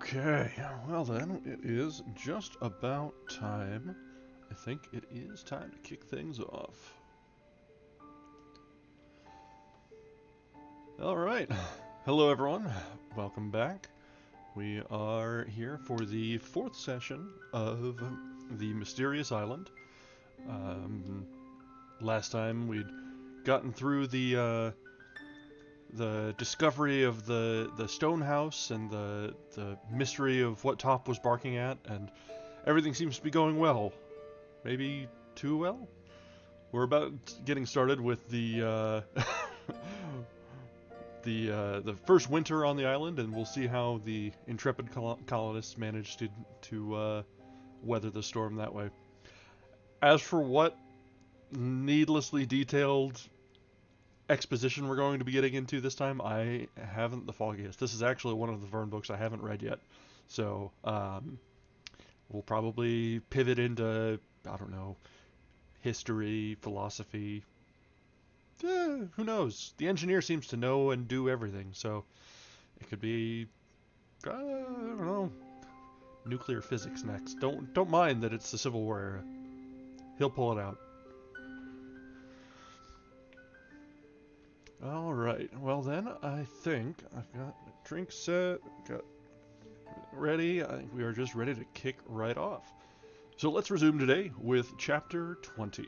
Okay, well then, it is just about time. I think it is time to kick things off. Alright, hello everyone, welcome back. We are here for the fourth session of the Mysterious Island. Um, Last time we'd gotten through the discovery of the stone house and the mystery of what Top was barking at, and everything seems to be going well. Maybe too well? We're about getting started with the the first winter on the island, and we'll see how the intrepid colonists managed to weather the storm that way. As for what needlessly detailed exposition we're going to be getting into this time, I haven't the foggiest. This is actually one of the Verne books I haven't read yet, so we'll probably pivot into, I don't know, history, philosophy. Who knows? The engineer seems to know and do everything, so it could be, I don't know, nuclear physics next. Don't mind that it's the Civil War era. He'll pull it out. All right. Well then, I think I've got a drink set, got ready. I think we are just ready to kick right off. So let's resume today with Chapter 20.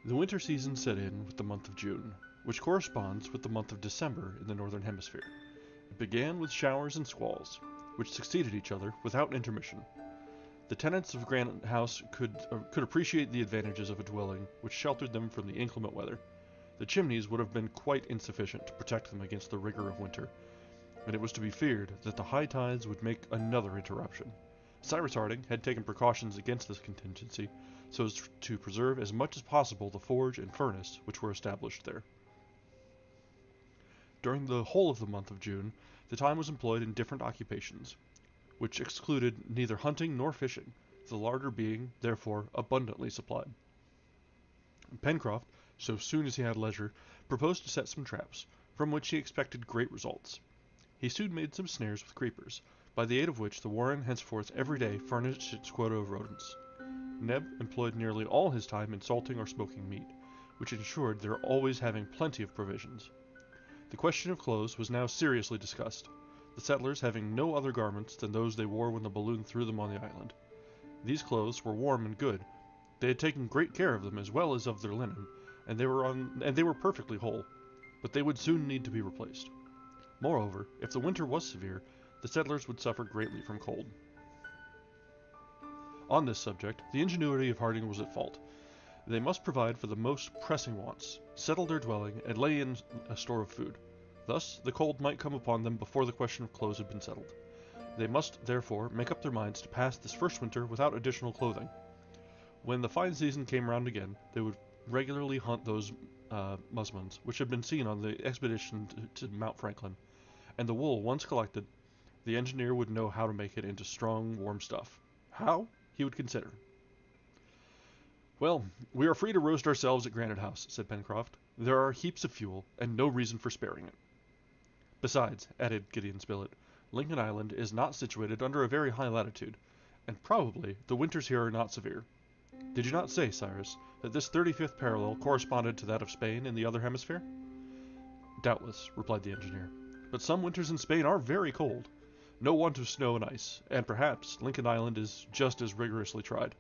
The winter season set in with the month of June, which corresponds with the month of December in the Northern Hemisphere. It began with showers and squalls, which succeeded each other without intermission. The tenants of Granite House could appreciate the advantages of a dwelling which sheltered them from the inclement weather. The chimneys would have been quite insufficient to protect them against the rigor of winter, and it was to be feared that the high tides would make another interruption. Cyrus Harding had taken precautions against this contingency, so as to preserve as much as possible the forge and furnace which were established there. During the whole of the month of June, the time was employed in different occupations, which excluded neither hunting nor fishing, the larder being, therefore, abundantly supplied. Pencroft, so soon as he had leisure, proposed to set some traps, from which he expected great results. He soon made some snares with creepers, by the aid of which the warren henceforth every day furnished its quota of rodents. Neb employed nearly all his time in salting or smoking meat, which ensured their always having plenty of provisions. The question of clothes was now seriously discussed, the settlers having no other garments than those they wore when the balloon threw them on the island. These clothes were warm and good. They had taken great care of them as well as of their linen, and they were perfectly whole, but they would soon need to be replaced. Moreover, if the winter was severe, the settlers would suffer greatly from cold. On this subject, the ingenuity of Harding was at fault. They must provide for the most pressing wants, settle their dwelling, and lay in a store of food. Thus, the cold might come upon them before the question of clothes had been settled. They must, therefore, make up their minds to pass this first winter without additional clothing. When the fine season came round again, they would regularly hunt those musmons which had been seen on the expedition to Mount Franklin, and the wool once collected, the engineer would know how to make it into strong, warm stuff. How? He would consider. "Well, we are free to roast ourselves at Granite House," said Pencroft. "There are heaps of fuel, and no reason for sparing it." "Besides," added Gideon Spilett, "Lincoln Island is not situated under a very high latitude, and probably the winters here are not severe. Did you not say, Cyrus, that this 35th parallel corresponded to that of Spain in the other hemisphere?" "Doubtless," replied the engineer, "but some winters in Spain are very cold. No want of snow and ice, and perhaps Lincoln Island is just as rigorously tried.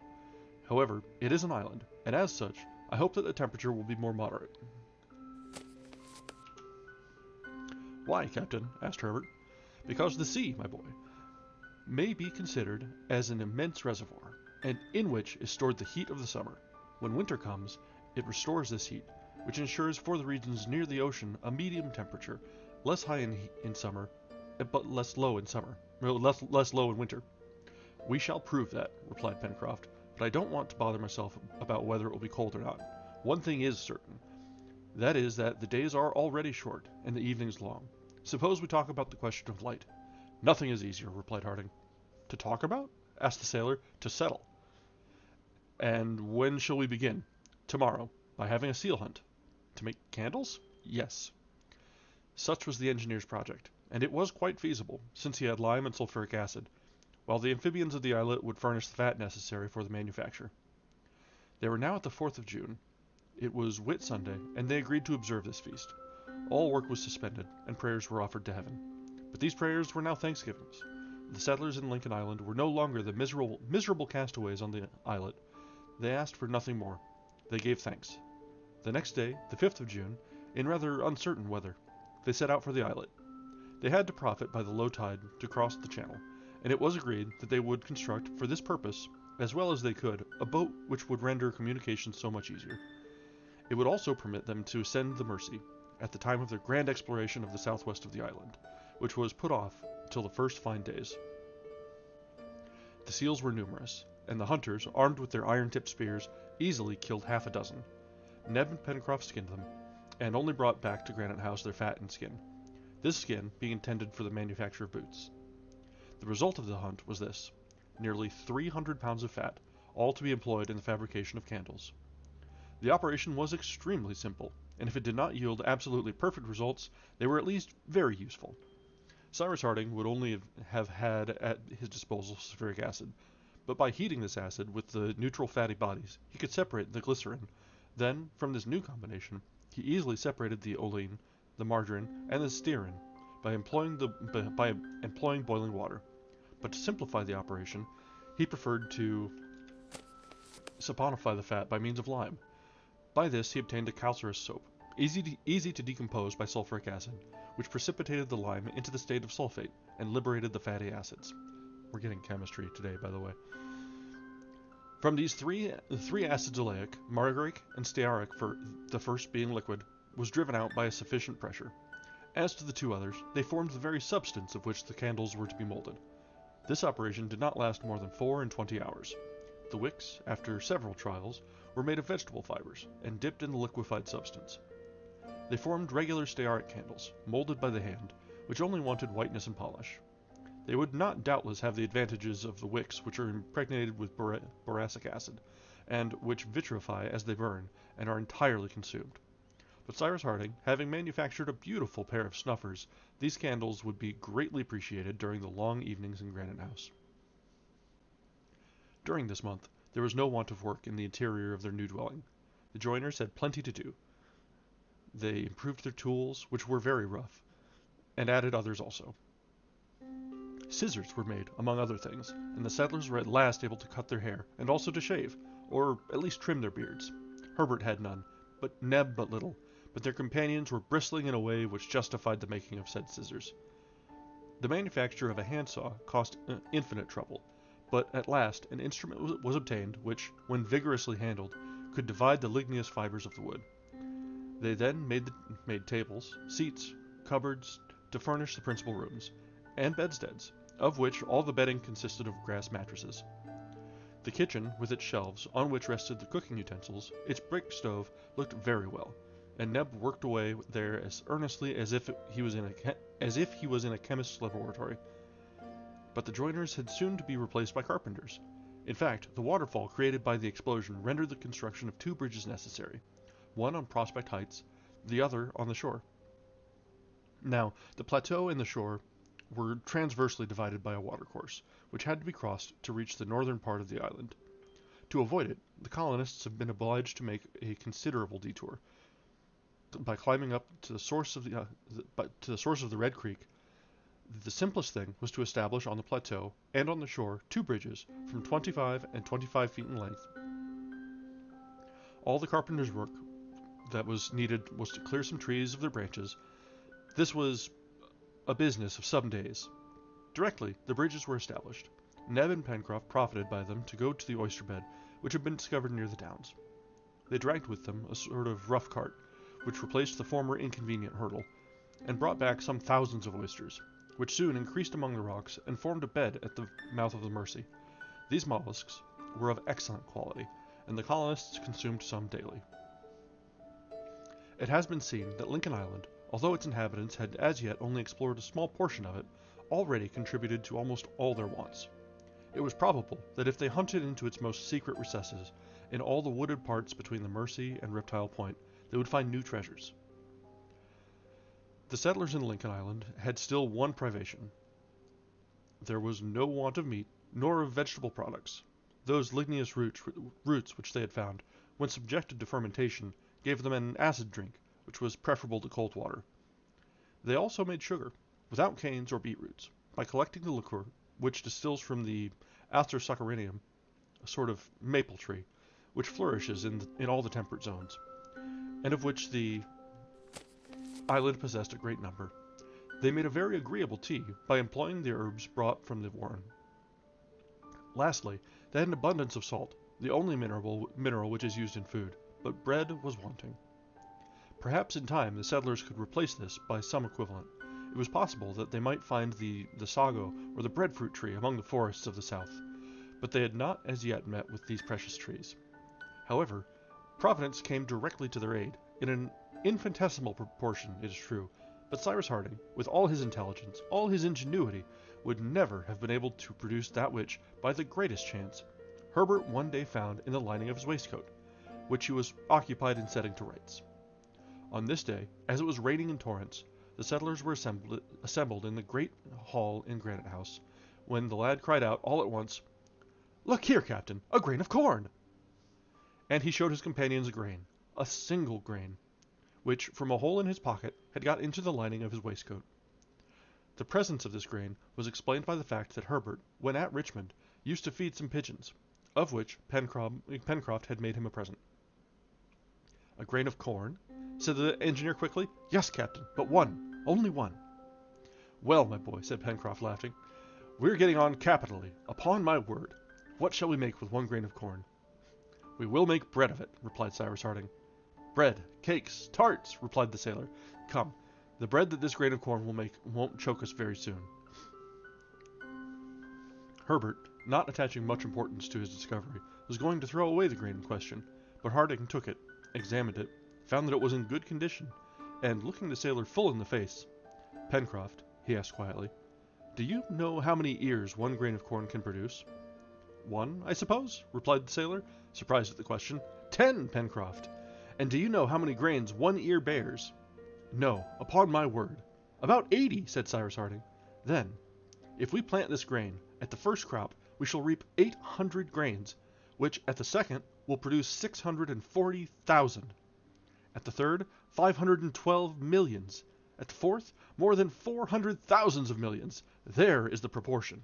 However, it is an island, and as such, I hope that the temperature will be more moderate." "Why, Captain?" asked Herbert. "Because the sea, my boy, may be considered as an immense reservoir, and in which is stored the heat of the summer. When winter comes, it restores this heat, which ensures for the regions near the ocean a medium temperature, less high in summer, but less low in winter." "We shall prove that," replied Pencroft, "but I don't want to bother myself about whether it will be cold or not. One thing is certain. That is that the days are already short, and the evenings long. Suppose we talk about the question of light." "Nothing is easier," replied Harding. "To talk about?" asked the sailor. "To settle." "And when shall we begin?" "Tomorrow, by having a seal hunt." "To make candles?" "Yes." Such was the engineer's project, and it was quite feasible, since he had lime and sulphuric acid, while the amphibians of the islet would furnish the fat necessary for the manufacture. They were now at the 4th of June. It was Whit Sunday, and they agreed to observe this feast. All work was suspended, and prayers were offered to heaven. But these prayers were now thanksgivings. The settlers in Lincoln Island were no longer the miserable castaways on the islet. They asked for nothing more. They gave thanks. The next day, the 5th of June, in rather uncertain weather, they set out for the islet. They had to profit by the low tide to cross the channel, and it was agreed that they would construct, for this purpose, as well as they could, a boat which would render communication so much easier. It would also permit them to ascend the Mercy, at the time of their grand exploration of the southwest of the island, which was put off till the first fine days. The seals were numerous, and the hunters, armed with their iron-tipped spears, easily killed half a dozen. Neb and Pencroft skinned them, and only brought back to Granite House their fat and skin, this skin being intended for the manufacture of boots. The result of the hunt was this: nearly 300 pounds of fat, all to be employed in the fabrication of candles. The operation was extremely simple, and if it did not yield absolutely perfect results, they were at least very useful. Cyrus Harding would only have had at his disposal sulphuric acid, but by heating this acid with the neutral fatty bodies, he could separate the glycerin. Then, from this new combination, he easily separated the olein, the margarine, and the stearin by employing boiling water. But to simplify the operation, he preferred to saponify the fat by means of lime. By this he obtained a calcareous soap, easy to decompose by sulphuric acid, which precipitated the lime into the state of sulfate and liberated the fatty acids. We're getting chemistry today, by the way. From these three acids, oleic, margaric, and stearic, for the first being liquid, was driven out by a sufficient pressure. As to the two others, they formed the very substance of which the candles were to be molded. This operation did not last more than 24 hours. The wicks, after several trials, were made of vegetable fibers, and dipped in the liquefied substance. They formed regular stearic candles, molded by the hand, which only wanted whiteness and polish. They would not doubtless have the advantages of the wicks, which are impregnated with boracic acid, and which vitrify as they burn, and are entirely consumed. But Cyrus Harding, having manufactured a beautiful pair of snuffers, these candles would be greatly appreciated during the long evenings in Granite House. During this month, there was no want of work in the interior of their new dwelling. The joiners had plenty to do. They improved their tools, which were very rough, and added others also. Scissors were made, among other things, and the settlers were at last able to cut their hair, and also to shave, or at least trim their beards. Herbert had none, but Neb but little, but their companions were bristling in a way which justified the making of said scissors. The manufacture of a handsaw cost infinite trouble, but at last an instrument was obtained which, when vigorously handled, could divide the ligneous fibers of the wood. They then made tables, seats, cupboards, to furnish the principal rooms, and bedsteads, of which all the bedding consisted of grass mattresses. The kitchen, with its shelves, on which rested the cooking utensils, its brick stove, looked very well, and Neb worked away there as earnestly as if he was in a chemist's laboratory. But the joiners had soon to be replaced by carpenters. In fact, the waterfall created by the explosion rendered the construction of two bridges necessary, one on Prospect Heights, the other on the shore. Now, the plateau and the shore were transversely divided by a watercourse, which had to be crossed to reach the northern part of the island. To avoid it, the colonists have been obliged to make a considerable detour. By climbing up to the source of the Red Creek, the simplest thing was to establish on the plateau and on the shore two bridges from 25 and 25 feet in length. All the carpenter's work that was needed was to clear some trees of their branches. This was a business of some days. Directly the bridges were established, Neb and Pencroft profited by them to go to the oyster bed, which had been discovered near the downs. They dragged with them a sort of rough cart, which replaced the former inconvenient hurdle, and brought back some thousands of oysters, which soon increased among the rocks and formed a bed at the mouth of the Mercy. These mollusks were of excellent quality, and the colonists consumed some daily. It has been seen that Lincoln Island, although its inhabitants had as yet only explored a small portion of it, already contributed to almost all their wants. It was probable that if they hunted into its most secret recesses, in all the wooded parts between the Mercy and Reptile Point, they would find new treasures. The settlers in Lincoln Island had still one privation. There was no want of meat, nor of vegetable products. Those ligneous roots which they had found, when subjected to fermentation, gave them an acid drink, which was preferable to cold water. They also made sugar, without canes or beetroots, by collecting the liquor, which distills from the Aster-succerinum, a sort of maple tree, which flourishes in all the temperate zones, and of which the island possessed a great number. They made a very agreeable tea by employing the herbs brought from the warren. Lastly, they had an abundance of salt, the only mineral which is used in food, but bread was wanting. Perhaps in time the settlers could replace this by some equivalent. It was possible that they might find the sago or the breadfruit tree among the forests of the south, but they had not as yet met with these precious trees. However, Providence came directly to their aid, in an infinitesimal proportion, it is true, but Cyrus Harding, with all his intelligence, all his ingenuity, would never have been able to produce that which, by the greatest chance, Herbert one day found in the lining of his waistcoat, which he was occupied in setting to rights. On this day, as it was raining in torrents, the settlers were assembled in the great hall in Granite House, when the lad cried out all at once, "Look here, Captain, a grain of corn!" And he showed his companions a grain, a single grain, which, from a hole in his pocket, had got into the lining of his waistcoat. The presence of this grain was explained by the fact that Herbert, when at Richmond, used to feed some pigeons, of which Pencroft had made him a present. "A grain of corn?" said the engineer quickly. "Yes, Captain, but one, only one." "Well, my boy," said Pencroft, laughing, "we're getting on capitally, upon my word. What shall we make with one grain of corn?" "We will make bread of it," replied Cyrus Harding. "Bread, cakes, tarts," replied the sailor. "Come, the bread that this grain of corn will make won't choke us very soon." Herbert, not attaching much importance to his discovery, was going to throw away the grain in question, but Harding took it, examined it, found that it was in good condition, and looking the sailor full in the face, "Pencroft," he asked quietly, Do you know how many ears one grain of corn can produce? One, I suppose, replied the sailor, surprised at the question. 10, Pencroft. And do you know how many grains one ear bears? No, upon my word. About 80, said Cyrus Harding. Then, if we plant this grain, at the first crop we shall reap 800 grains, which at the second will produce 640,000. At the third, 512 millions. At the fourth, more than 400,000 of millions. There is the proportion.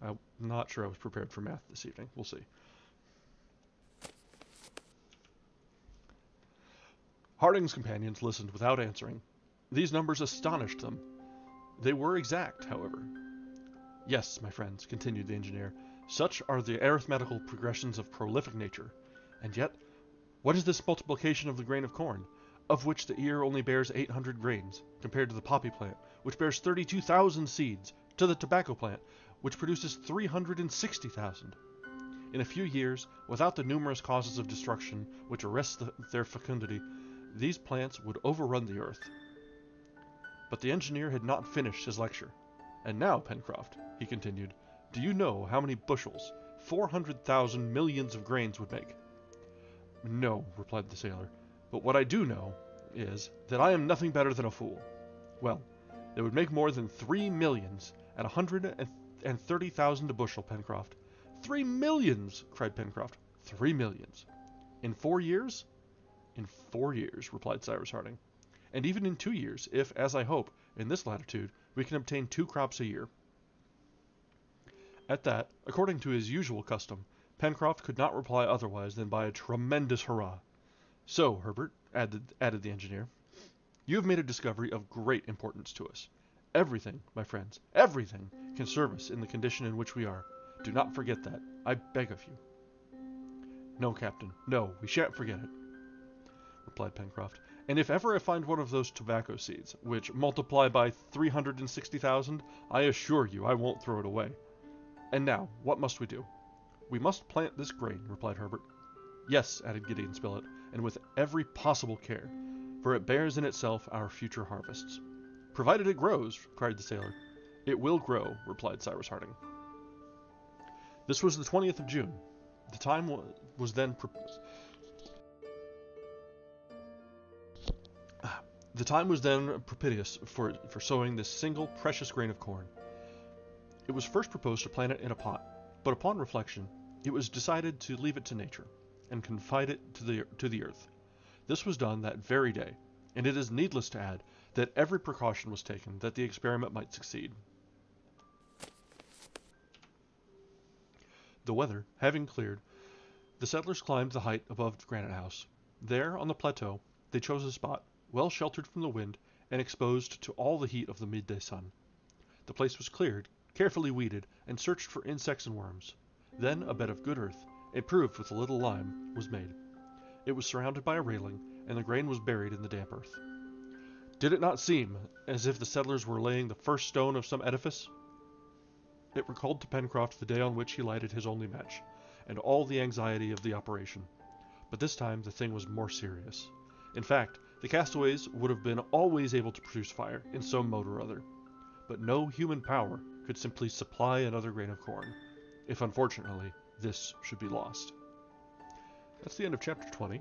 I'm not sure I was prepared for math this evening. We'll see. Harding's companions listened without answering. These numbers astonished them. They were exact, however. Yes, my friends, continued the engineer, such are the arithmetical progressions of prolific nature. And yet, what is this multiplication of the grain of corn, of which the ear only bears 800 grains, compared to the poppy plant, which bears 32,000 seeds, to the tobacco plant, which produces 360,000? In a few years, without the numerous causes of destruction which arrest their fecundity, these plants would overrun the earth. But the engineer had not finished his lecture. And now, Pencroft, he continued, do you know how many bushels 400,000 millions of grains would make? No, replied the sailor, but what I do know is that I am nothing better than a fool. Well, they would make more than 3 millions at 130,000 a bushel, Pencroft. 3 millions, cried Pencroft. 3 millions. In 4 years? In 4 years, replied Cyrus Harding. And even in 2 years, if, as I hope, in this latitude, we can obtain 2 crops a year. At that, according to his usual custom, Pencroft could not reply otherwise than by a tremendous hurrah. So, Herbert, added the engineer, you have made a discovery of great importance to us. Everything, my friends, everything can serve us in the condition in which we are. Do not forget that, I beg of you. No, Captain, no, we shan't forget it, replied Pencroft. And if ever I find one of those tobacco seeds, which multiply by 360,000, I assure you I won't throw it away. And now, what must we do? We must plant this grain, replied Herbert. Yes, added Gideon Spilett, and with every possible care, for it bears in itself our future harvests. Provided it grows, cried the sailor. It will grow, replied Cyrus Harding. This was the 20th of June. The time was then propitious for sowing this single precious grain of corn. It was first proposed to plant it in a pot, but upon reflection, it was decided to leave it to nature, and confide it to the earth. This was done that very day, and it is needless to add that every precaution was taken that the experiment might succeed. The weather having cleared, the settlers climbed the height above Granite House. There, on the plateau, they chose a spot, well sheltered from the wind, and exposed to all the heat of the midday sun. The place was cleared, carefully weeded, and searched for insects and worms. Then a bed of good earth, improved with a little lime, was made. It was surrounded by a railing, and the grain was buried in the damp earth. Did it not seem as if the settlers were laying the first stone of some edifice? It recalled to Pencroft the day on which he lighted his only match, and all the anxiety of the operation. But this time the thing was more serious. In fact, the castaways would have been always able to produce fire, in some mode or other. But no human power could simply supply another grain of corn, if unfortunately this should be lost. That's the end of chapter 20.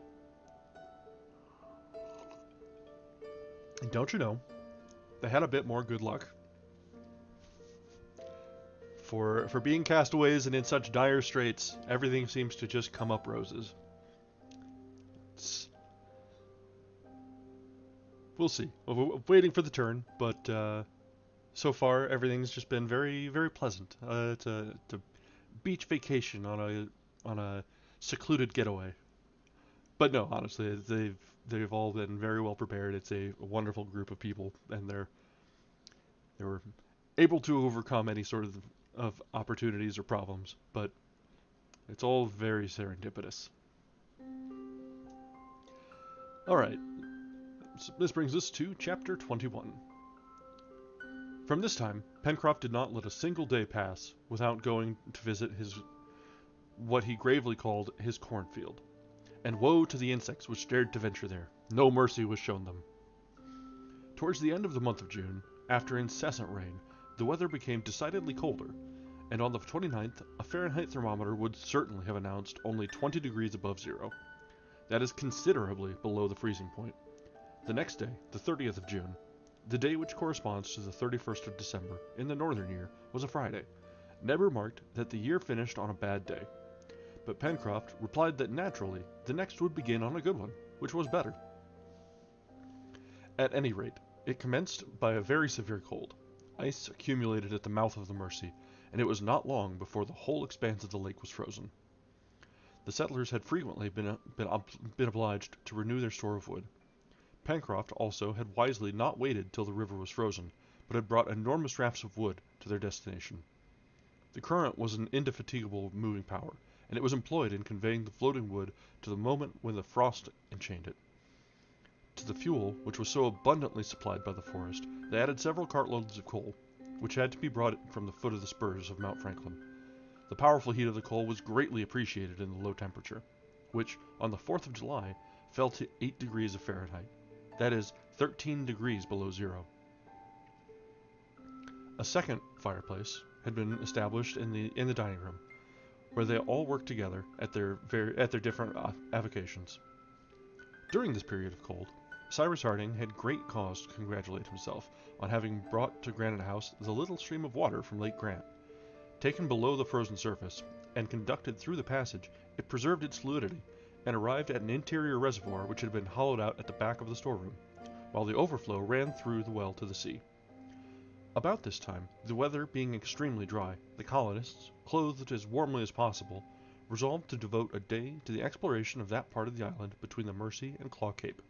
And don't you know, they had a bit more good luck. For being castaways and in such dire straits, everything seems to just come up roses. We'll see. We're waiting for the turn, but so far everything's just been very, very pleasant. It's a beach vacation on a secluded getaway. But no, honestly, they've all been very well prepared. It's a wonderful group of people, and they were able to overcome any sort of opportunities or problems. But it's all very serendipitous. All right. So this brings us to chapter 21. From this time, Pencroft did not let a single day pass without going to visit what he gravely called his cornfield. And woe to the insects which dared to venture there. No mercy was shown them. Towards the end of the month of June, after incessant rain, the weather became decidedly colder, and on the 29th, a Fahrenheit thermometer would certainly have announced only 20 degrees above zero. That is considerably below the freezing point. The next day, the 30th of June, the day which corresponds to the 31st of December in the northern year, was a Friday. Neb remarked that the year finished on a bad day, but Pencroft replied that naturally the next would begin on a good one, which was better. At any rate, it commenced by a very severe cold. Ice accumulated at the mouth of the Mersey, and it was not long before the whole expanse of the lake was frozen. The settlers had frequently been obliged to renew their store of wood. Pencroft also had wisely not waited till the river was frozen, but had brought enormous rafts of wood to their destination. The current was an indefatigable moving power, and it was employed in conveying the floating wood to the moment when the frost enchained it. To the fuel, which was so abundantly supplied by the forest, they added several cartloads of coal, which had to be brought from the foot of the spurs of Mount Franklin. The powerful heat of the coal was greatly appreciated in the low temperature, which, on the 4th of July, fell to 8 degrees of Fahrenheit, that is, 13 degrees below zero. A second fireplace had been established in the dining room, where they all worked together at their different avocations. During this period of cold, Cyrus Harding had great cause to congratulate himself on having brought to Granite House the little stream of water from Lake Grant. Taken below the frozen surface, and conducted through the passage, it preserved its fluidity, and arrived at an interior reservoir which had been hollowed out at the back of the storeroom, while the overflow ran through the well to the sea. About this time, the weather being extremely dry, the colonists, clothed as warmly as possible, resolved to devote a day to the exploration of that part of the island between the Mersey and Claw Cape.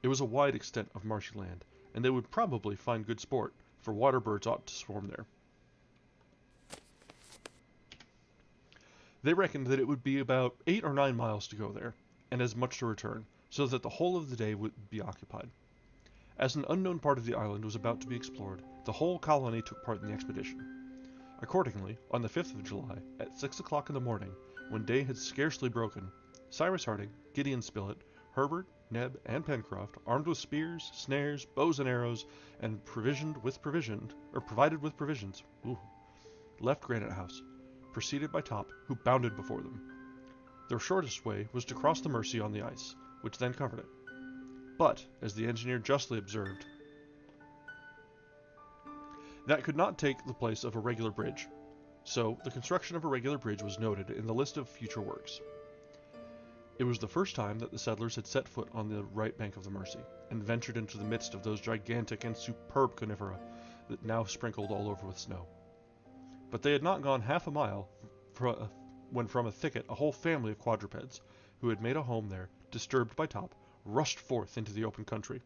It was a wide extent of marshy land, and they would probably find good sport, for water birds ought to swarm there. They reckoned that it would be about 8 or 9 miles to go there, and as much to return, so that the whole of the day would be occupied. As an unknown part of the island was about to be explored, the whole colony took part in the expedition. Accordingly, on the 5th of July, at 6 o'clock in the morning, when day had scarcely broken, Cyrus Harding, Gideon Spilett, Herbert, Neb, and Pencroft, armed with spears, snares, bows and arrows, and provided with provisions, left Granite House, preceded by Top, who bounded before them. Their shortest way was to cross the Mersey on the ice, which then covered it. But, as the engineer justly observed, that could not take the place of a regular bridge, so the construction of a regular bridge was noted in the list of future works. It was the first time that the settlers had set foot on the right bank of the Mersey, and ventured into the midst of those gigantic and superb conifera that now sprinkled all over with snow. But they had not gone half a mile when from a thicket a whole family of quadrupeds, who had made a home there, disturbed by Top, rushed forth into the open country.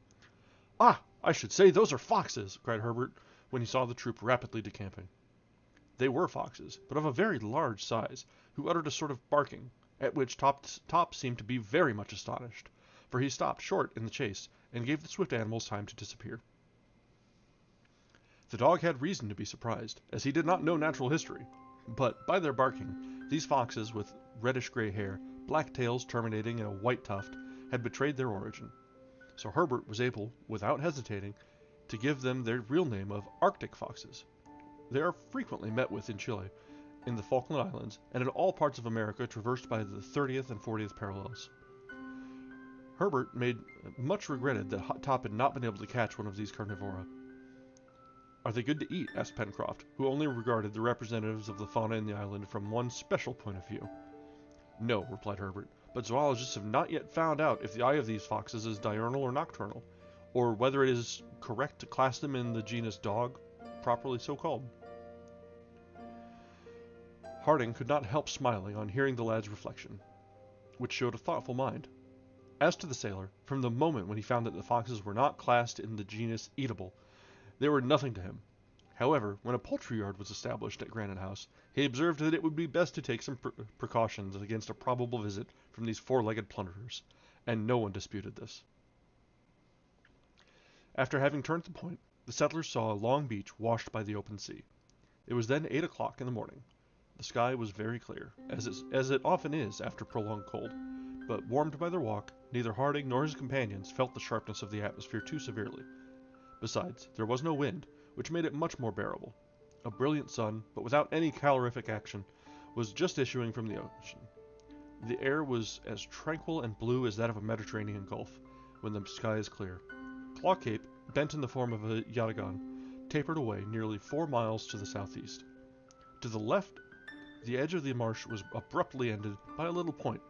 "Ah, I should say those are foxes!" cried Herbert, when he saw the troop rapidly decamping. They were foxes, but of a very large size, who uttered a sort of barking, at which Top seemed to be very much astonished, for he stopped short in the chase, and gave the swift animals time to disappear. The dog had reason to be surprised, as he did not know natural history, but, by their barking, these foxes with reddish-gray hair, black tails terminating in a white tuft, had betrayed their origin. So Herbert was able, without hesitating, to give them their real name of Arctic foxes. They are frequently met with in Chile, in the Falkland Islands, and in all parts of America traversed by the 30th and 40th parallels. Herbert much regretted that Top had not been able to catch one of these carnivora. "Are they good to eat?" asked Pencroft, who only regarded the representatives of the fauna in the island from one special point of view. "No," replied Herbert, "but zoologists have not yet found out if the eye of these foxes is diurnal or nocturnal, or whether it is correct to class them in the genus dog, properly so called." Harding could not help smiling on hearing the lad's reflection, which showed a thoughtful mind. As to the sailor, from the moment when he found that the foxes were not classed in the genus eatable, they were nothing to him. However, when a poultry yard was established at Granite House, he observed that it would be best to take some precautions against a probable visit from these four-legged plunderers, and no one disputed this. After having turned the point, the settlers saw a long beach washed by the open sea. It was then 8 o'clock in the morning. The sky was very clear, as it often is after prolonged cold, but warmed by their walk, neither Harding nor his companions felt the sharpness of the atmosphere too severely. Besides, there was no wind, which made it much more bearable. A brilliant sun, but without any calorific action, was just issuing from the ocean. The air was as tranquil and blue as that of a Mediterranean Gulf, when the sky is clear. Claw Cape, bent in the form of a yatagan, tapered away nearly 4 miles to the southeast. To the left, the edge of the marsh was abruptly ended by a little point.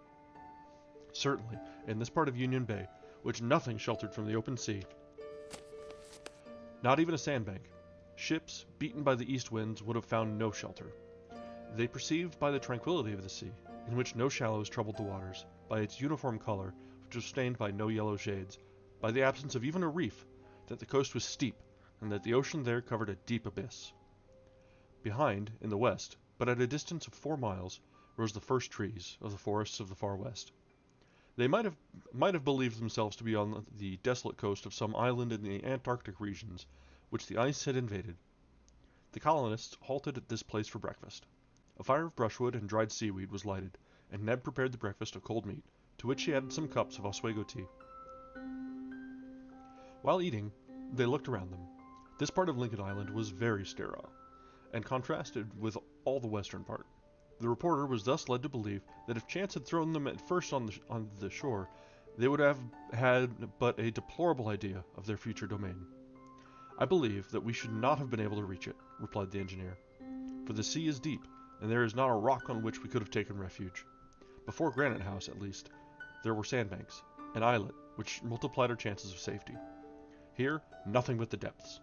Certainly, in this part of Union Bay, which nothing sheltered from the open sea, not even a sandbank, ships, beaten by the east winds, would have found no shelter. They perceived by the tranquility of the sea, in which no shallows troubled the waters, by its uniform color, which was stained by no yellow shades, by the absence of even a reef, that the coast was steep, and that the ocean there covered a deep abyss. Behind, in the west, but at a distance of 4 miles, rose the first trees of the forests of the far west. They might have believed themselves to be on the desolate coast of some island in the Antarctic regions, which the ice had invaded. The colonists halted at this place for breakfast. A fire of brushwood and dried seaweed was lighted, and Ned prepared the breakfast of cold meat, to which he added some cups of Oswego tea. While eating, they looked around them. This part of Lincoln Island was very sterile, and contrasted with all the western part. The reporter was thus led to believe that if chance had thrown them at first on the shore, they would have had but a deplorable idea of their future domain. "I believe that we should not have been able to reach it," replied the engineer, "for the sea is deep, and there is not a rock on which we could have taken refuge. Before Granite House, at least, there were sandbanks, an islet, which multiplied our chances of safety. Here, nothing but the depths."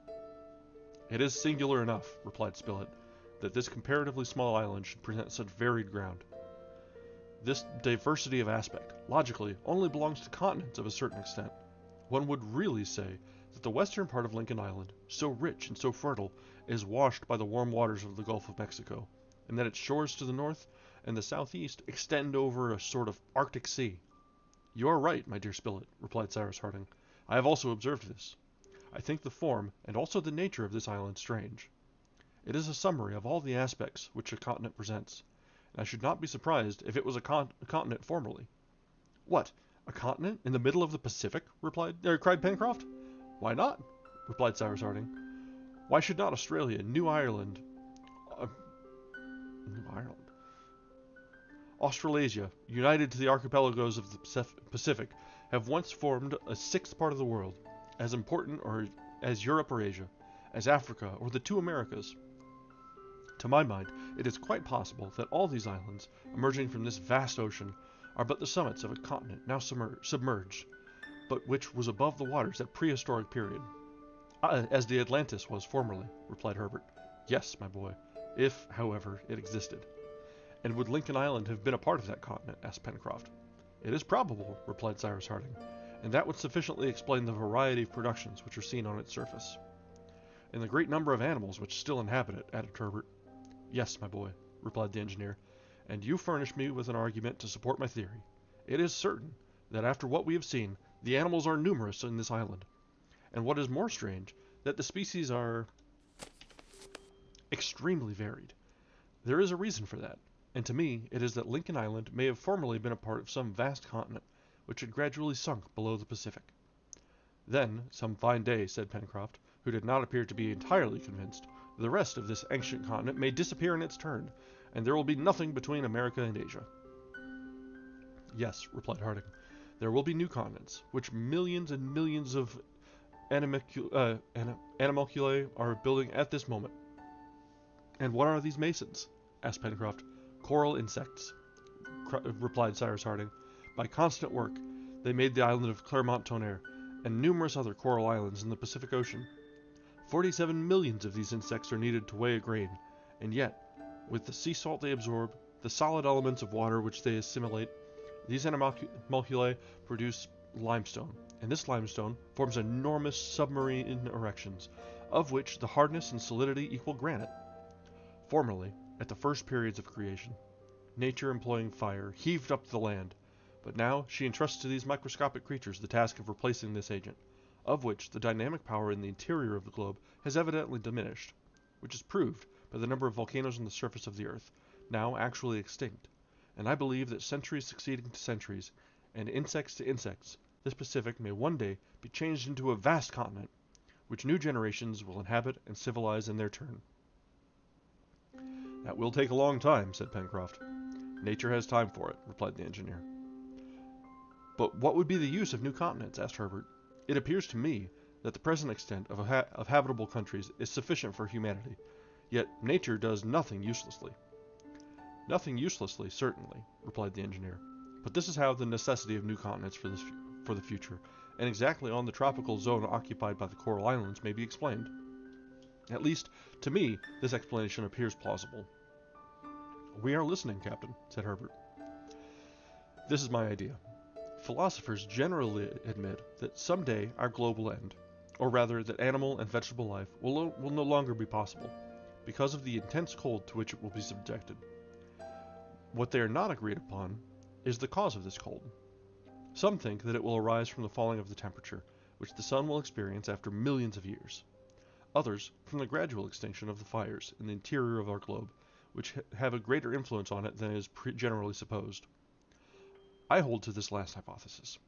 "It is singular enough," replied Spilett, "that this comparatively small island should present such varied ground. This diversity of aspect, logically, only belongs to continents of a certain extent. One would really say that the western part of Lincoln Island, so rich and so fertile, is washed by the warm waters of the Gulf of Mexico, and that its shores to the north and the southeast extend over a sort of Arctic Sea." "You are right, my dear Spilett," replied Cyrus Harding. "I have also observed this. I think the form, and also the nature of this island strange. It is a summary of all the aspects which a continent presents, and I should not be surprised if it was a continent formerly." "What, a continent in the middle of the Pacific?" cried Pencroft. "Why not?" replied Cyrus Harding. "Why should not Australia, New Ireland, Australasia, united to the archipelagos of the Pacific, have once formed a sixth part of the world, as important as Europe or Asia, as Africa or the two Americas? To my mind, it is quite possible that all these islands, emerging from this vast ocean, are but the summits of a continent now submerged, but which was above the waters at prehistoric period." "As the Atlantis was formerly," replied Herbert. "Yes, my boy, if, however, it existed." "And would Lincoln Island have been a part of that continent?" asked Pencroft. "It is probable," replied Cyrus Harding, "and that would sufficiently explain the variety of productions which are seen on its surface." "And the great number of animals which still inhabit it," added Herbert. "Yes, my boy," replied the engineer, "and you furnish me with an argument to support my theory. It is certain that after what we have seen, the animals are numerous in this island, and what is more strange, that the species are extremely varied. There is a reason for that, and to me it is that Lincoln Island may have formerly been a part of some vast continent, which had gradually sunk below the Pacific." "Then, some fine day," said Pencroft, who did not appear to be entirely convinced, "the rest of this ancient continent may disappear in its turn, and there will be nothing between America and Asia." "Yes," replied Harding, "there will be new continents, which millions and millions of animalculae are building at this moment." "And what are these masons?" asked Pencroft. "Coral insects," replied Cyrus Harding. "By constant work, they made the island of Clermont-Tonnerre, and numerous other coral islands in the Pacific Ocean. 47 millions of these insects are needed to weigh a grain, and yet, with the sea salt they absorb, the solid elements of water which they assimilate, these animalculae produce limestone, and this limestone forms enormous submarine erections, of which the hardness and solidity equal granite. Formerly, at the first periods of creation, nature, employing fire, heaved up the land, but now she entrusts to these microscopic creatures the task of replacing this agent, of which the dynamic power in the interior of the globe has evidently diminished, which is proved by the number of volcanoes on the surface of the earth, now actually extinct, and I believe that centuries succeeding to centuries, and insects to insects, this Pacific may one day be changed into a vast continent, which new generations will inhabit and civilize in their turn. That will take a long time, said Pencroft. Nature has time for it, replied the engineer. But what would be the use of new continents? Asked Herbert. It appears to me that the present extent of habitable countries is sufficient for humanity, yet nature does nothing uselessly. Nothing uselessly, certainly, replied the engineer, but this is how the necessity of new continents for the future, and exactly on the tropical zone occupied by the coral islands, may be explained. At least, to me, this explanation appears plausible. We are listening, Captain, said Herbert. This is my idea. Philosophers generally admit that someday our globe will end, or rather that animal and vegetable life will no longer be possible, because of the intense cold to which it will be subjected. What they are not agreed upon is the cause of this cold. Some think that it will arise from the falling of the temperature, which the sun will experience after millions of years. Others from the gradual extinction of the fires in the interior of our globe, which have a greater influence on it than is generally supposed. I hold to this last hypothesis,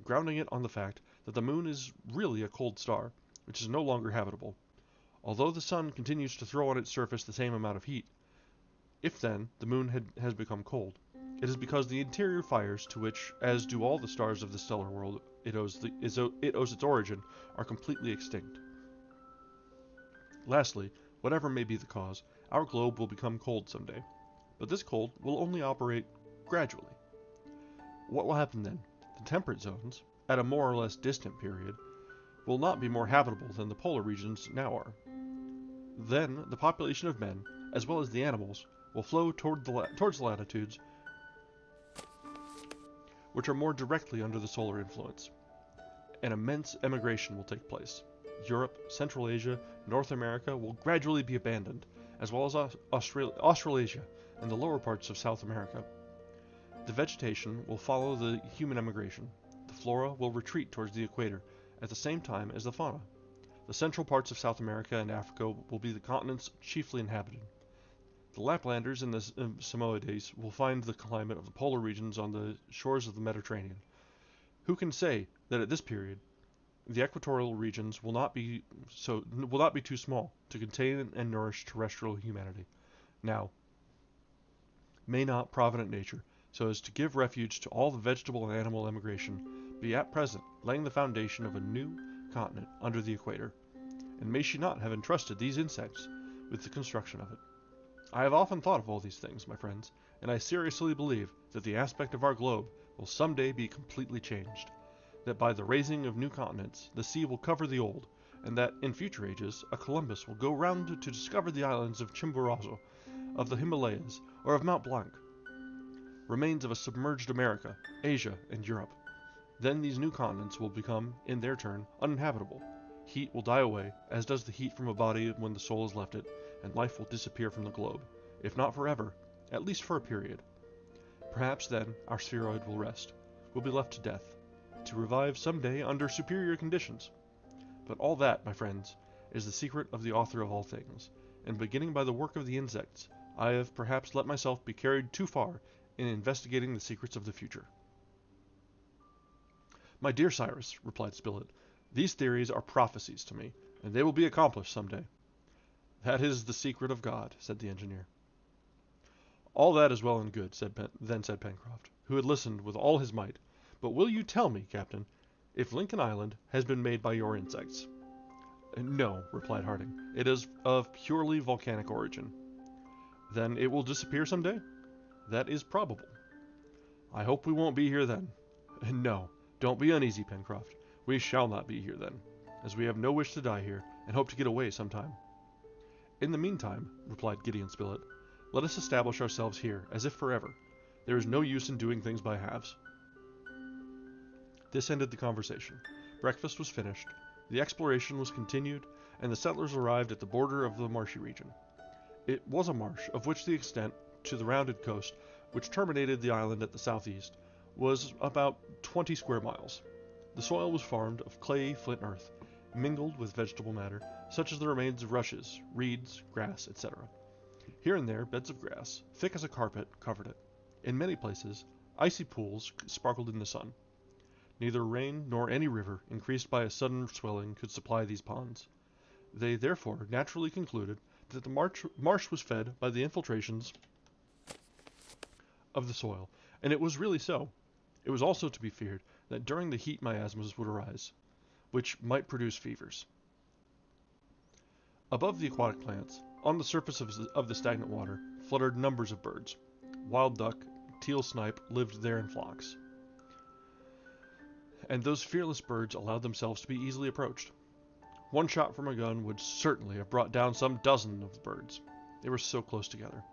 grounding it on the fact that the moon is really a cold star, which is no longer habitable. Although the sun continues to throw on its surface the same amount of heat, if then the moon has become cold, it is because the interior fires to which, as do all the stars of the stellar world, it owes its origin, are completely extinct. Lastly, whatever may be the cause, our globe will become cold someday, but this cold will only operate gradually. What will happen then? The temperate zones, at a more or less distant period, will not be more habitable than the polar regions now are. Then the population of men, as well as the animals, will flow towards the latitudes which are more directly under the solar influence. An immense emigration will take place. Europe, Central Asia, North America will gradually be abandoned, as well as Australasia and the lower parts of South America. The vegetation will follow the human emigration. The flora will retreat towards the equator at the same time as the fauna. The central parts of South America and Africa will be the continents chiefly inhabited. The Laplanders and the Samoides will find the climate of the polar regions on the shores of the Mediterranean. Who can say that at this period the equatorial regions will not be too small to contain and nourish terrestrial humanity? Now, may not provident nature, so as to give refuge to all the vegetable and animal emigration, be at present laying the foundation of a new continent under the equator, and may she not have entrusted these insects with the construction of it? I have often thought of all these things, my friends, and I seriously believe that the aspect of our globe will some day be completely changed, that by the raising of new continents the sea will cover the old, and that in future ages a Columbus will go round to discover the islands of Chimborazo, of the Himalayas, or of Mount Blanc, remains of a submerged America, Asia, and Europe. Then these new continents will become, in their turn, uninhabitable. Heat will die away, as does the heat from a body when the soul has left it, and life will disappear from the globe, if not forever, at least for a period. Perhaps then our spheroid will rest, will be left to death, to revive some day under superior conditions. But all that, my friends, is the secret of the author of all things, and beginning by the work of the insects, I have perhaps let myself be carried too far in investigating the secrets of the future. My dear Cyrus, replied Spilett, these theories are prophecies to me, and they will be accomplished some day. That is the secret of God, said the engineer. All that is well and good, said Pencroft, who had listened with all his might. But will you tell me, Captain, if Lincoln Island has been made by your insects? No, replied Harding. It is of purely volcanic origin. Then it will disappear some day? That is probable. I hope we won't be here then. No, don't be uneasy, Pencroft. We shall not be here then, as we have no wish to die here, and hope to get away sometime. In the meantime, replied Gideon Spilett, let us establish ourselves here, as if forever. There is no use in doing things by halves. This ended the conversation. Breakfast was finished, the exploration was continued, and the settlers arrived at the border of the marshy region. It was a marsh, of which the extent to the rounded coast, which terminated the island at the southeast, was about 20 square miles. The soil was formed of clay flint earth, mingled with vegetable matter, such as the remains of rushes, reeds, grass, etc. Here and there beds of grass, thick as a carpet, covered it. In many places, icy pools sparkled in the sun. Neither rain nor any river, increased by a sudden swelling, could supply these ponds. They therefore naturally concluded that the marsh was fed by the infiltrations of the soil, and it was really so. It was also to be feared that during the heat miasmas would arise, which might produce fevers. Above the aquatic plants, on the surface of the stagnant water, fluttered numbers of birds. Wild duck, teal snipe lived there in flocks, and those fearless birds allowed themselves to be easily approached. One shot from a gun would certainly have brought down some dozen of the birds. They were so close together.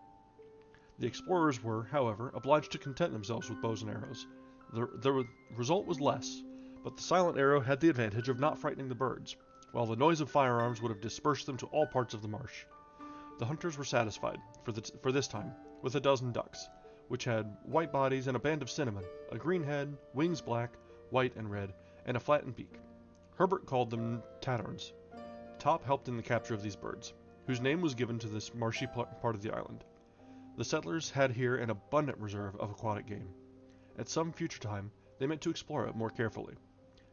The explorers were, however, obliged to content themselves with bows and arrows. The result was less, but the silent arrow had the advantage of not frightening the birds, while the noise of firearms would have dispersed them to all parts of the marsh. The hunters were satisfied, for this time, with a dozen ducks, which had white bodies and a band of cinnamon, a green head, wings black, white and red, and a flattened beak. Herbert called them tatterns. Top helped in the capture of these birds, whose name was given to this marshy part of the island. The settlers had here an abundant reserve of aquatic game. At some future time, they meant to explore it more carefully,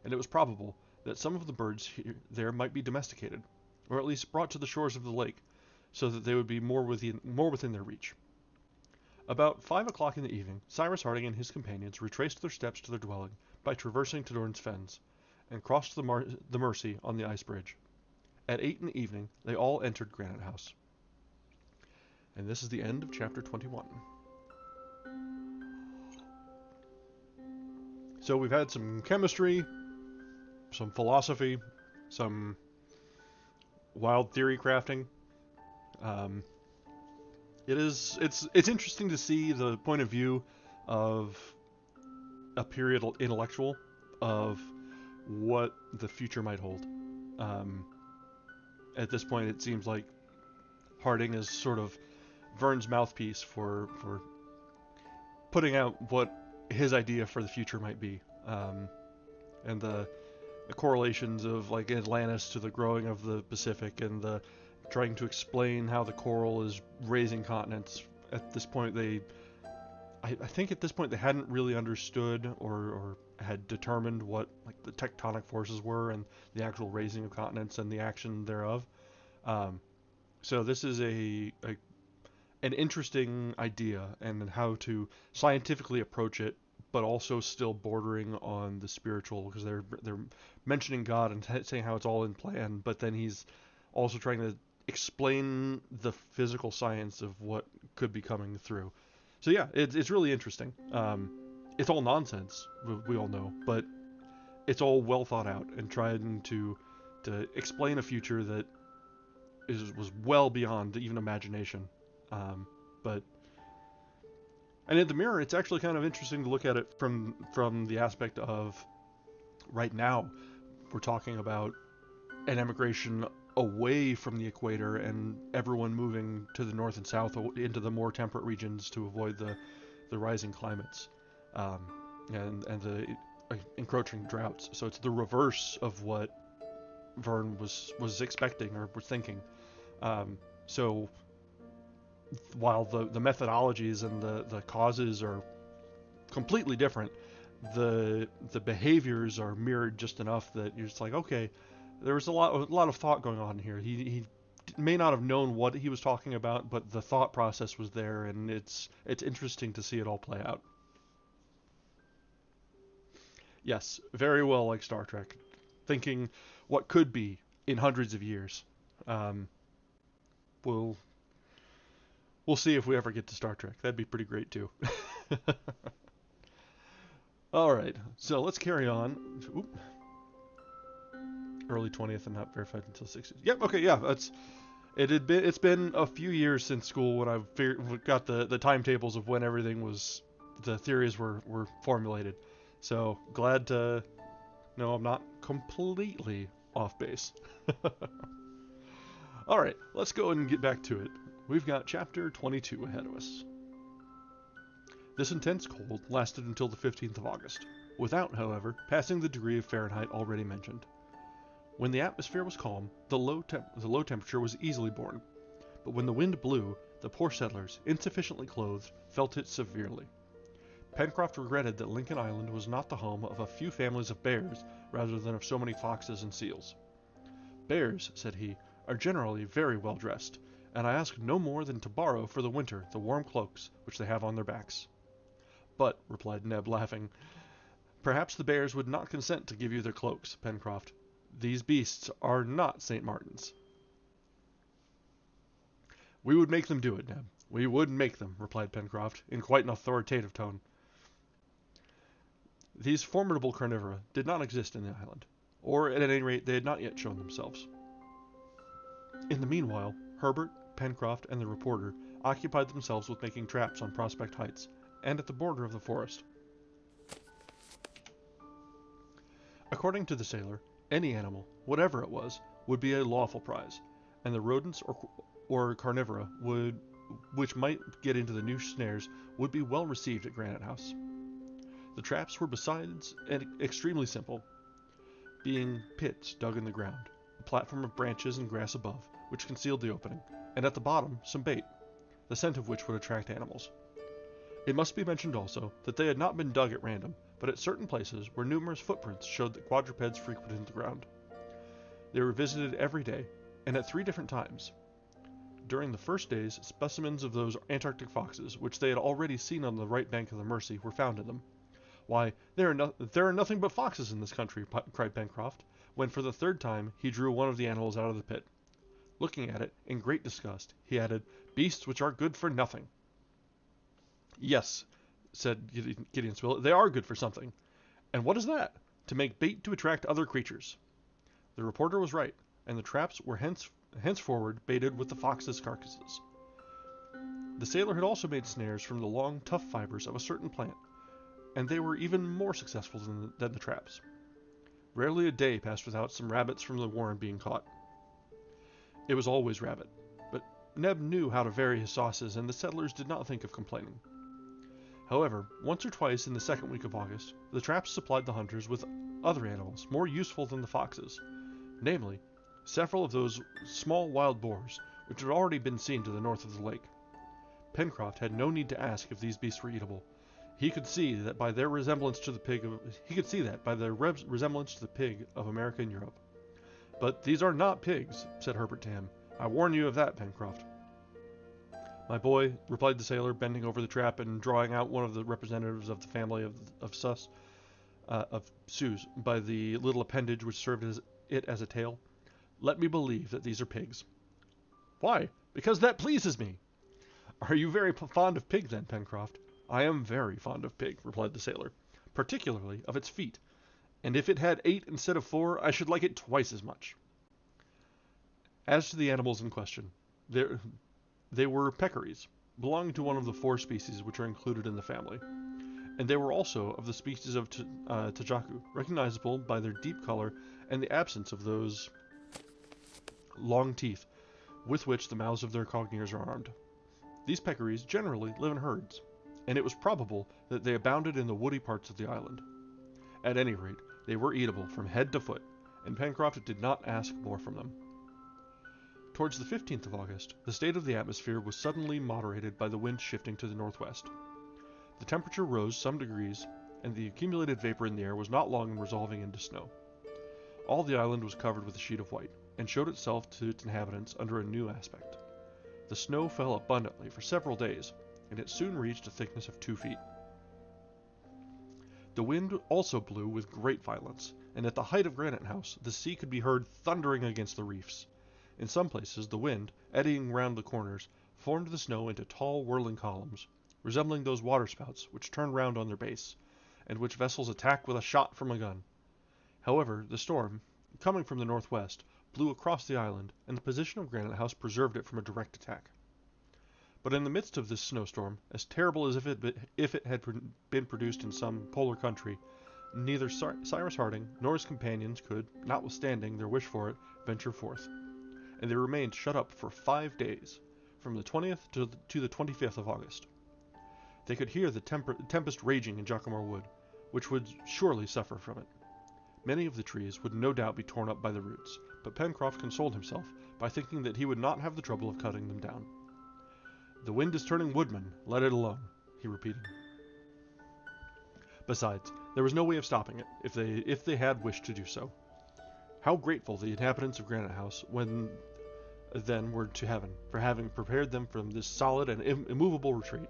and it was probable that some of the birds there might be domesticated, or at least brought to the shores of the lake, so that they would be more within their reach. About 5 o'clock in the evening, Cyrus Harding and his companions retraced their steps to their dwelling by traversing Tadorn's fens, and crossed the Mersey on the ice bridge. At 8 in the evening, they all entered Granite House. And this is the end of chapter 21. So we've had some chemistry, some philosophy, some wild theory crafting. It's interesting to see the point of view of a period intellectual of what the future might hold. At this point, it seems like Harding is sort of Verne's mouthpiece for putting out what his idea for the future might be, and the correlations of like Atlantis to the growing of the Pacific, and the trying to explain how the coral is raising continents. At this point, I think at this point they hadn't really understood or had determined what like the tectonic forces were and the actual raising of continents and the action thereof. So this is an interesting idea, and how to scientifically approach it, but also still bordering on the spiritual, because they're mentioning God and saying how it's all in plan, but then he's also trying to explain the physical science of what could be coming through. So yeah, it's really interesting. It's all nonsense, we all know, but it's all well thought out and trying to explain a future that was well beyond even imagination. And in the mirror, it's actually kind of interesting to look at it from the aspect of right now. We're talking about an emigration away from the equator and everyone moving to the north and south into the more temperate regions to avoid the rising climates, and the encroaching droughts. So it's the reverse of what Verne was expecting or was thinking. So while the methodologies and the causes are completely different, the behaviors are mirrored just enough that you're just like, okay, there was a lot of thought going on here. He may not have known what he was talking about, but the thought process was there, and it's interesting to see it all play out. Yes, very well like Star Trek, thinking what could be in hundreds of years. We'll see if we ever get to Star Trek. That'd be pretty great too. All right, so let's carry on. Oop. Early 20th and not verified until 60s. Yep. Okay. Yeah. It's been a few years since school when I've got the timetables of when everything the theories were formulated. So glad to know I'm not completely off base. All right, let's go and get back to it. We've got chapter 22 ahead of us. This intense cold lasted until the 15th of August, without, however, passing the degree of Fahrenheit already mentioned. When the atmosphere was calm, the low temperature was easily borne, but when the wind blew, the poor settlers, insufficiently clothed, felt it severely. Pencroft regretted that Lincoln Island was not the home of a few families of bears rather than of so many foxes and seals. Bears, said he, are generally very well dressed, and I ask no more than to borrow for the winter the warm cloaks which they have on their backs. But, replied Neb, laughing, perhaps the bears would not consent to give you their cloaks, Pencroft. These beasts are not St. Martin's. We would make them do it, Neb. We would make them, replied Pencroft, in quite an authoritative tone. These formidable carnivora did not exist in the island, or at any rate they had not yet shown themselves. In the meanwhile, Herbert, Pencroft, and the reporter occupied themselves with making traps on Prospect Heights, and at the border of the forest. According to the sailor, any animal, whatever it was, would be a lawful prize, and the rodents or carnivora which might get into the new snares would be well received at Granite House. The traps were besides extremely simple, being pits dug in the ground, a platform of branches and grass above, which concealed the opening, and at the bottom some bait, the scent of which would attract animals. It must be mentioned also that they had not been dug at random, but at certain places where numerous footprints showed that quadrupeds frequented the ground. They were visited every day, and at 3 different times. During the first days, specimens of those Antarctic foxes, which they had already seen on the right bank of the Mersey, were found in them. Why, there are nothing but foxes in this country, cried Pencroft, when for the 3rd time he drew one of the animals out of the pit. Looking at it, in great disgust, he added, beasts which are good for nothing. Yes, said Gideon Spilett, they are good for something. And what is that? To make bait to attract other creatures. The reporter was right, and the traps were henceforward baited with the foxes' carcasses. The sailor had also made snares from the long, tough fibers of a certain plant, and they were even more successful than the traps. Rarely a day passed without some rabbits from the warren being caught. It was always rabbit, but Neb knew how to vary his sauces, and the settlers did not think of complaining. However, once or twice in the 2nd week of August, the traps supplied the hunters with other animals more useful than the foxes, namely, several of those small wild boars which had already been seen to the north of the lake. Pencroft had no need to ask if these beasts were eatable. He could see that by their resemblance to the pig of America and Europe. But these are not pigs, said Herbert to him. I warn you of that, Pencroft. My boy, replied the sailor, bending over the trap and drawing out one of the representatives of the family of Sus by the little appendage which served as a tail. Let me believe that these are pigs. Why? Because that pleases me. Are you very fond of pig then, Pencroft? I am very fond of pig, replied the sailor, particularly of its feet, and if it had 8 instead of 4, I should like it twice as much. As to the animals in question, they were peccaries, belonging to one of the 4 species which are included in the family, and they were also of the species of tajacu, recognizable by their deep color and the absence of those long teeth with which the mouths of their cogniers are armed. These peccaries generally live in herds, and it was probable that they abounded in the woody parts of the island. At any rate, they were eatable from head to foot, and Pencroft did not ask more from them. Towards the 15th of August, the state of the atmosphere was suddenly moderated by the wind shifting to the northwest. The temperature rose some degrees, and the accumulated vapor in the air was not long in resolving into snow. All the island was covered with a sheet of white, and showed itself to its inhabitants under a new aspect. The snow fell abundantly for several days, and it soon reached a thickness of 2 feet. The wind also blew with great violence, and at the height of Granite House the sea could be heard thundering against the reefs. In some places the wind, eddying round the corners, formed the snow into tall whirling columns, resembling those waterspouts which turn round on their base, and which vessels attack with a shot from a gun. However, the storm, coming from the northwest, blew across the island, and the position of Granite House preserved it from a direct attack. But in the midst of this snowstorm, as terrible as if it had been produced in some polar country, neither Cyrus Harding nor his companions could, notwithstanding their wish for it, venture forth, and they remained shut up for 5 days, from the 20th to the 25th of August. They could hear the tempest raging in Jacamar Wood, which would surely suffer from it. Many of the trees would no doubt be torn up by the roots, but Pencroft consoled himself by thinking that he would not have the trouble of cutting them down. "The wind is turning woodman, let it alone," he repeated. Besides, there was no way of stopping it if they had wished to do so. How grateful the inhabitants of Granite House when then were to heaven for having prepared them from this solid and immovable retreat.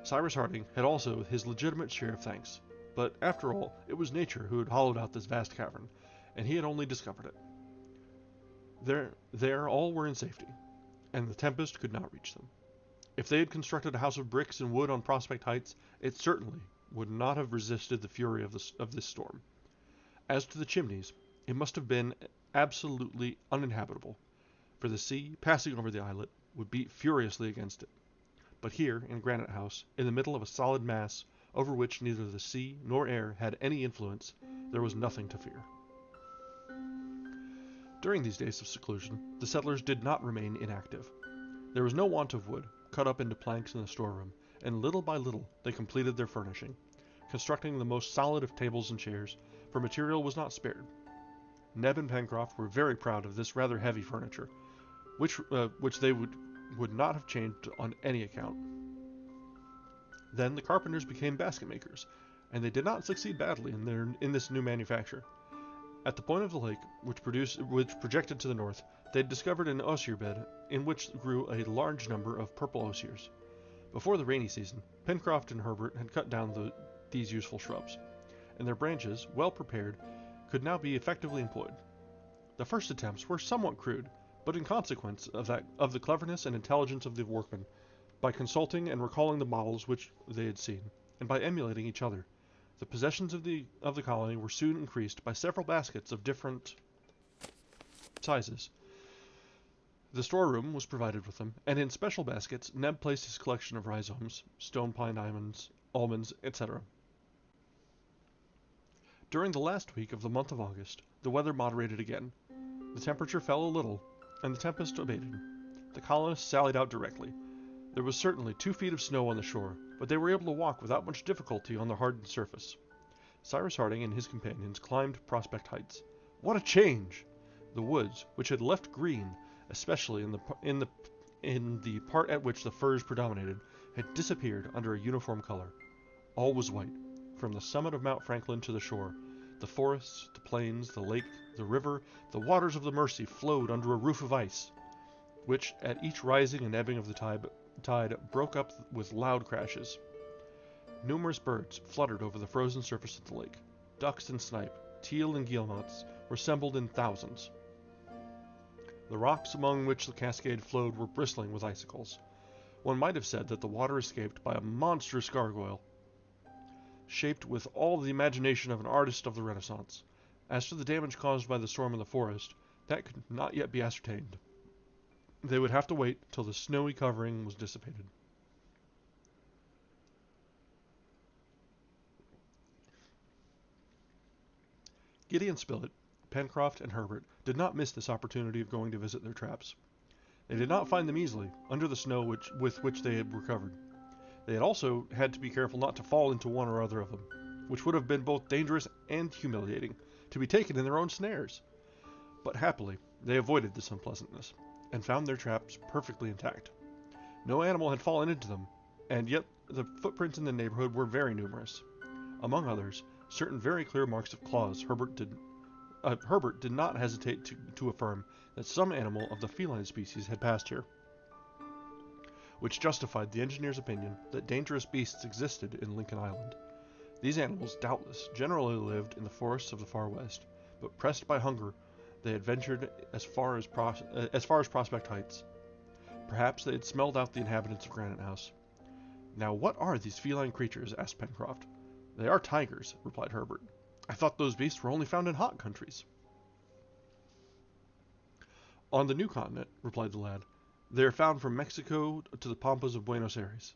Cyrus Harding had also his legitimate share of thanks, but after all, it was nature who had hollowed out this vast cavern, and he had only discovered it. There all were in safety, and the tempest could not reach them. If they had constructed a house of bricks and wood on Prospect Heights, it certainly would not have resisted the fury of this storm. As to the chimneys, it must have been absolutely uninhabitable, for the sea, passing over the islet, would beat furiously against it. But here, in Granite House, in the middle of a solid mass over which neither the sea nor air had any influence, there was nothing to fear. During these days of seclusion, the settlers did not remain inactive. There was no want of wood, cut up into planks in the storeroom, and little by little they completed their furnishing, constructing the most solid of tables and chairs, for material was not spared. Neb and Pencroft were very proud of this rather heavy furniture, which they would not have changed on any account. Then the carpenters became basket makers, and they did not succeed badly in this new manufacture. At the point of the lake, which projected to the north, they had discovered an osier bed in which grew a large number of purple osiers. Before the rainy season, Pencroft and Herbert had cut down these useful shrubs, and their branches, well prepared, could now be effectively employed. The first attempts were somewhat crude, but in consequence of the cleverness and intelligence of the workmen, by consulting and recalling the models which they had seen, and by emulating each other, the possessions of the colony were soon increased by several baskets of different sizes. The storeroom was provided with them, and in special baskets Neb placed his collection of rhizomes, stone pine almonds, etc. During the last week of the month of August, the weather moderated again. The temperature fell a little, and the tempest abated. The colonists sallied out directly. There was certainly 2 feet of snow on the shore, but they were able to walk without much difficulty on the hardened surface. Cyrus Harding and his companions climbed Prospect Heights. What a change! The woods, which had left green, especially in the part at which the firs predominated, had disappeared under a uniform color. All was white, from the summit of Mount Franklin to the shore. The forests, the plains, the lake, the river, the waters of the Mersey flowed under a roof of ice, which, at each rising and ebbing of the tide, broke up with loud crashes. Numerous birds fluttered over the frozen surface of the lake. Ducks and snipe, teal and guillemots were assembled in thousands. The rocks among which the cascade flowed were bristling with icicles. One might have said that the water escaped by a monstrous gargoyle, shaped with all the imagination of an artist of the Renaissance. As to the damage caused by the storm in the forest, that could not yet be ascertained. They would have to wait till the snowy covering was dissipated. Gideon Spilett, Pencroft, and Herbert did not miss this opportunity of going to visit their traps. They did not find them easily, under the snow with which they were covered. They had also had to be careful not to fall into one or other of them, which would have been both dangerous and humiliating, to be taken in their own snares. But happily, they avoided this unpleasantness, and found their traps perfectly intact. No animal had fallen into them, and yet the footprints in the neighborhood were very numerous. Among others, certain very clear marks of claws. Herbert did not hesitate to affirm that some animal of the feline species had passed here, which justified the engineer's opinion that dangerous beasts existed in Lincoln Island. These animals, doubtless, generally lived in the forests of the far west, but pressed by hunger, they had ventured as far as Prospect Heights. Perhaps they had smelled out the inhabitants of Granite House. "Now what are these feline creatures?" asked Pencroft. "They are tigers," replied Herbert. "I thought those beasts were only found in hot countries." "On the new continent," replied the lad. "They are found from Mexico to the pampas of Buenos Aires.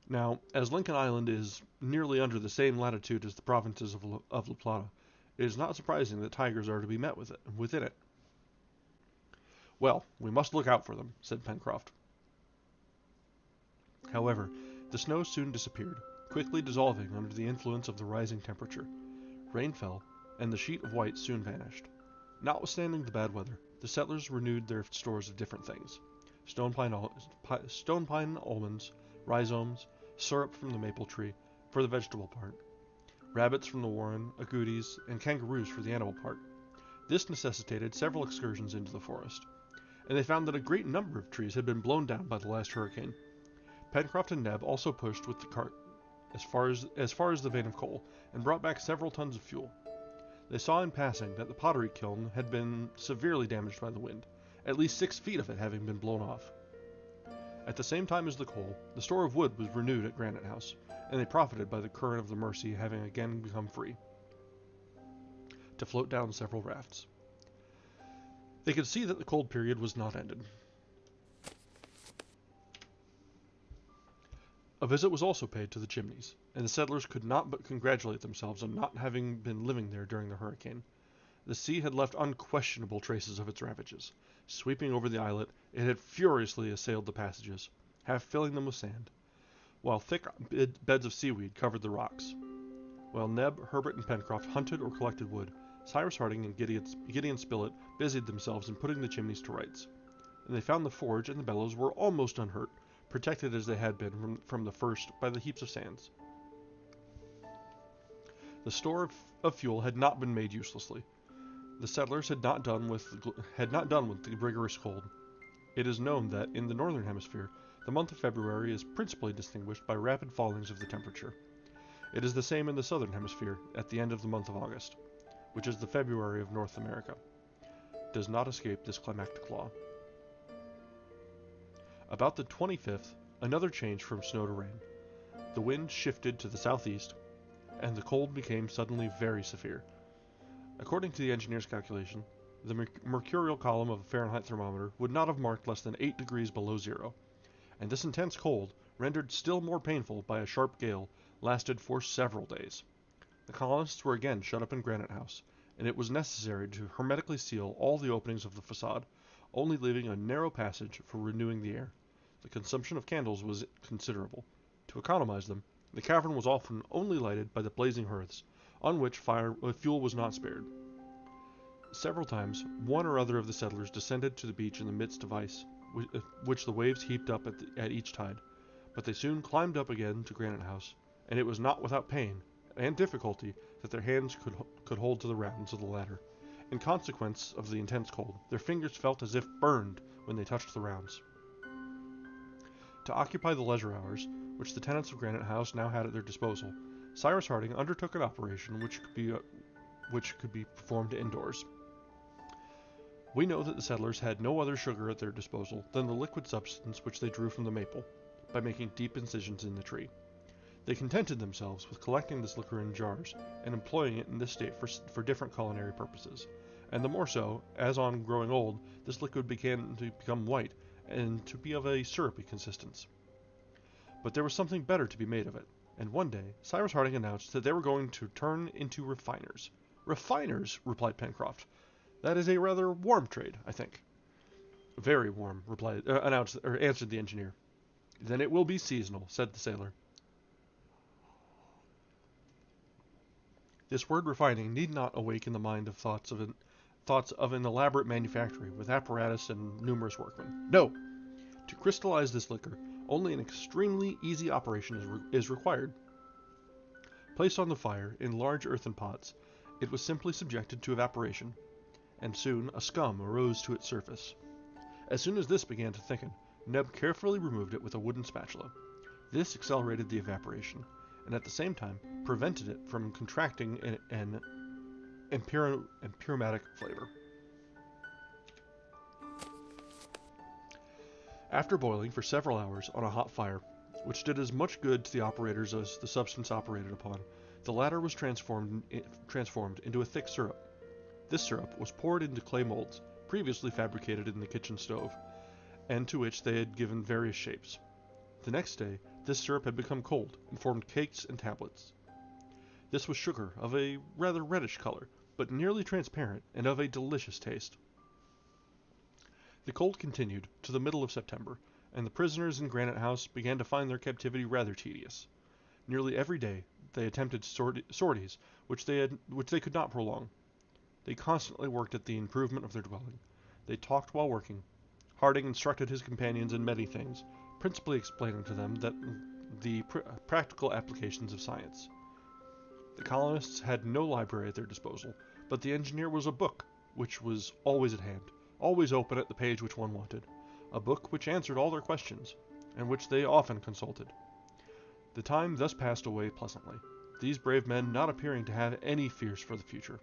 Now, as Lincoln Island is nearly under the same latitude as the provinces of La Plata, it is not surprising that tigers are to be met within it." "Well, we must look out for them," said Pencroft. However, the snow soon disappeared, quickly dissolving under the influence of the rising temperature. Rain fell, and the sheet of white soon vanished. Notwithstanding the bad weather, the settlers renewed their stores of different things: stone pine almonds, rhizomes, syrup from the maple tree, for the vegetable part, rabbits from the warren, agoutis, and kangaroos for the animal part. This necessitated several excursions into the forest, and they found that a great number of trees had been blown down by the last hurricane. Pencroft and Neb also pushed with the cart as far as the vein of coal, and brought back several tons of fuel. They saw in passing that the pottery kiln had been severely damaged by the wind, at least 6 feet of it having been blown off. At the same time as the coal, the store of wood was renewed at Granite House, and they profited by the current of the Mersey having again become free, to float down several rafts. They could see that the cold period was not ended. A visit was also paid to the Chimneys, and the settlers could not but congratulate themselves on not having been living there during the hurricane. The sea had left unquestionable traces of its ravages. Sweeping over the islet, it had furiously assailed the passages, half filling them with sand, while thick beds of seaweed covered the rocks. While Neb, Herbert, and Pencroft hunted or collected wood, Cyrus Harding and Gideon Spilett busied themselves in putting the chimneys to rights, and they found the forge and the bellows were almost unhurt, protected as they had been from the first by the heaps of sands. The store of fuel had not been made uselessly. The settlers had not done with the rigorous cold. It is known that in the northern hemisphere, the month of February is principally distinguished by rapid fallings of the temperature. It is the same in the southern hemisphere at the end of the month of August, which is the February of North America. Does not escape this climactic law. About the 25th, another change from snow to rain. The wind shifted to the southeast, and the cold became suddenly very severe. According to the engineer's calculation, the mercurial column of a Fahrenheit thermometer would not have marked less than 8 degrees below zero, and this intense cold, rendered still more painful by a sharp gale, lasted for several days. The colonists were again shut up in Granite House, and it was necessary to hermetically seal all the openings of the facade, only leaving a narrow passage for renewing the air. The consumption of candles was considerable. To economize them, the cavern was often only lighted by the blazing hearths, on which fuel was not spared. Several times, one or other of the settlers descended to the beach in the midst of ice, which the waves heaped up at each tide, but they soon climbed up again to Granite House, and it was not without pain and difficulty that their hands could hold to the rounds of the ladder. In consequence of the intense cold, their fingers felt as if burned when they touched the rounds. To occupy the leisure hours, which the tenants of Granite House now had at their disposal, Cyrus Harding undertook an operation which could be performed indoors. We know that the settlers had no other sugar at their disposal than the liquid substance which they drew from the maple, by making deep incisions in the tree. They contented themselves with collecting this liquor in jars, and employing it in this state for different culinary purposes, and the more so, as on growing old, this liquid began to become white, and to be of a syrupy consistence. But there was something better to be made of it, and one day Cyrus Harding announced that they were going to turn into refiners. "Refiners," replied Pencroft. "That is a rather warm trade, I think." "Very warm," answered the engineer. "Then it will be seasonal," said the sailor. This word refining need not awake in the mind of thoughts of an elaborate manufactory with apparatus and numerous workmen. No! To crystallize this liquor, only an extremely easy operation is required. Placed on the fire in large earthen pots, it was simply subjected to evaporation, and soon a scum arose to its surface. As soon as this began to thicken, Neb carefully removed it with a wooden spatula. This accelerated the evaporation, and at the same time prevented it from contracting an empyreumatic flavor. After boiling for several hours on a hot fire, which did as much good to the operators as the substance operated upon, the latter was transformed into a thick syrup. This syrup was poured into clay molds, previously fabricated in the kitchen stove, and to which they had given various shapes. The next day, this syrup had become cold, and formed cakes and tablets. This was sugar of a rather reddish color, but nearly transparent, and of a delicious taste. The cold continued to the middle of September, and the prisoners in Granite House began to find their captivity rather tedious. Nearly every day they attempted sorties which they could not prolong. They constantly worked at the improvement of their dwelling. They talked while working. Harding instructed his companions in many things, principally explaining to them the practical applications of science. The colonists had no library at their disposal, but the engineer was a book, which was always at hand, always open at the page which one wanted, a book which answered all their questions, and which they often consulted. The time thus passed away pleasantly, these brave men not appearing to have any fears for the future.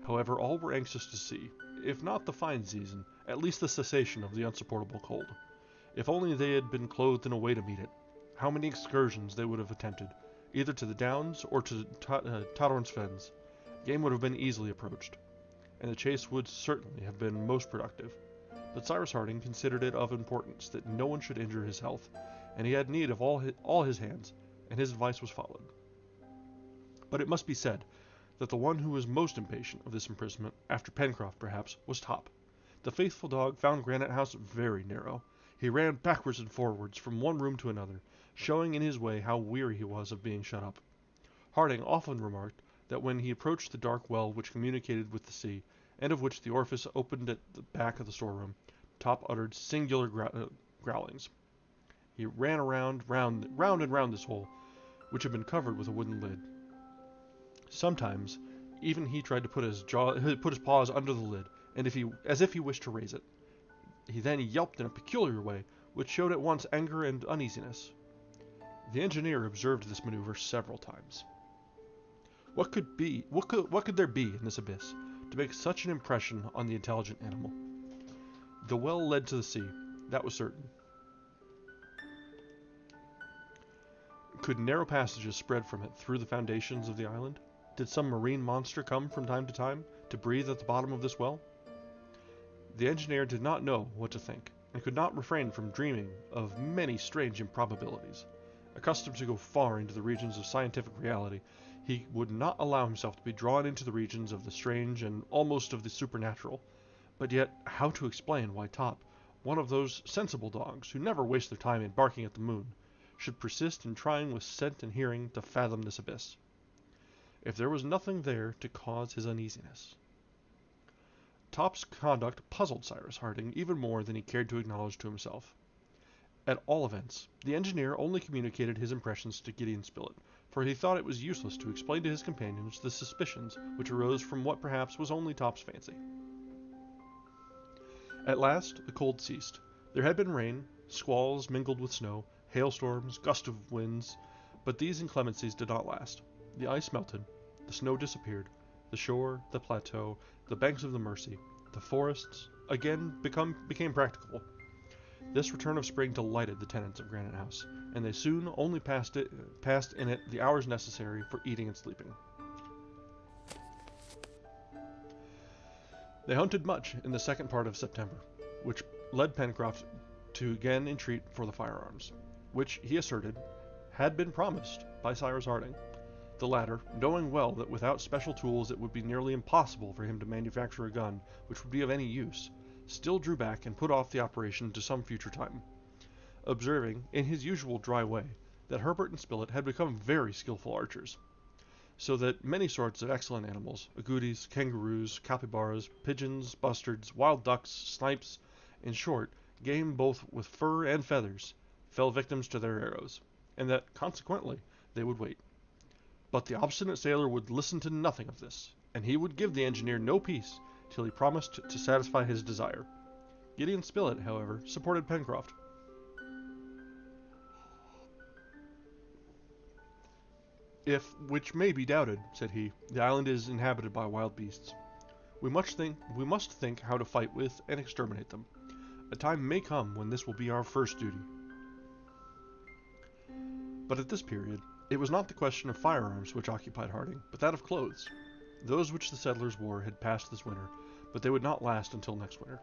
However, all were anxious to see, if not the fine season, at least the cessation of the unsupportable cold. If only they had been clothed in a way to meet it, how many excursions they would have attempted, either to the Downs or to Totterns Fens. Game would have been easily approached, and the chase would certainly have been most productive. But Cyrus Harding considered it of importance that no one should injure his health, and he had need of all his hands, and his advice was followed. But it must be said that the one who was most impatient of this imprisonment, after Pencroft perhaps, was Top. The faithful dog found Granite House very narrow. He ran backwards and forwards from one room to another, showing in his way how weary he was of being shut up. Harding often remarked that when he approached the dark well which communicated with the sea, and of which the orifice opened at the back of the storeroom, Top uttered singular growlings. He ran round and round this hole, which had been covered with a wooden lid. Sometimes even he tried to put his paws under the lid, and as if he wished to raise it. He then yelped in a peculiar way, which showed at once anger and uneasiness. The engineer observed this maneuver several times. What could there be in this abyss to make such an impression on the intelligent animal? The well led to the sea, that was certain. Could narrow passages spread from it through the foundations of the island? Did some marine monster come from time to breathe at the bottom of this well? The engineer did not know what to think, and could not refrain from dreaming of many strange improbabilities. Accustomed to go far into the regions of scientific reality, he would not allow himself to be drawn into the regions of the strange and almost of the supernatural. But yet, how to explain why Top, one of those sensible dogs who never waste their time in barking at the moon, should persist in trying with scent and hearing to fathom this abyss? If there was nothing there to cause his uneasiness. Top's conduct puzzled Cyrus Harding even more than he cared to acknowledge to himself. At all events, the engineer only communicated his impressions to Gideon Spilett, for he thought it was useless to explain to his companions the suspicions which arose from what perhaps was only Top's fancy. At last the cold ceased. There had been rain, squalls mingled with snow, hailstorms, gusts of winds, but these inclemencies did not last. The ice melted, the snow disappeared, the shore, the plateau, the banks of the Mersey, the forests, again became practicable. This return of spring delighted the tenants of Granite House, and they soon only passed in it the hours necessary for eating and sleeping. They hunted much in the second part of September, which led Pencroft to again entreat for the firearms, which, he asserted, had been promised by Cyrus Harding. The latter, knowing well that without special tools it would be nearly impossible for him to manufacture a gun which would be of any use, still drew back and put off the operation to some future time, observing, in his usual dry way, that Herbert and Spilett had become very skilful archers, so that many sorts of excellent animals, agoutis, kangaroos, capybaras, pigeons, bustards, wild ducks, snipes, in short, game both with fur and feathers, fell victims to their arrows, and that, consequently, they would wait. But the obstinate sailor would listen to nothing of this, and he would give the engineer no peace till he promised to satisfy his desire. Gideon Spilett, however, supported Pencroft. If, which may be doubted, said he, the island is inhabited by wild beasts, we must think how to fight with and exterminate them. A time may come when this will be our first duty. But at this period, it was not the question of firearms which occupied Harding, but that of clothes. Those which the settlers wore had passed this winter, but they would not last until next winter.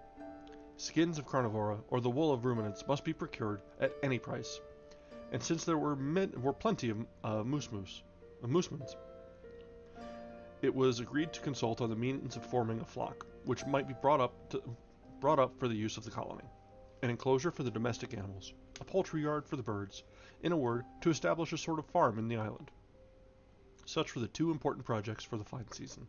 Skins of carnivora or the wool of ruminants must be procured at any price, and since there were plenty of moose-moons, it was agreed to consult on the means of forming a flock, which might be brought up for the use of the colony, an enclosure for the domestic animals, a poultry yard for the birds, in a word, to establish a sort of farm in the island. Such were the two important projects for the fine season.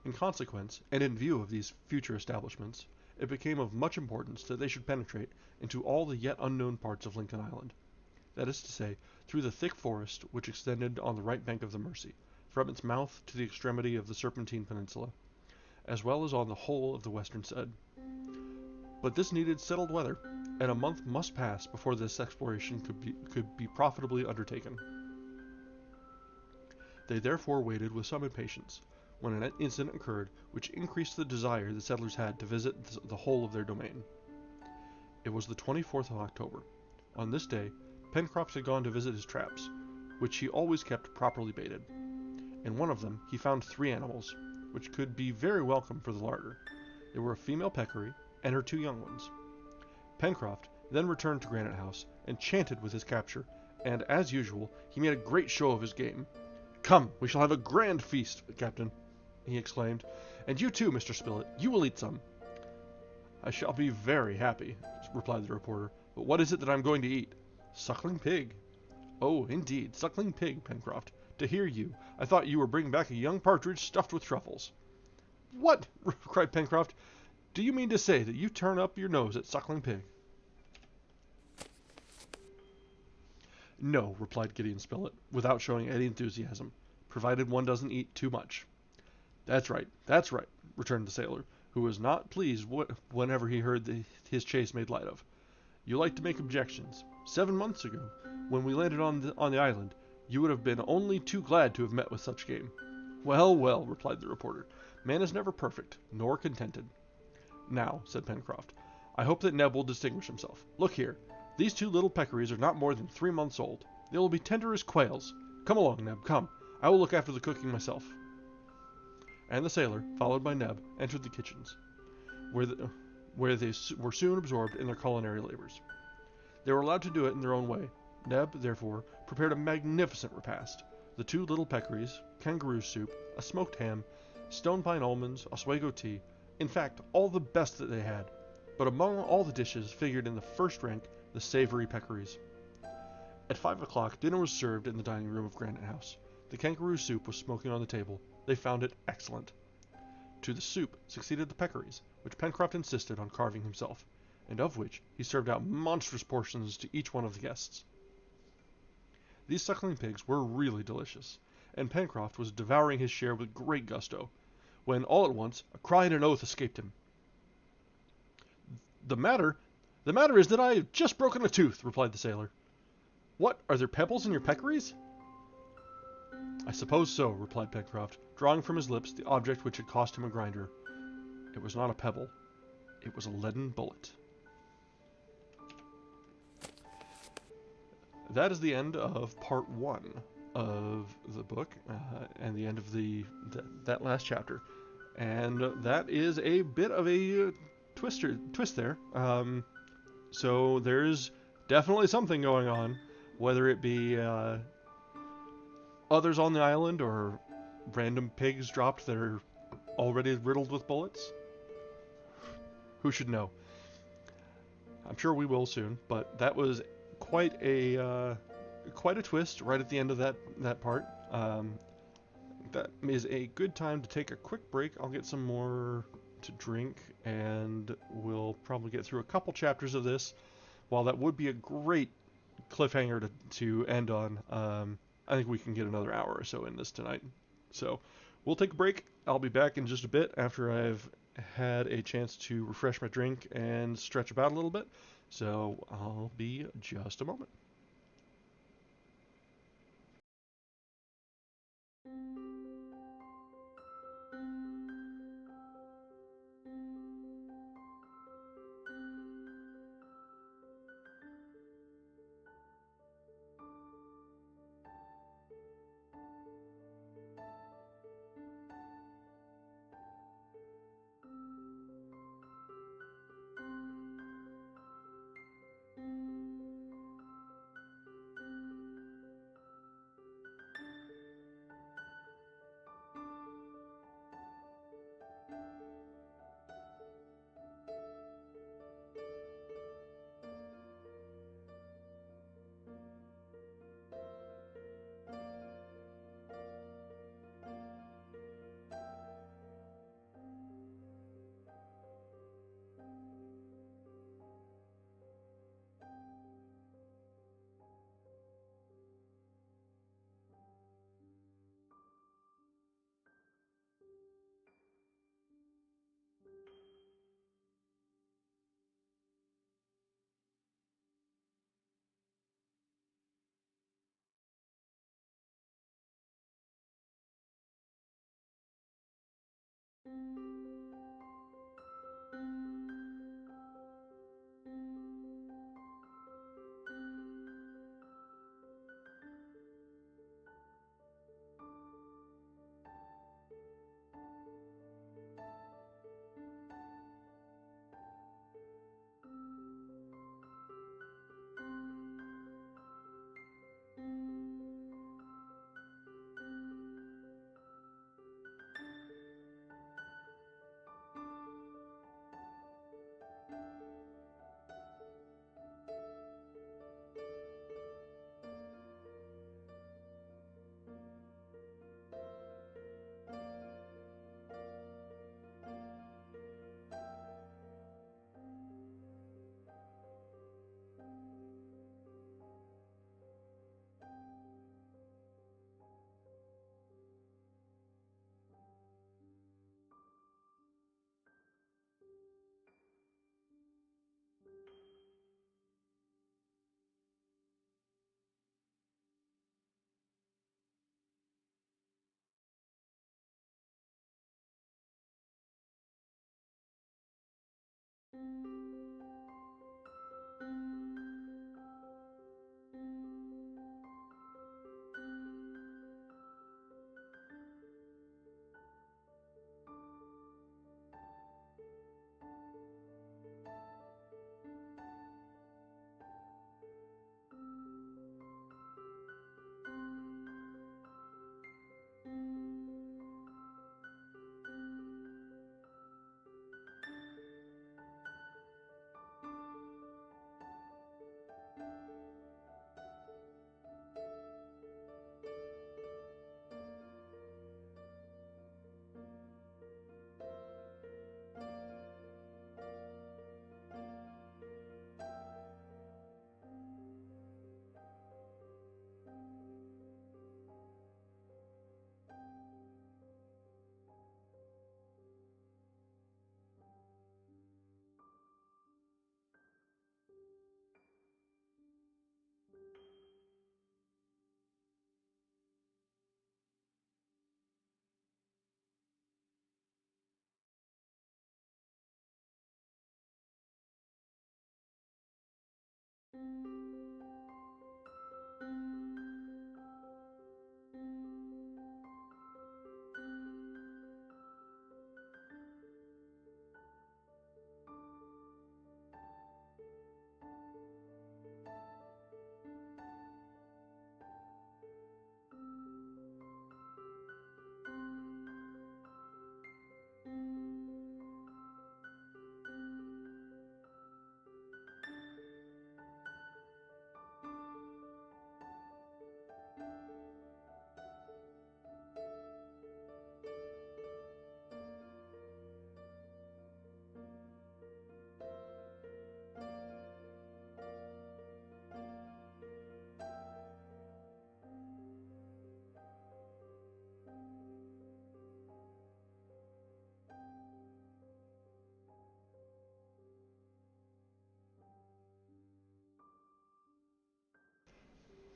In consequence, and in view of these future establishments, it became of much importance that they should penetrate into all the yet unknown parts of Lincoln Island. that is to say, through the thick forest which extended on the right bank of the Mersey, from its mouth to the extremity of the Serpentine Peninsula, as well as on the whole of the western side. But this needed settled weather, and a month must pass before this exploration could be profitably undertaken. They therefore waited with some impatience, when an incident occurred which increased the desire the settlers had to visit the whole of their domain. It was the 24th of October. On this day, Pencroft had gone to visit his traps, which he always kept properly baited. In one of them he found 3 animals, which could be very welcome for the larder. They were a female peccary and her 2 young ones. Pencroft then returned to Granite House, enchanted with his capture, and, as usual, he made a great show of his game. "Come, we shall have a grand feast, Captain," he exclaimed, "and you too, Mr. Spilett, you will eat some." "I shall be very happy," replied the reporter, "but what is it that I am going to eat?" "Suckling pig." "Oh, indeed, suckling pig, Pencroft. To hear you, I thought you were bringing back a young partridge stuffed with truffles." "What!" cried Pencroft. "Do you mean to say that you turn up your nose at suckling pig?" "No," replied Gideon Spilett, without showing any enthusiasm, "provided one doesn't eat too much." That's right, returned the sailor, who was not pleased whenever he heard his chase made light of. "You like to make objections. 7 months ago, when we landed on the island, you would have been only too glad to have met with such game." "Well, well," replied the reporter, "man is never perfect, nor contented." "Now," said Pencroft, "I hope that Neb will distinguish himself. Look here, these 2 little peccaries are not more than 3 months old. They will be tender as quails. Come along, Neb, come. I will look after the cooking myself." And the sailor, followed by Neb, entered the kitchens, where they were soon absorbed in their culinary labors. They were allowed to do it in their own way. Neb, therefore, prepared a magnificent repast: the 2 little peccaries, kangaroo soup, a smoked ham, stone pine almonds, Oswego tea, in fact, all the best that they had. But among all the dishes figured in the first rank the savory peccaries. At 5 o'clock dinner was served in the dining room of Granite House. The kangaroo soup was smoking on the table. They found it excellent. To the soup succeeded the peccaries, which Pencroft insisted on carving himself, and of which he served out monstrous portions to each one of the guests. These suckling pigs were really delicious, and Pencroft was devouring his share with great gusto, when all at once a cry and an oath escaped him. The matter is that I have just broken a tooth," replied the sailor. "What, are there pebbles in your peccaries?" "I suppose so," replied Pencroft, drawing from his lips the object which had cost him a grinder. It was not a pebble, it was a leaden bullet. That is the end of part 1 of the book, and the end of that last chapter. And that is a bit of a twist there. So there's definitely something going on, whether it be others on the island or random pigs dropped that are already riddled with bullets. Who should know? I'm sure we will soon, but that was quite a twist right at the end of that part. That is a good time to take a quick break. I'll get some more to drink, and we'll probably get through a couple chapters of this. While that would be a great cliffhanger to end on, I think we can get another hour or so in this tonight. So we'll take a break. I'll be back in just a bit after I've had a chance to refresh my drink and stretch about a little bit. So I'll be just a moment.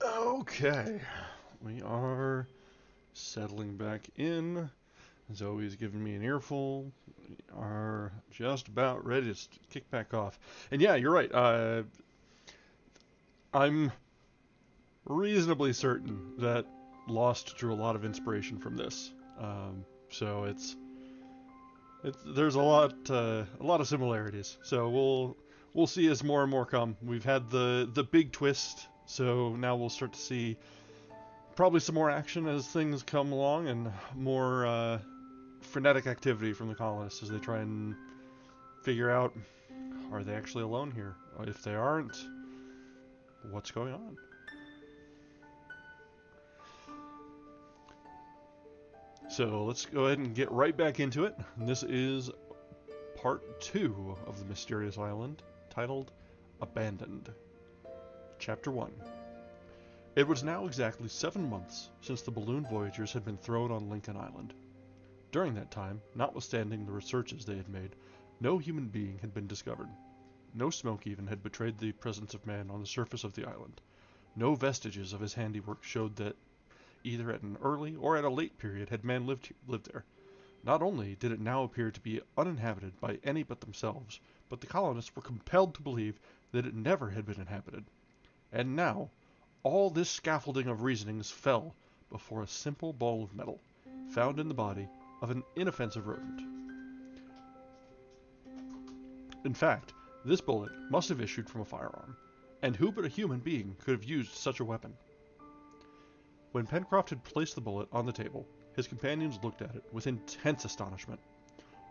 Okay, we are settling back in. Zoe's giving me an earful. We are just about ready to kick back off. And yeah, you're right. I'm reasonably certain that Lost drew a lot of inspiration from this. So it's there's a lot of similarities. So we'll see as more and more come. We've had the big twist, so now we'll start to see probably some more action as things come along, and more frenetic activity from the colonists as they try and figure out, are they actually alone here? If they aren't, what's going on? So let's go ahead and get right back into it. This is part 2 of the mysterious island, titled Abandoned. Chapter 1. It was now exactly 7 months since the balloon voyagers had been thrown on Lincoln Island. During that time, notwithstanding the researches they had made, no human being had been discovered. No smoke even had betrayed the presence of man on the surface of the island. No vestiges of his handiwork showed that either at an early or at a late period had man lived there. Not only did it now appear to be uninhabited by any but themselves, but the colonists were compelled to believe that it never had been inhabited. And now, all this scaffolding of reasonings fell before a simple ball of metal, found in the body of an inoffensive rodent. In fact, this bullet must have issued from a firearm, and who but a human being could have used such a weapon? When Pencroft had placed the bullet on the table, his companions looked at it with intense astonishment.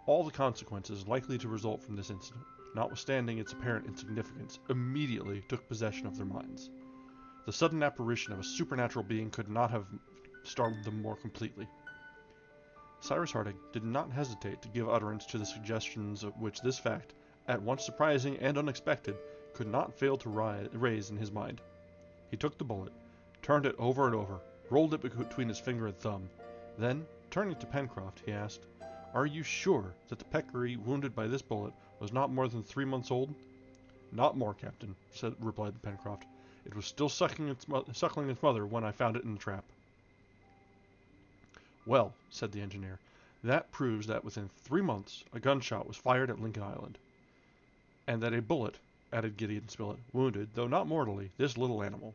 All the consequences likely to result from this incident, notwithstanding its apparent insignificance, immediately took possession of their minds. The sudden apparition of a supernatural being could not have startled them more completely. Cyrus Harding did not hesitate to give utterance to the suggestions which this fact, at once surprising and unexpected, could not fail to raise in his mind. He took the bullet, turned it over and over, rolled it between his finger and thumb. Then, turning to Pencroft, he asked, "Are you sure that the peccary wounded by this bullet was not more than 3 months old?" "Not more, Captain," replied Pencroft. "It was still suckling its mother when I found it in the trap." "Well," said the engineer, "that proves that within 3 months a gunshot was fired at Lincoln Island, and that a bullet," added Gideon Spilett, "wounded, though not mortally, this little animal."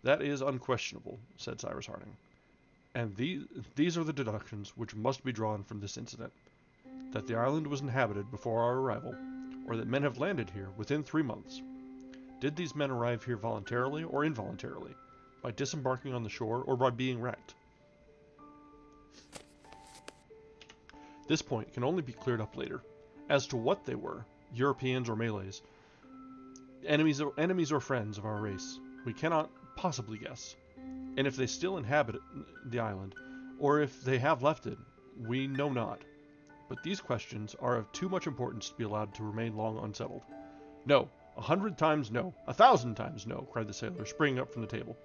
"That is unquestionable," said Cyrus Harding, "and these are the deductions which must be drawn from this incident: that the island was inhabited before our arrival, or that men have landed here within 3 months. Did these men arrive here voluntarily or involuntarily, by disembarking on the shore or by being wrecked? This point can only be cleared up later. As to what they were, Europeans or Malays, enemies or friends of our race, we cannot possibly guess. And if they still inhabit the island, or if they have left it, we know not. But these questions are of too much importance to be allowed to remain long unsettled." "No, 100 times no, 1,000 times no!" cried the sailor, springing up from the table.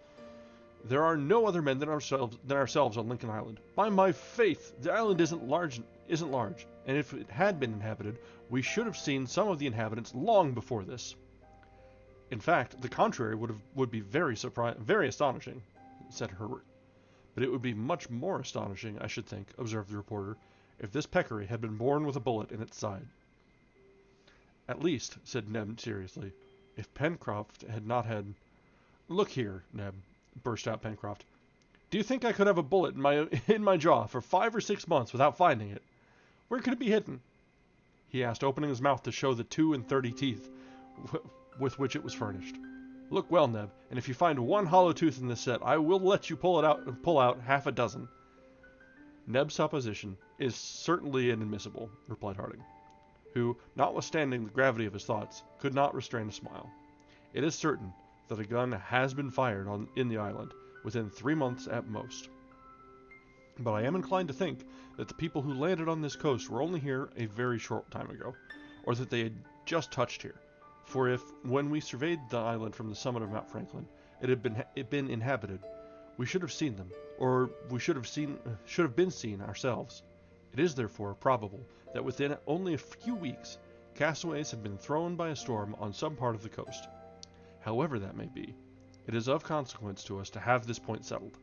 "There are no other men than ourselves on Lincoln Island. By my faith, the island isn't large, and if it had been inhabited, we should have seen some of the inhabitants long before this." "In fact, the contrary would be very astonishing," said Herbert. "But it would be much more astonishing, I should think," observed the reporter, "if this peccary had been born with a bullet in its side." "At least," said Neb seriously, "if Pencroft had not had—" "Look here, Neb," burst out Pencroft, "do you think I could have a bullet in my jaw for 5 or 6 months without finding it? Where could it be hidden?" he asked, opening his mouth to show the 32 teeth with which it was furnished. "Look well, Neb, and if you find one hollow tooth in this set, I will let you pull out half a dozen." "Neb's supposition is certainly inadmissible," replied Harding, who, notwithstanding the gravity of his thoughts, could not restrain a smile. "It is certain that a gun has been fired in the island within 3 months at most. But I am inclined to think that the people who landed on this coast were only here a very short time ago, or that they had just touched here. For if, when we surveyed the island from the summit of Mount Franklin, it had been inhabited, we should have seen them, or we should have been seen ourselves. It is therefore probable that within only a few weeks, castaways had been thrown by a storm on some part of the coast. However that may be, it is of consequence to us to have this point settled."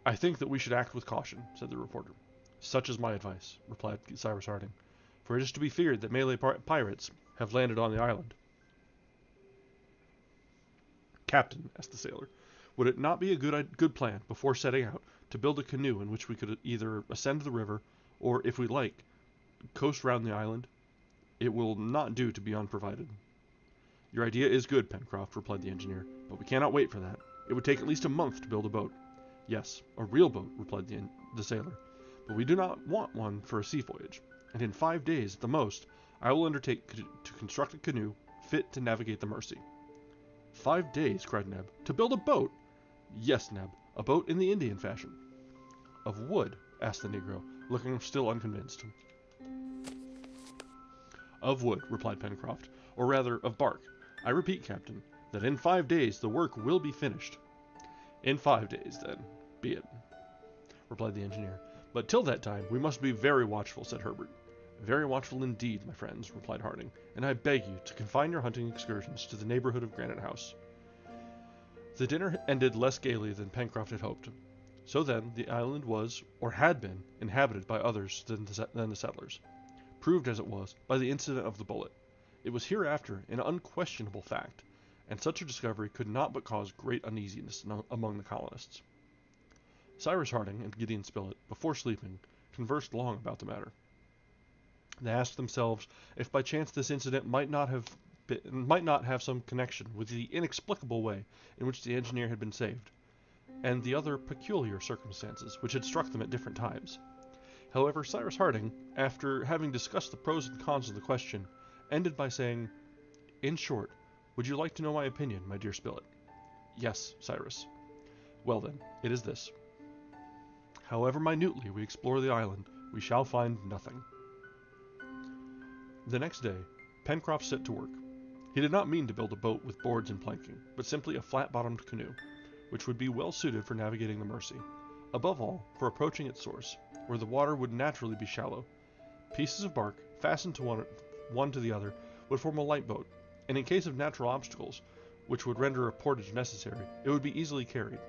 "I think that we should act with caution," said the reporter. "Such is my advice," replied Cyrus Harding, "for it is to be feared that Malay pirates have landed on the island." "Captain," asked the sailor, "would it not be a good plan, before setting out, to build a canoe in which we could either ascend the river, or, if we like, coast round the island? It will not do to be unprovided." "Your idea is good, Pencroft," replied the engineer, "but we cannot wait for that. It would take at least a month to build a boat." "Yes, a real boat," replied the sailor, "but we do not want one for a sea voyage, and in 5 days, at the most, I will undertake to construct a canoe fit to navigate the Mersey." "5 days!" cried Neb. "To build a boat?" "Yes, Neb, a boat in the Indian fashion." "Of wood?" asked the negro, looking still unconvinced. "Of wood," replied Pencroft, "or rather of bark. I repeat, Captain, that in 5 days the work will be finished." "In 5 days, then, be it," replied the engineer. "But till that time we must be very watchful," said Herbert. "Very watchful indeed, my friends," replied Harding, "and I beg you to confine your hunting excursions to the neighborhood of Granite House." The dinner ended less gaily than Pencroft had hoped. So then, the island was, or had been, inhabited by others than the settlers, proved as it was by the incident of the bullet. It was hereafter an unquestionable fact, and such a discovery could not but cause great uneasiness among the colonists. Cyrus Harding and Gideon Spilett, before sleeping, conversed long about the matter. They asked themselves if by chance this incident might not have some connection with the inexplicable way in which the engineer had been saved, and the other peculiar circumstances which had struck them at different times. However, Cyrus Harding, after having discussed the pros and cons of the question, ended by saying, "In short, would you like to know my opinion, my dear Spilett?" "Yes, Cyrus." "Well then, it is this. However minutely we explore the island, we shall find nothing." The next day, Pencroft set to work. He did not mean to build a boat with boards and planking, but simply a flat-bottomed canoe, which would be well suited for navigating the Mersey, above all for approaching its source, where the water would naturally be shallow. Pieces of bark, fastened to one to the other, would form a light boat, and in case of natural obstacles, which would render a portage necessary, it would be easily carried.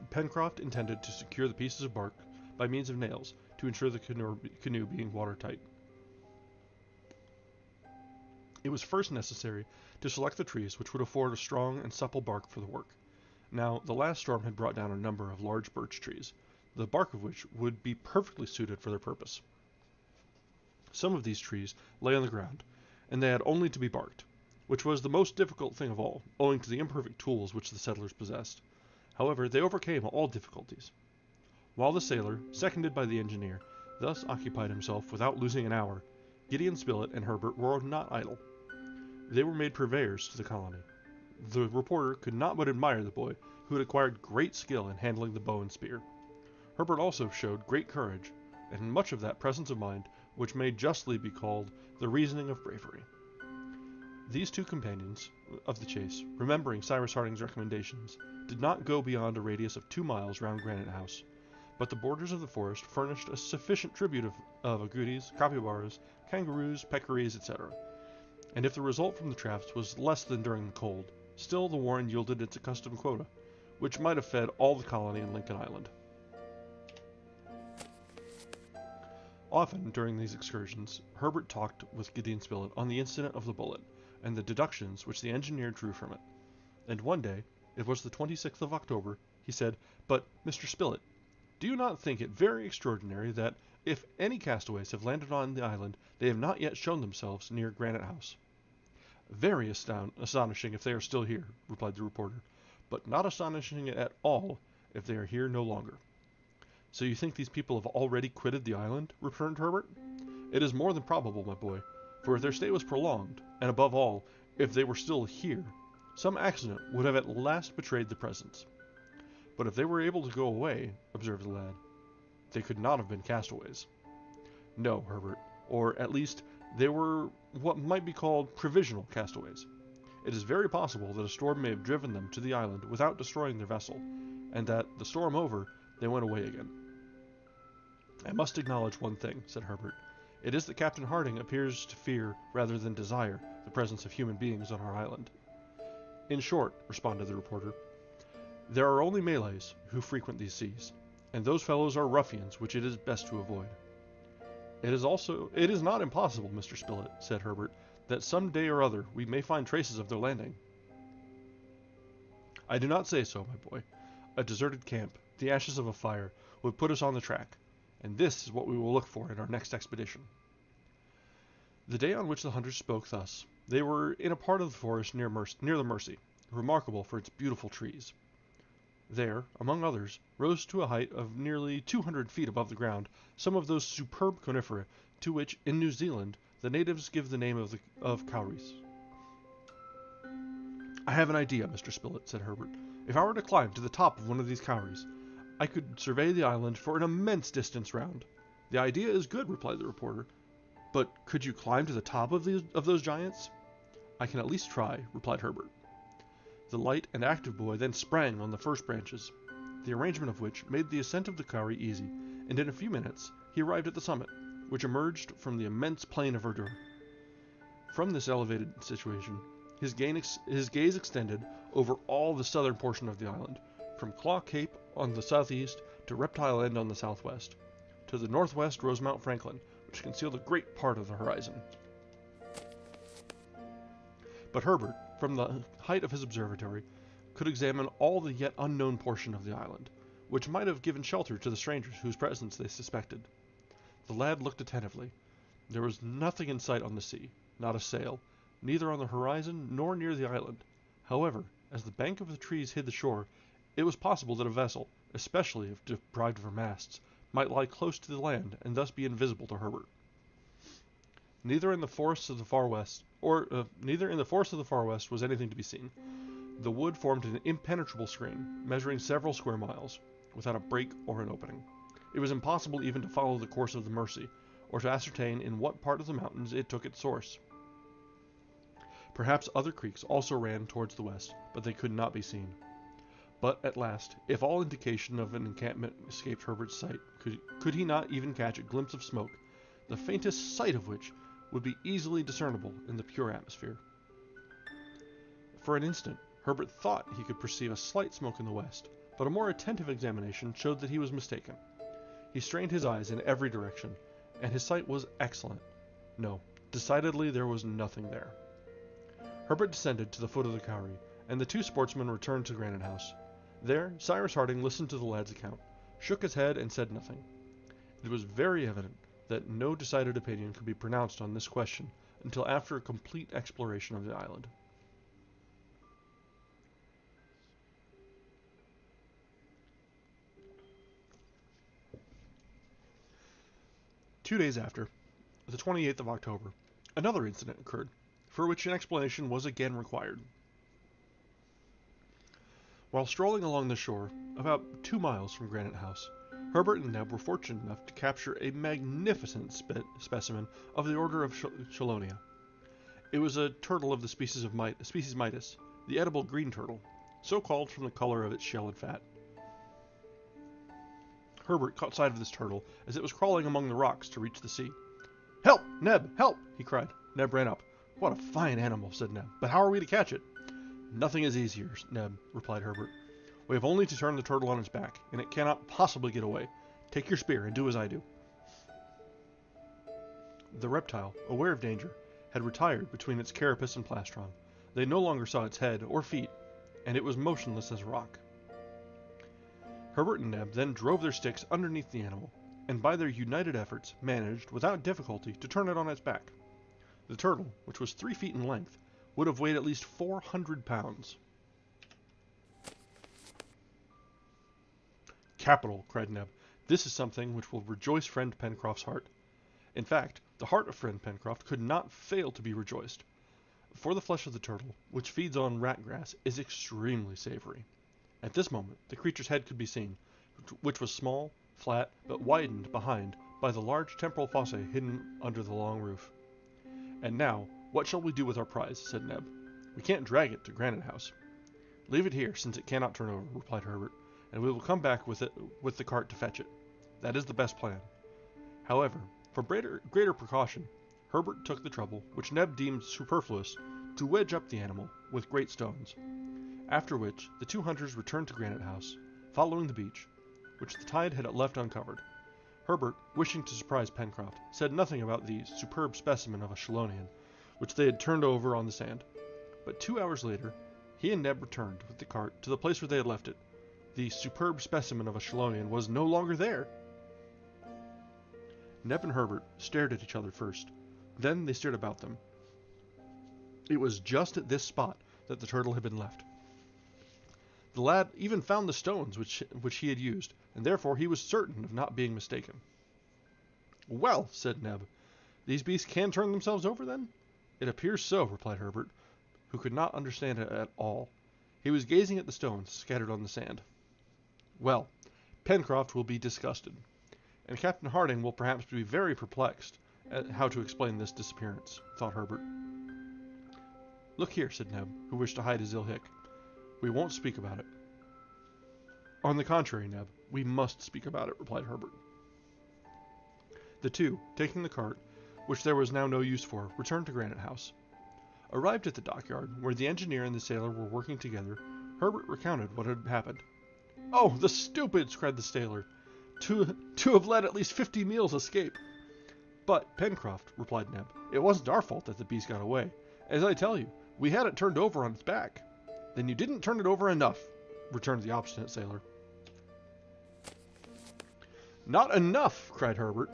Pencroft intended to secure the pieces of bark by means of nails to ensure the canoe being watertight. It was first necessary to select the trees which would afford a strong and supple bark for the work. Now, the last storm had brought down a number of large birch trees, the bark of which would be perfectly suited for their purpose. Some of these trees lay on the ground, and they had only to be barked, which was the most difficult thing of all, owing to the imperfect tools which the settlers possessed. However, they overcame all difficulties. While the sailor, seconded by the engineer, thus occupied himself without losing an hour, Gideon Spilett and Herbert were not idle. They were made purveyors to the colony. The reporter could not but admire the boy, who had acquired great skill in handling the bow and spear. Herbert also showed great courage, and much of that presence of mind which may justly be called the reasoning of bravery. These two companions of the chase, remembering Cyrus Harding's recommendations, did not go beyond a radius of 2 miles round Granite House, but the borders of the forest furnished a sufficient tribute of agoutis, capybaras, kangaroos, peccaries, etc., and if the result from the traps was less than during the cold, still the warren yielded its accustomed quota, which might have fed all the colony in Lincoln Island. Often, during these excursions, Herbert talked with Gideon Spilett on the incident of the bullet, and the deductions which the engineer drew from it. And one day, it was the 26th of October, he said, "But, Mr. Spilett, do you not think it very extraordinary that, if any castaways have landed on the island, they have not yet shown themselves near Granite House?" "Very astonishing if they are still here," replied the reporter, "but not astonishing at all if they are here no longer." "So you think these people have already quitted the island?" returned Herbert. "It is more than probable, my boy, for if their stay was prolonged, and above all, if they were still here, some accident would have at last betrayed their presence." "But if they were able to go away," observed the lad, "they could not have been castaways." "No, Herbert, or, at least, they were what might be called provisional castaways. It is very possible that a storm may have driven them to the island without destroying their vessel, and that, the storm over, they went away again." "I must acknowledge one thing," said Herbert. "It is that Captain Harding appears to fear rather than desire the presence of human beings on our island." "In short," responded the reporter, "there are only Malays who frequent these seas, and those fellows are ruffians which it is best to avoid." It is not impossible, Mr. Spilett," said Herbert, "that some day or other we may find traces of their landing." "I do not say so, my boy. A deserted camp, the ashes of a fire, would put us on the track, and this is what we will look for in our next expedition." The day on which the hunters spoke thus, they were in a part of the forest near the Mersey, remarkable for its beautiful trees. There, among others, rose to a height of nearly 200 feet above the ground some of those superb coniferae to which, in New Zealand, the natives give the name of kauris. "I have an idea, Mr. Spilett," said Herbert. "If I were to climb to the top of one of these kauris, I could survey the island for an immense distance round." "The idea is good," replied the reporter, "but could you climb to the top of those giants?" "I can at least try," replied Herbert. The light and active boy then sprang on the first branches, the arrangement of which made the ascent of the kauri easy, and in a few minutes he arrived at the summit, which emerged from the immense plain of verdure. From this elevated situation, his gaze extended over all the southern portion of the island, from Claw Cape on the southeast to Reptile End on the southwest. To the northwest rose Mount Franklin, which concealed a great part of the horizon. But Herbert, from the height of his observatory, could examine all the yet unknown portion of the island, which might have given shelter to the strangers whose presence they suspected. The lad looked attentively. There was nothing in sight on the sea, not a sail, neither on the horizon nor near the island. However, as the bank of the trees hid the shore, it was possible that a vessel, especially if deprived of her masts, might lie close to the land and thus be invisible to Herbert. Neither in the forests of the far west was anything to be seen. The wood formed an impenetrable screen, measuring several square miles, without a break or an opening. It was impossible even to follow the course of the Mercy, or to ascertain in what part of the mountains it took its source. Perhaps other creeks also ran towards the west, but they could not be seen. But at last, if all indication of an encampment escaped Herbert's sight, could he not even catch a glimpse of smoke, the faintest sight of which would be easily discernible in the pure atmosphere? For an instant, Herbert thought he could perceive a slight smoke in the west, but a more attentive examination showed that he was mistaken. He strained his eyes in every direction, and his sight was excellent. No, decidedly there was nothing there. Herbert descended to the foot of the kauri, and the two sportsmen returned to Granite House. There, Cyrus Harding listened to the lad's account, shook his head, and said nothing. It was very evident that no decided opinion could be pronounced on this question until after a complete exploration of the island. Two days after, the 28th of October, another incident occurred, for which an explanation was again required. While strolling along the shore, about 2 miles from Granite House, Herbert and Neb were fortunate enough to capture a magnificent specimen of the order of Chelonia. It was a turtle of the species Midas, the edible green turtle, so called from the color of its shell and fat. Herbert caught sight of this turtle as it was crawling among the rocks to reach the sea. "Help, Neb, help!" he cried. Neb ran up. "What a fine animal," said Neb, "but how are we to catch it?" "Nothing is easier, Neb," replied Herbert. "We have only to turn the turtle on its back, and it cannot possibly get away. Take your spear and do as I do." The reptile, aware of danger, had retired between its carapace and plastron. They no longer saw its head or feet, and it was motionless as a rock. Herbert and Neb then drove their sticks underneath the animal, and by their united efforts managed, without difficulty, to turn it on its back. The turtle, which was 3 feet in length, would have weighed at least 400 pounds. "Capital!" cried Neb. "This is something which will rejoice friend Pencroft's heart." In fact, the heart of friend Pencroft could not fail to be rejoiced, for the flesh of the turtle, which feeds on rat grass, is extremely savory. At this moment the creature's head could be seen, which was small, flat, but widened behind by the large temporal fossa hidden under the long roof. "And now, what shall we do with our prize?" said Neb. "We can't drag it to Granite House." "Leave it here, since it cannot turn over," replied Herbert, "and we will come back with the cart to fetch it. That is the best plan." However, for greater precaution, Herbert took the trouble, which Neb deemed superfluous, to wedge up the animal with great stones. After which, the two hunters returned to Granite House, following the beach, which the tide had left uncovered. Herbert, wishing to surprise Pencroft, said nothing about the superb specimen of a Chelonian, which they had turned over on the sand. But 2 hours later, he and Neb returned with the cart to the place where they had left it. The superb specimen of a Chelonian was no longer there! Neb and Herbert stared at each other first. Then they stared about them. It was just at this spot that the turtle had been left. The lad even found the stones which he had used, and therefore he was certain of not being mistaken. "Well," said Neb, "these beasts can turn themselves over, then?" "It appears so," replied Herbert, who could not understand it at all. He was gazing at the stones scattered on the sand. "Well, Pencroft will be disgusted, and Captain Harding will perhaps be very perplexed at how to explain this disappearance," thought Herbert. "Look here," said Neb, who wished to hide his ill hic. "We won't speak about it." "On the contrary, Neb, we must speak about it," replied Herbert. The two, taking the cart, which there was now no use for, returned to Granite House. Arrived at the dockyard, where the engineer and the sailor were working together, Herbert recounted what had happened. "Oh, the stupids!" cried the sailor. To have let at least 50 meals escape." "But, Pencroft," replied Neb, "it wasn't our fault that the beast got away. As I tell you, we had it turned over on its back." "Then you didn't turn it over enough," returned the obstinate sailor. "Not enough!" cried Herbert.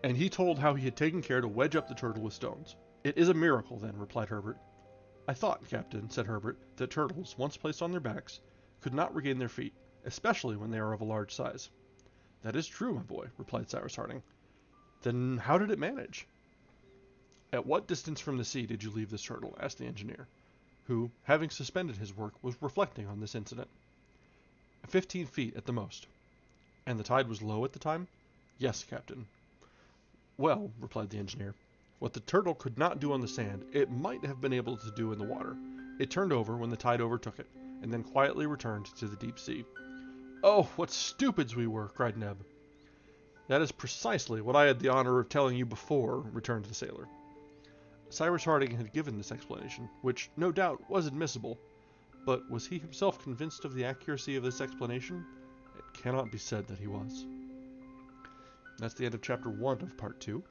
And he told how he had taken care to wedge up the turtle with stones. "It is a miracle, then," replied Herbert. "I thought, Captain," said Herbert, "that turtles, once placed on their backs, could not regain their feet, especially when they are of a large size." "That is true, my boy," replied Cyrus Harding. "Then how did it manage?" "At what distance from the sea did you leave this turtle?" asked the engineer, who, having suspended his work, was reflecting on this incident. 15 feet at the most." "And the tide was low at the time?" "Yes, Captain." "Well," replied the engineer, "what the turtle could not do on the sand, it might have been able to do in the water. It turned over when the tide overtook it, and then quietly returned to the deep sea." "Oh, what stupids we were!" cried Neb. "That is precisely what I had the honor of telling you before," returned the sailor. Cyrus Harding had given this explanation, which, no doubt, was admissible, but was he himself convinced of the accuracy of this explanation? It cannot be said that he was. That's the end of chapter 1 of part 2.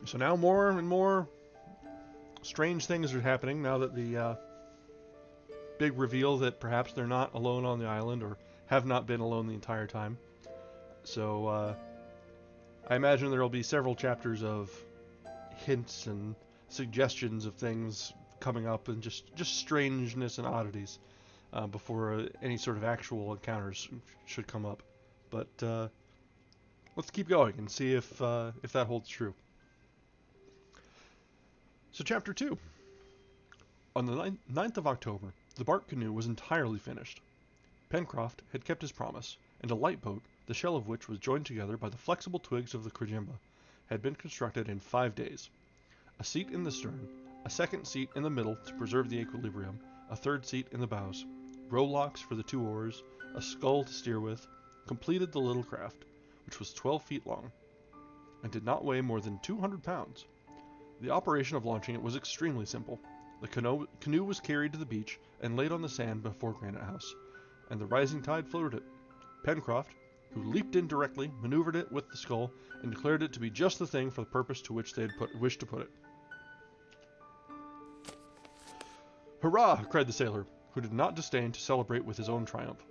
So now more and more strange things are happening now that the big reveal that perhaps they're not alone on the island, or have not been alone the entire time. So I imagine there will be several chapters of hints and suggestions of things coming up, and just strangeness and oddities before any sort of actual encounters should come up. But let's keep going and see if that holds true. So chapter 2. On the 9th of October, the bark canoe was entirely finished. Pencroft had kept his promise, and a light boat, the shell of which was joined together by the flexible twigs of the crejimba, had been constructed in 5 days. A seat in the stern, a second seat in the middle to preserve the equilibrium, a third seat in the bows, rowlocks for the 2 oars, a scull to steer with, completed the little craft, which was 12 feet long, and did not weigh more than 200 pounds. The operation of launching it was extremely simple. The canoe was carried to the beach and laid on the sand before Granite House, and the rising tide floated it. Pencroft, who leaped in directly, maneuvered it with the scull, and declared it to be just the thing for the purpose to which they had wished to put it. "Hurrah!" cried the sailor, who did not disdain to celebrate with his own triumph.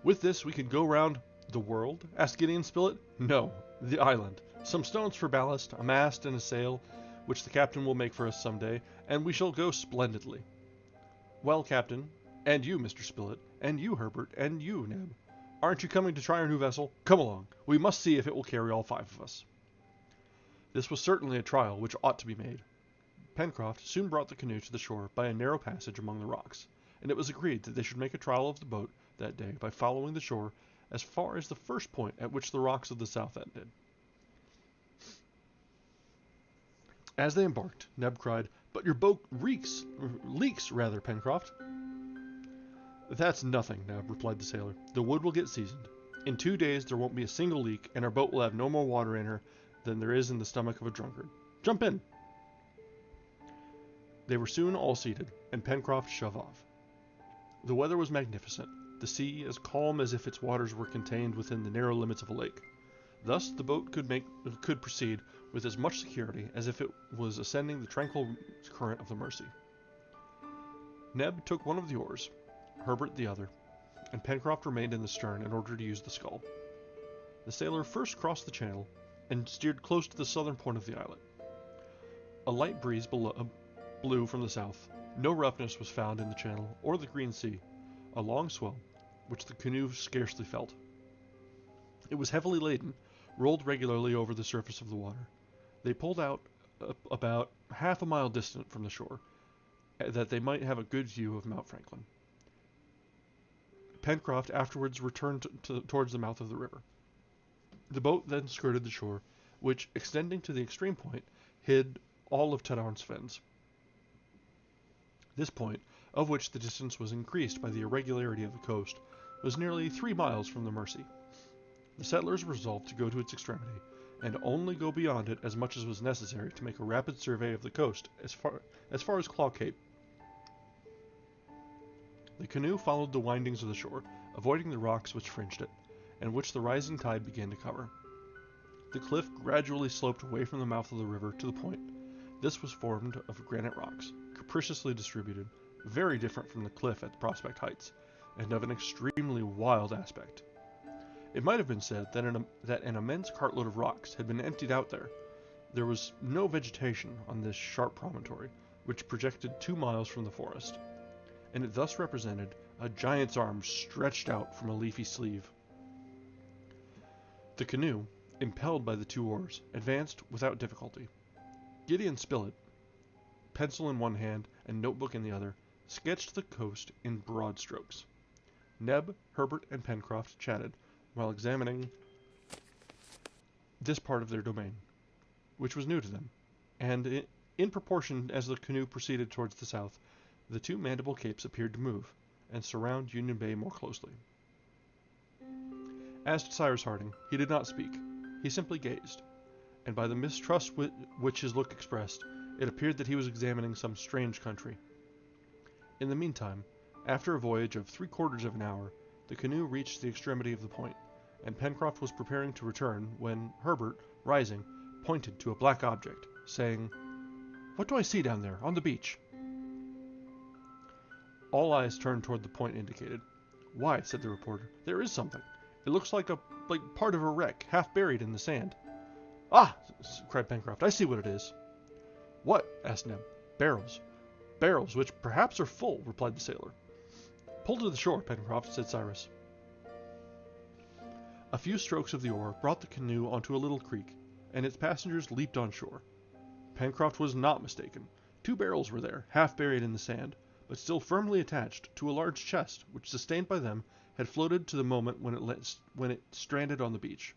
"With this we can go round the world?" asked Gideon Spilett. "No, the island. Some stones for ballast, a mast and a sail, which the captain will make for us some day, and we shall go splendidly." "Well, Captain, and you, Mr. Spilett, and you, Herbert, and you, Neb, aren't you coming to try our new vessel? Come along, we must see if it will carry all 5 of us." This was certainly a trial which ought to be made. Pencroft soon brought the canoe to the shore by a narrow passage among the rocks, and it was agreed that they should make a trial of the boat that day by following the shore as far as the first point at which the rocks of the south ended. As they embarked, Neb cried, "But your boat leaks, Pencroft." "That's nothing, Neb," replied the sailor. "The wood will get seasoned. In 2 days there won't be a single leak, and our boat will have no more water in her than there is in the stomach of a drunkard. Jump in!" They were soon all seated, and Pencroft shove off. The weather was magnificent, the sea as calm as if its waters were contained within the narrow limits of a lake. Thus the boat could proceed with as much security as if it was ascending the tranquil current of the Mercy. Neb took one of the oars, Herbert the other, and Pencroft remained in the stern in order to use the scull. The sailor first crossed the channel and steered close to the southern point of the islet. A light breeze blew from the south. No roughness was found in the channel or the green sea, a long swell, which the canoe scarcely felt. It was heavily laden, rolled regularly over the surface of the water. They pulled out about half a mile distant from the shore, that they might have a good view of Mount Franklin. Pencroft afterwards returned towards the mouth of the river. The boat then skirted the shore, which, extending to the extreme point, hid all of Tadorn's Fens. This point, of which the distance was increased by the irregularity of the coast, was nearly 3 miles from the Mercy. The settlers resolved to go to its extremity, and only go beyond it as much as was necessary to make a rapid survey of the coast as far as Claw Cape. The canoe followed the windings of the shore, avoiding the rocks which fringed it, and which the rising tide began to cover. The cliff gradually sloped away from the mouth of the river to the point. This was formed of granite rocks, capriciously distributed, very different from the cliff at Prospect Heights, and of an extremely wild aspect. It might have been said that an immense cartload of rocks had been emptied out there. There was no vegetation on this sharp promontory, which projected 2 miles from the forest, and it thus represented a giant's arm stretched out from a leafy sleeve. The canoe, impelled by the 2 oars, advanced without difficulty. Gideon Spilett, pencil in one hand and notebook in the other, sketched the coast in broad strokes. Neb, Herbert, and Pencroft chatted while examining this part of their domain, which was new to them, and in proportion as the canoe proceeded towards the south, the 2 Mandible Capes appeared to move and surround Union Bay more closely. As to Cyrus Harding, he did not speak. He simply gazed, and by the mistrust which his look expressed, it appeared that he was examining some strange country. In the meantime, after a voyage of 3/4 of an hour, the canoe reached the extremity of the point, and Pencroft was preparing to return when Herbert, rising, pointed to a black object, saying, "What do I see down there, on the beach?" All eyes turned toward the point indicated. "Why," said the reporter, "there is something. It looks like part of a wreck, half buried in the sand." "Ah!" cried Pencroft, "I see what it is." "What?" asked Neb. "Barrels. Barrels, which perhaps are full," replied the sailor. "Pull to the shore, Pencroft," said Cyrus. A few strokes of the oar brought the canoe onto a little creek, and its passengers leaped on shore. Pencroft was not mistaken. 2 barrels were there, half buried in the sand, but still firmly attached to a large chest, which, sustained by them, had floated to the moment when it stranded on the beach.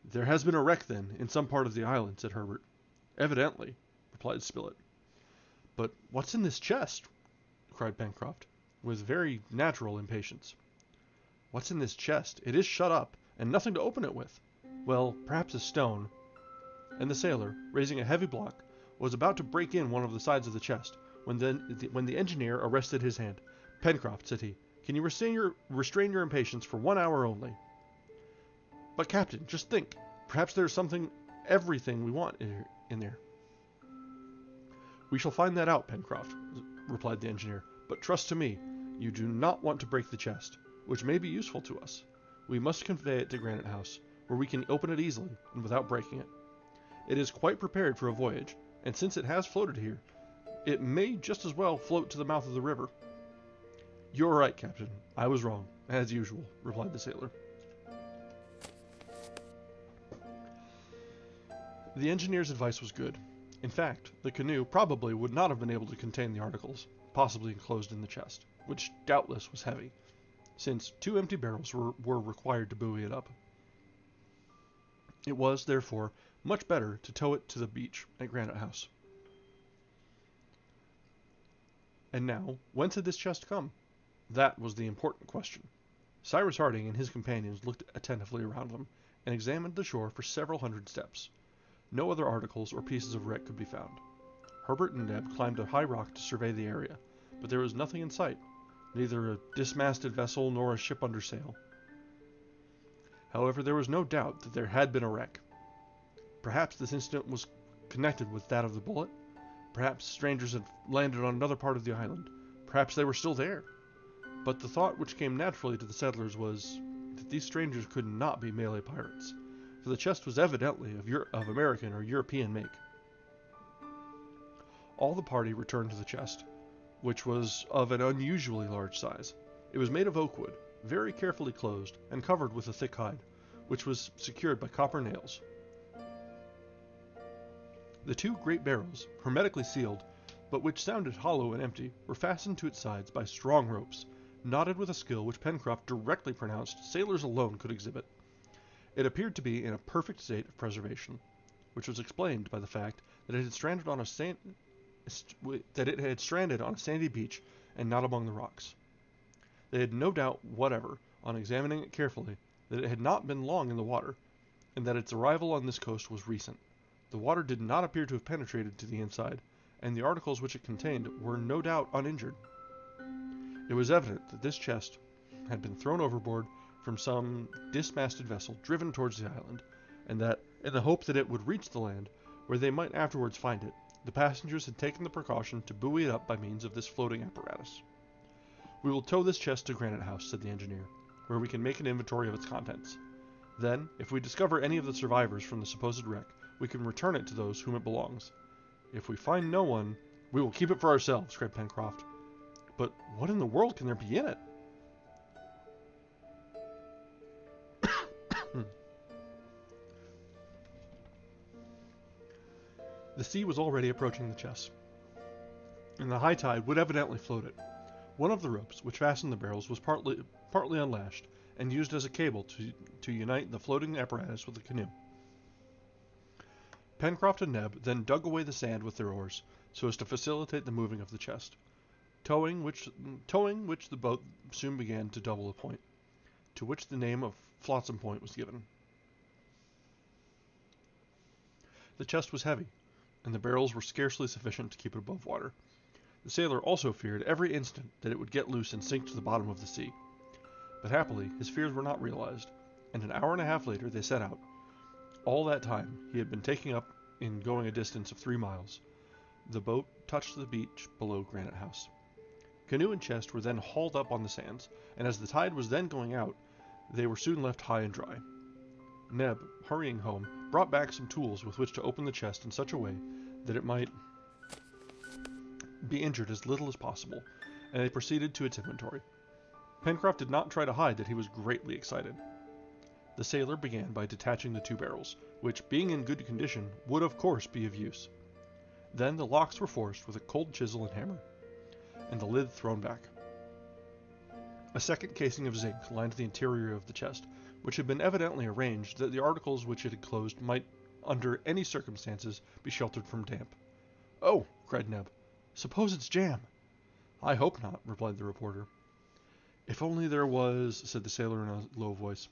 "There has been a wreck, then, in some part of the island," said Herbert. "Evidently," replied Spilett. "But what's in this chest?" cried Pencroft, with very natural impatience. "What's in this chest? It is shut up, and nothing to open it with. Well, perhaps a stone." And the sailor, raising a heavy block, was about to break in one of the sides of the chest, when the engineer arrested his hand. "Pencroft," said he, "can you restrain your impatience for 1 hour only?" "But, Captain, just think. Perhaps there is everything we want in there." "We shall find that out, Pencroft," replied the engineer. "But trust to me, you do not want to break the chest, which may be useful to us. We must convey it to Granite House, where we can open it easily and without breaking it. It is quite prepared for a voyage, and since it has floated here, it may just as well float to the mouth of the river." "You are right, Captain. I was wrong, as usual," replied the sailor. The engineer's advice was good. In fact, the canoe probably would not have been able to contain the articles, possibly enclosed in the chest, which doubtless was heavy, since 2 empty barrels were required to buoy it up. It was, therefore, much better to tow it to the beach at Granite House. And now, whence had this chest come? That was the important question. Cyrus Harding and his companions looked attentively around them, and examined the shore for several hundred steps. No other articles or pieces of wreck could be found. Herbert and Neb climbed a high rock to survey the area, but there was nothing in sight, neither a dismasted vessel nor a ship under sail. However, there was no doubt that there had been a wreck. Perhaps this incident was connected with that of the bullet. Perhaps strangers had landed on another part of the island. Perhaps they were still there. But the thought which came naturally to the settlers was that these strangers could not be Malay pirates, for the chest was evidently of American or European make. All the party returned to the chest, which was of an unusually large size. It was made of oak wood, very carefully closed, and covered with a thick hide, which was secured by copper nails. The 2 great barrels, hermetically sealed, but which sounded hollow and empty, were fastened to its sides by strong ropes, knotted with a skill which Pencroft directly pronounced sailors alone could exhibit. It appeared to be in a perfect state of preservation, which was explained by the fact that it had stranded on a sandy beach and not among the rocks. They had no doubt whatever, on examining it carefully, that it had not been long in the water, and that its arrival on this coast was recent. The water did not appear to have penetrated to the inside, and the articles which it contained were no doubt uninjured. It was evident that this chest had been thrown overboard from some dismasted vessel driven towards the island, and that, in the hope that it would reach the land, where they might afterwards find it, the passengers had taken the precaution to buoy it up by means of this floating apparatus. "We will tow this chest to Granite House," said the engineer, "where we can make an inventory of its contents. Then, if we discover any of the survivors from the supposed wreck, we can return it to those whom it belongs. If we find no one, we will keep it for ourselves," cried Pencroft. "But what in the world can there be in it?" The sea was already approaching the chest, and the high tide would evidently float it. One of the ropes which fastened the barrels was partly unlashed, and used as a cable to unite the floating apparatus with the canoe. Pencroft and Neb then dug away the sand with their oars, so as to facilitate the moving of the chest, towing which the boat soon began to double a point, to which the name of Flotsam Point was given. The chest was heavy, and the barrels were scarcely sufficient to keep it above water. The sailor also feared every instant that it would get loose and sink to the bottom of the sea. But happily his fears were not realized, and an hour and a half later they set out. All that time he had been taking up in going a distance of 3 miles. The boat touched the beach below Granite House. Canoe and chest were then hauled up on the sands, and as the tide was then going out, they were soon left high and dry. Neb, hurrying home, brought back some tools with which to open the chest in such a way that it might be injured as little as possible, and they proceeded to its inventory. Pencroft did not try to hide that he was greatly excited. The sailor began by detaching the 2 barrels, which, being in good condition, would of course be of use. Then the locks were forced with a cold chisel and hammer, and the lid thrown back. A second casing of zinc lined the interior of the chest, which had been evidently arranged that the articles which it had closed might, under any circumstances, be sheltered from damp. "Oh!" cried Neb, "suppose it's jam!" "I hope not," replied the reporter. "If only there was," said the sailor in a low voice.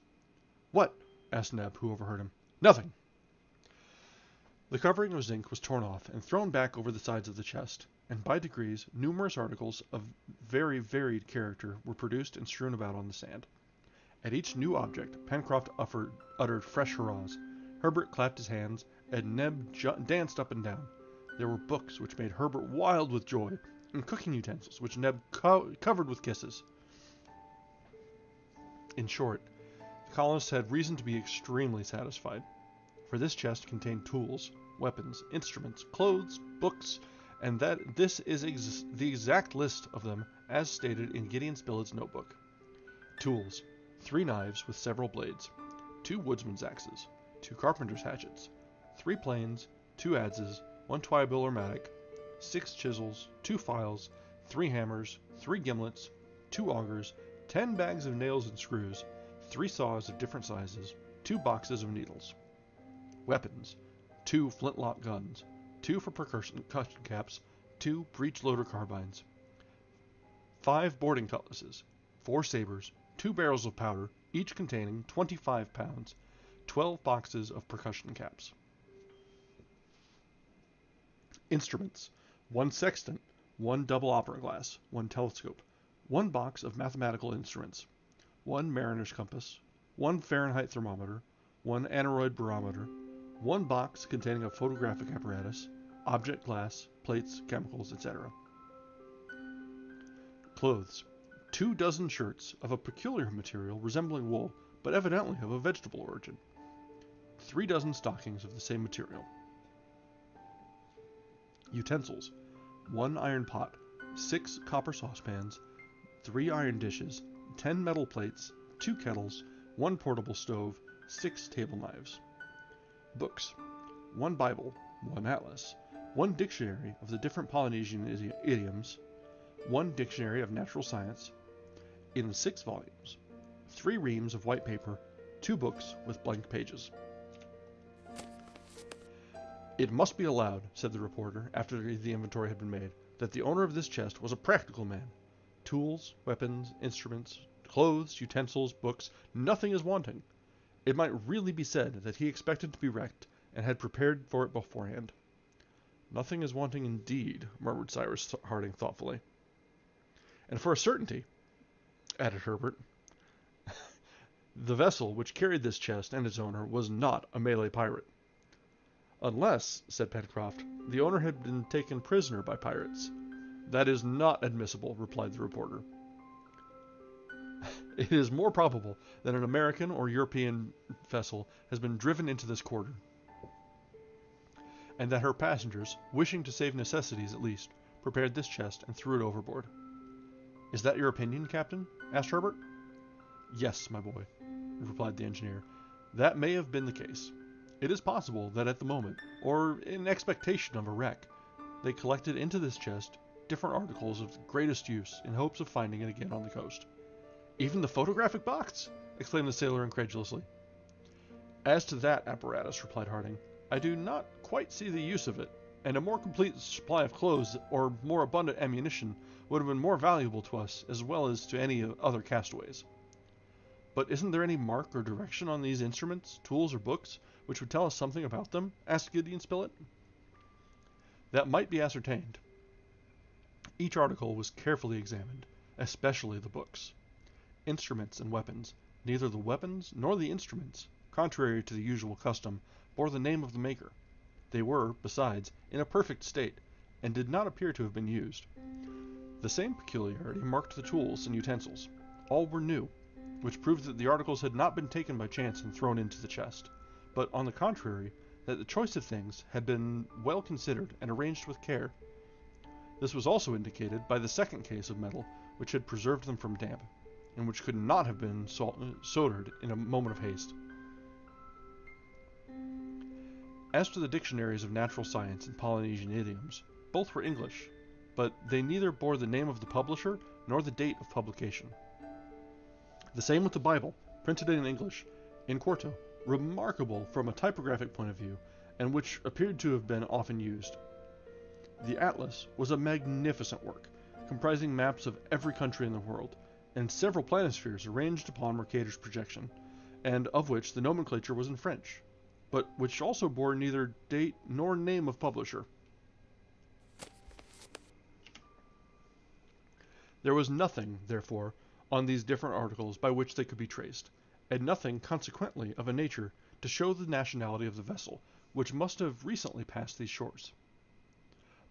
"What?" asked Neb, who overheard him. "Nothing." The covering of zinc was torn off and thrown back over the sides of the chest, and by degrees numerous articles of very varied character were produced and strewn about on the sand. At each new object Pencroft uttered fresh hurrahs. Herbert clapped his hands, and Neb danced up and down. There were books which made Herbert wild with joy, and cooking utensils which Neb covered with kisses. In short, the colonists had reason to be extremely satisfied, for this chest contained tools, weapons, instruments, clothes, books, and that this is the exact list of them as stated in Gideon Spilett's notebook. Tools: 3 knives with several blades, 2 woodsman's axes, 2 carpenter's hatchets, 3 planes, 2 adzes, 1 twibill or mattock, 6 chisels, 2 files, 3 hammers, 3 gimlets, 2 augers, 10 bags of nails and screws, 3 saws of different sizes, 2 boxes of needles. Weapons: 2 flintlock guns, 2 for percussion caps, 2 breech loader carbines, 5 boarding cutlasses, 4 sabers, 2 barrels of powder, each containing 25 pounds, 12 boxes of percussion caps. Instruments: 1 sextant, 1 double opera glass, 1 telescope, 1 box of mathematical instruments, 1 mariner's compass, 1 Fahrenheit thermometer, 1 aneroid barometer, 1 box containing a photographic apparatus, object glass, plates, chemicals, etc. Clothes: 2 dozen shirts of a peculiar material resembling wool, but evidently of a vegetable origin. 3 dozen stockings of the same material. Utensils: 1 iron pot, 6 copper saucepans, 3 iron dishes, 10 metal plates, 2 kettles, 1 portable stove, 6 table knives. Books: 1 Bible, 1 atlas, 1 dictionary of the different Polynesian idioms, 1 dictionary of natural science, in 6 volumes, 3 reams of white paper, 2 books with blank pages. "It must be allowed," said the reporter, after the inventory had been made, "that the owner of this chest was a practical man. Tools, weapons, instruments, clothes, utensils, books, nothing is wanting. It might really be said that he expected to be wrecked and had prepared for it beforehand. Nothing is wanting indeed, murmured Cyrus Harding thoughtfully. And for a certainty, added Herbert, the vessel which carried this chest and its owner was not a Malay pirate. Unless, said Pencroft, the owner had been taken prisoner by pirates. That is not admissible, replied the reporter. It is more probable that an American or European vessel has been driven into this quarter, and that her passengers, wishing to save necessities at least, prepared this chest and threw it overboard. Is that your opinion, Captain? Asked Herbert. Yes, my boy, replied the engineer. That may have been the case. It is possible that at the moment, or in expectation of a wreck, they collected into this chest different articles of the greatest use in hopes of finding it again on the coast. Even the photographic box? Exclaimed the sailor incredulously. As to that apparatus, replied Harding, I do not quite see the use of it, and a more complete supply of clothes or more abundant ammunition would have been more valuable to us as well as to any other castaways. But isn't there any mark or direction on these instruments, tools, or books which would tell us something about them? Asked Gideon Spilett. That might be ascertained. Each article was carefully examined, especially the books. Instruments and weapons, neither the weapons nor the instruments, contrary to the usual custom, bore the name of the maker. They were, besides, in a perfect state, and did not appear to have been used. The same peculiarity marked the tools and utensils. All were new, which proved that the articles had not been taken by chance and thrown into the chest, but, on the contrary, that the choice of things had been well considered and arranged with care. This was also indicated by the second case of metal, which had preserved them from damp, and which could not have been soldered in a moment of haste. As to the dictionaries of natural science and Polynesian idioms, both were English, but they neither bore the name of the publisher nor the date of publication. The same with the Bible, printed in English, in quarto, remarkable from a typographic point of view, and which appeared to have been often used. The Atlas was a magnificent work, comprising maps of every country in the world, and several planispheres arranged upon Mercator's projection, and of which the nomenclature was in French, but which also bore neither date nor name of publisher. There was nothing, therefore, on these different articles by which they could be traced, and nothing, consequently, of a nature to show the nationality of the vessel, which must have recently passed these shores.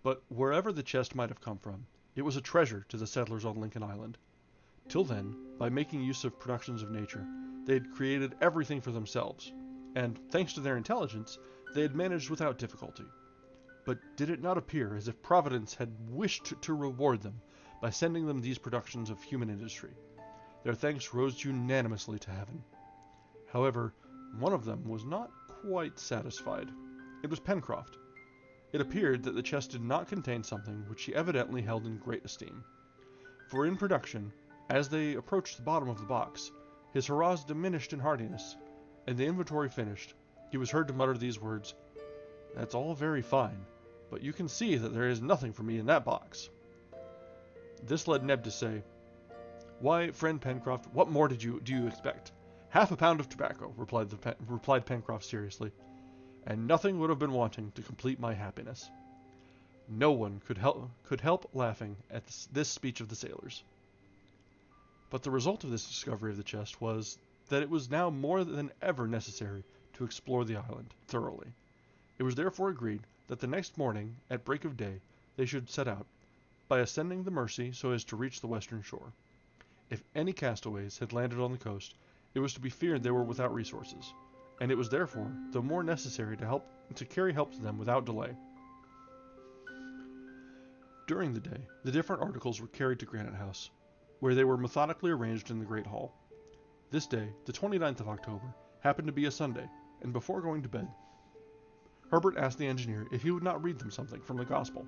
But wherever the chest might have come from, it was a treasure to the settlers on Lincoln Island. Till then, by making use of productions of nature, they had created everything for themselves, and, thanks to their intelligence, they had managed without difficulty. But did it not appear as if Providence had wished to reward them by sending them these productions of human industry? Their thanks rose unanimously to heaven. However, one of them was not quite satisfied. It was Pencroft. It appeared that the chest did not contain something which he evidently held in great esteem. For in production, as they approached the bottom of the box, his hurrahs diminished in heartiness, and the inventory finished, he was heard to mutter these words, "That's all very fine, but you can see that there is nothing for me in that box." This led Neb to say, "Why, friend Pencroft, what more do you expect? Half a pound of tobacco," replied Pencroft seriously, "and nothing would have been wanting to complete my happiness." No one could help laughing at this speech of the sailors. But the result of this discovery of the chest was that it was now more than ever necessary to explore the island thoroughly. It was therefore agreed that the next morning, at break of day, they should set out, by ascending the Mercy so as to reach the western shore. If any castaways had landed on the coast, it was to be feared they were without resources, and it was therefore the more necessary to carry help to them without delay. During the day, the different articles were carried to Granite House, where they were methodically arranged in the great hall. This day, the 29th of October, happened to be a Sunday, and before going to bed, Herbert asked the engineer if he would not read them something from the Gospel.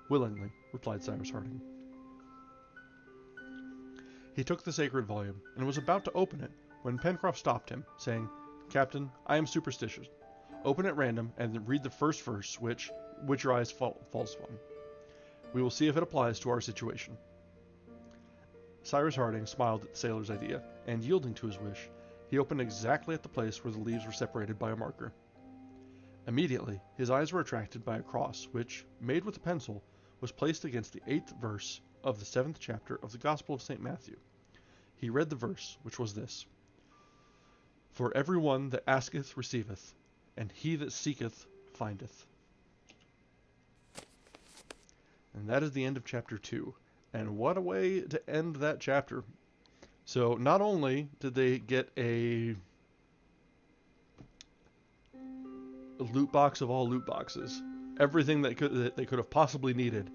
"Willingly," replied Cyrus Harding. He took the sacred volume, and was about to open it, when Pencroft stopped him, saying, "Captain, I am superstitious. Open at random, and read the first verse which your eyes falls upon. We will see if it applies to our situation." Cyrus Harding smiled at the sailor's idea, and, yielding to his wish, He opened exactly at the place where the leaves were separated by a marker. Immediately, his eyes were attracted by a cross which, made with a pencil, was placed against the 8th verse of the 7th chapter of the Gospel of St. Matthew. He read the verse, which was this: "For every one that asketh receiveth, and he that seeketh findeth." And that is the end of chapter 2. And what a way to end that chapter. So not only did they get a loot box of all loot boxes, everything that they could have possibly needed,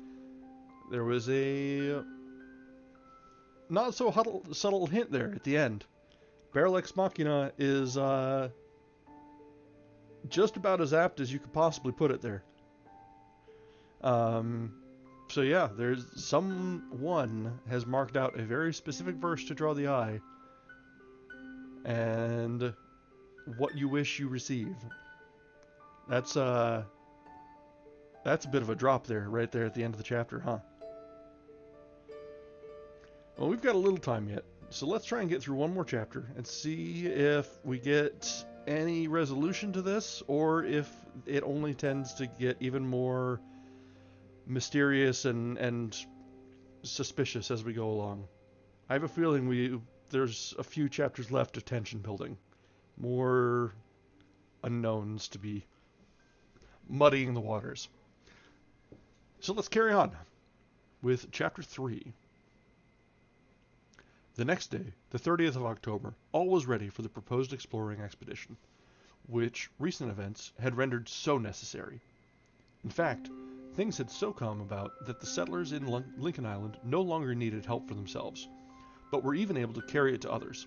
there was a not so subtle hint there at the end. Barrel Ex Machina is just about as apt as you could possibly put it there. So yeah, there's someone has marked out a very specific verse to draw the eye, and what you wish you receive. That's a bit of a drop there, right there at the end of the chapter, huh? Well, we've got a little time yet, so let's try and get through one more chapter and see if we get any resolution to this, or if it only tends to get even more mysterious and suspicious as we go along. I have a feeling there's a few chapters left of tension building, more unknowns to be muddying the waters. So let's carry on with chapter 3. The next day, the 30th of October, all was ready for the proposed exploring expedition, which recent events had rendered so necessary. In fact, things had so come about that the settlers in Lincoln Island no longer needed help for themselves, but were even able to carry it to others.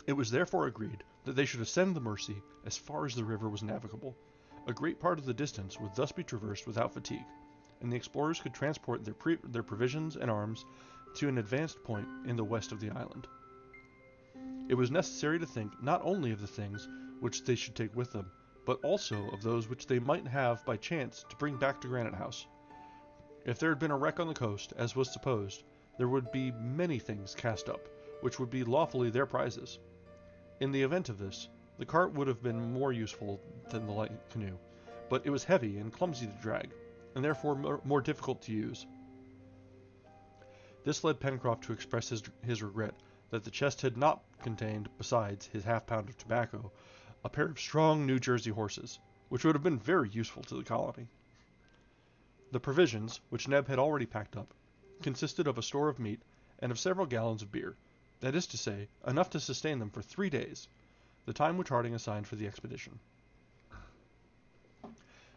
It was therefore agreed that they should ascend the Mersey as far as the river was navigable. A great part of the distance would thus be traversed without fatigue, and the explorers could transport their provisions and arms to an advanced point in the west of the island. It was necessary to think not only of the things which they should take with them, but also of those which they might have by chance to bring back to Granite House. If there had been a wreck on the coast, as was supposed, there would be many things cast up, which would be lawfully their prizes. In the event of this, the cart would have been more useful than the light canoe, but it was heavy and clumsy to drag, and therefore more difficult to use. This led Pencroft to express his regret that the chest had not contained, besides his half-pound of tobacco, a pair of strong New Jersey horses, which would have been very useful to the colony. The provisions, which Neb had already packed up, consisted of a store of meat and of several gallons of beer, that is to say, enough to sustain them for 3 days, the time which Harding assigned for the expedition.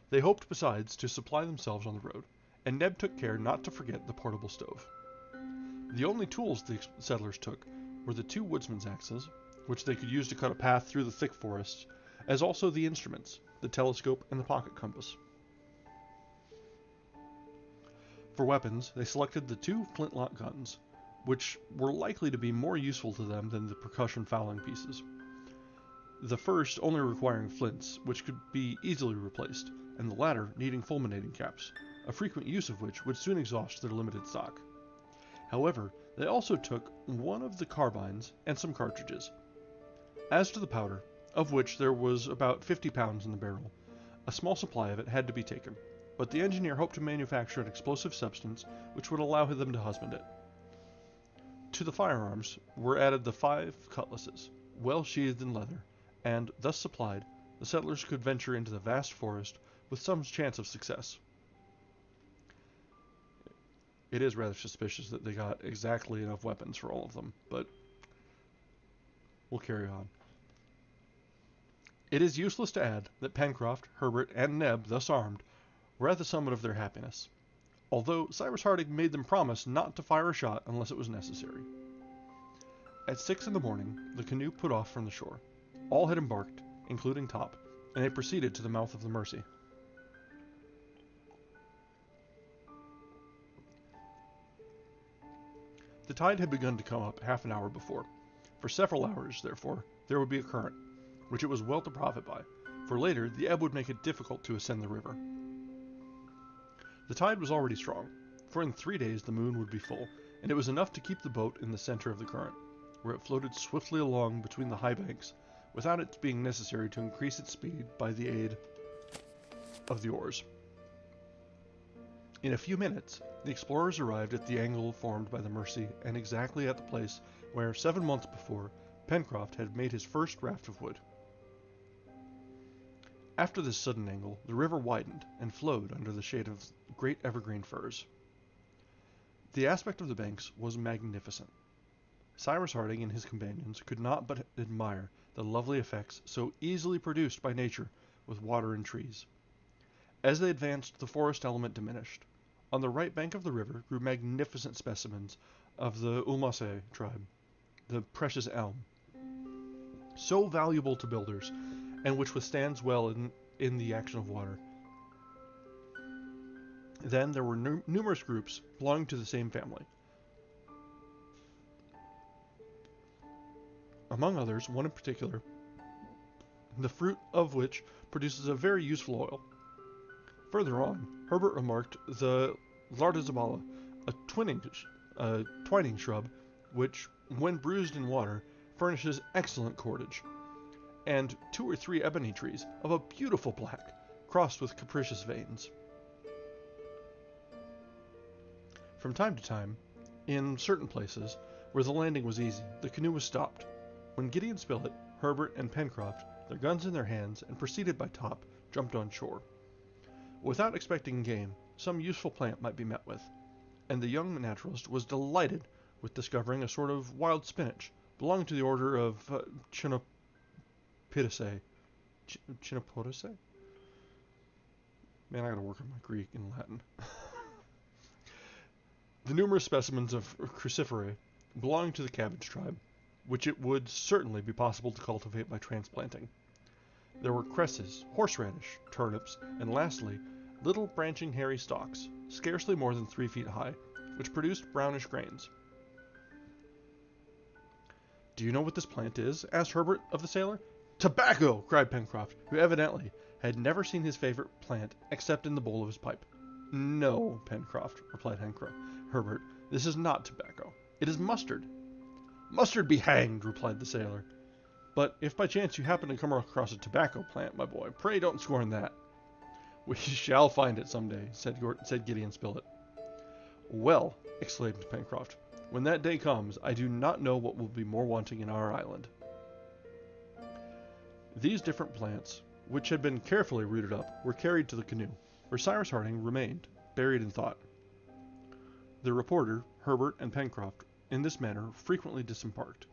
They hoped, besides, to supply themselves on the road, and Neb took care not to forget the portable stove. The only tools the settlers took were the 2 woodsman's axes, which they could use to cut a path through the thick forests, as also the instruments, the telescope and the pocket compass. For weapons, they selected the 2 flintlock guns, which were likely to be more useful to them than the percussion fowling pieces. The first only requiring flints, which could be easily replaced, and the latter needing fulminating caps, a frequent use of which would soon exhaust their limited stock. However, they also took one of the carbines and some cartridges. As to the powder, of which there was about 50 pounds in the barrel, a small supply of it had to be taken, but the engineer hoped to manufacture an explosive substance which would allow them to husband it. To the firearms were added the 5 cutlasses, well sheathed in leather, and, thus supplied, the settlers could venture into the vast forest with some chance of success. It is rather suspicious that they got exactly enough weapons for all of them, but we'll carry on. It is useless to add that Pencroft, Herbert, and Neb, thus armed, were at the summit of their happiness, although Cyrus Harding made them promise not to fire a shot unless it was necessary. At 6 in the morning, the canoe put off from the shore. All had embarked, including Top, and they proceeded to the mouth of the Mersey. The tide had begun to come up half an hour before. For several hours, therefore, there would be a current, which it was well to profit by, for later the ebb would make it difficult to ascend the river. The tide was already strong, for in 3 days the moon would be full, and it was enough to keep the boat in the center of the current. where it floated swiftly along between the high banks, without it being necessary to increase its speed by the aid of the oars. In a few minutes, the explorers arrived at the angle formed by the Mersey, and exactly at the place where, 7 months before, Pencroft had made his first raft of wood. After this sudden angle, the river widened and flowed under the shade of great evergreen firs. The aspect of the banks was magnificent. Cyrus Harding and his companions could not but admire the lovely effects so easily produced by nature with water and trees. As they advanced, the forest element diminished. On the right bank of the river grew magnificent specimens of the Ulmaceae tribe, the precious elm, so valuable to builders, and which withstands well in the action of water. Then there were numerous groups belonging to the same family. Among others, one in particular, the fruit of which produces a very useful oil. Further on, Herbert remarked the lardizabala, a twining shrub, which, when bruised in water, furnishes excellent cordage, and 2 or 3 ebony trees of a beautiful black, crossed with capricious veins. From time to time, in certain places, where the landing was easy, the canoe was stopped, when Gideon Spilett, Herbert, and Pencroft, their guns in their hands, and preceded by Top, jumped on shore. Without expecting game, some useful plant might be met with, and the young naturalist was delighted with discovering a sort of wild spinach, belonging to the order of Chinopodiaceae. Chinopodiaceae? Man, I gotta work on my Greek and Latin. The numerous specimens of cruciferae belonging to the cabbage tribe, which it would certainly be possible to cultivate by transplanting. There were cresses, horseradish, turnips, and lastly, little branching hairy stalks, scarcely more than 3 feet high, which produced brownish grains. "Do you know what this plant is?" asked Herbert of the sailor. "Tobacco!" cried Pencroft, who evidently had never seen his favorite plant except in the bowl of his pipe. "No, Pencroft," replied Herbert, "this is not tobacco. It is mustard." "Mustard be hanged!" replied the sailor. "But if by chance you happen to come across a tobacco plant, my boy, pray don't scorn that." "We shall find it some day," said Gideon Spilett. "Well," exclaimed Pencroft, "when that day comes, I do not know what will be more wanting in our island." These different plants, which had been carefully rooted up, were carried to the canoe, where Cyrus Harding remained, buried in thought. The reporter, Herbert, and Pencroft, in this manner, frequently disembarked,